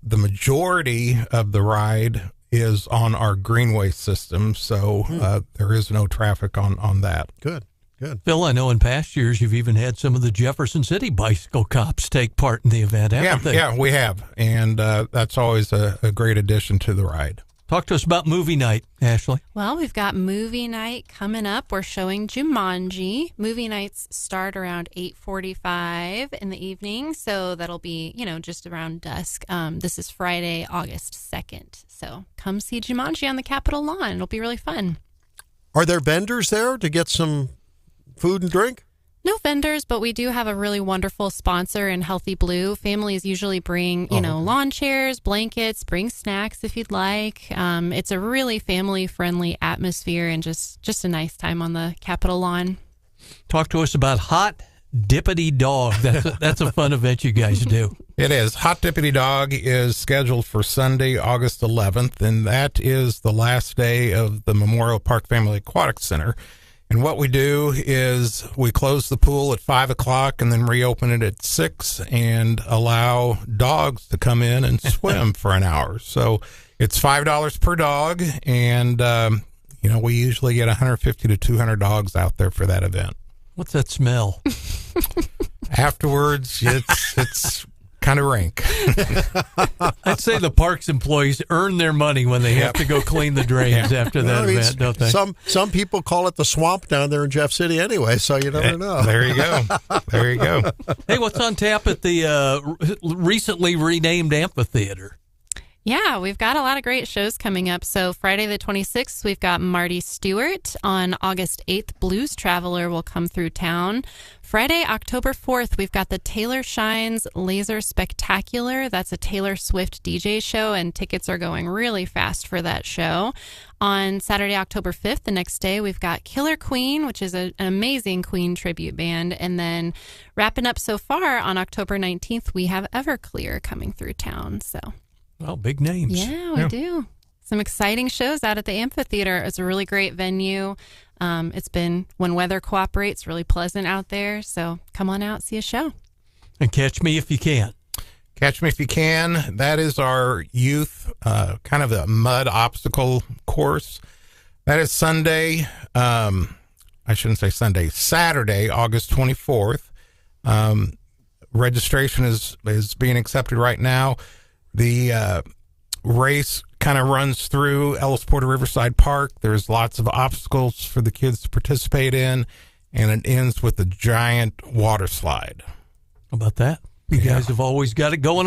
majority of the ride is on our greenway system, so there is no traffic on that. Good. Phil, I know in past years you've even had some of the Jefferson City bicycle cops take part in the event, haven't they? Yeah, we have, and that's always a great addition to the ride. Talk to us about movie night, Ashley. Well, we've got movie night coming up. We're showing Jumanji. Movie nights start around 8:45 in the evening, so that'll be, just around dusk. This is Friday, August 2nd. So come see Jumanji on the Capitol lawn. It'll be really fun. Are there vendors there to get some food and drink? No vendors, but we do have a really wonderful sponsor in Healthy Blue. Families usually bring, lawn chairs, blankets, bring snacks if you'd like. It's a really family-friendly atmosphere and just a nice time on the Capitol lawn. Talk to us about Hot Dippity Dog. That's a fun event you guys do. It is. Hot Dippity Dog is scheduled for Sunday, August 11th, and that is the last day of the Memorial Park Family Aquatic Center. And what we do is we close the pool at 5 o'clock and then reopen it at 6 and allow dogs to come in and swim for an hour. So it's $5 per dog, and we usually get 150 to 200 dogs out there for that event. What's that smell? Afterwards, it's kind of rank. I'd say the parks employees earn their money when they have to go clean the drains after that event, don't they? Some people call it the swamp down there in Jeff City anyway, so you never know. There you go. There you go. Hey, what's on tap at the recently renamed amphitheater? Yeah, we've got a lot of great shows coming up. So Friday the 26th, we've got Marty Stewart. On August 8th, Blues Traveler will come through town. Friday, October 4th, we've got the Taylor Shines Laser Spectacular. That's a Taylor Swift DJ show, and tickets are going really fast for that show. On Saturday, October 5th, the next day, we've got Killer Queen, which is an amazing Queen tribute band. And then wrapping up so far on October 19th, we have Everclear coming through town. So... Well, big names. Yeah, we do. Some exciting shows out at the amphitheater. It's a really great venue. It's been, when weather cooperates, really pleasant out there. So come on out, see a show. And Catch Me If You Can. Catch Me If You Can. That is our youth kind of a mud obstacle course. That is Sunday. I shouldn't say Sunday. Saturday, August 24th. Registration is being accepted right now. The race kind of runs through Ellis Porter Riverside Park. There's lots of obstacles for the kids to participate in, and it ends with a giant water slide. How about that? You guys have always got it going on.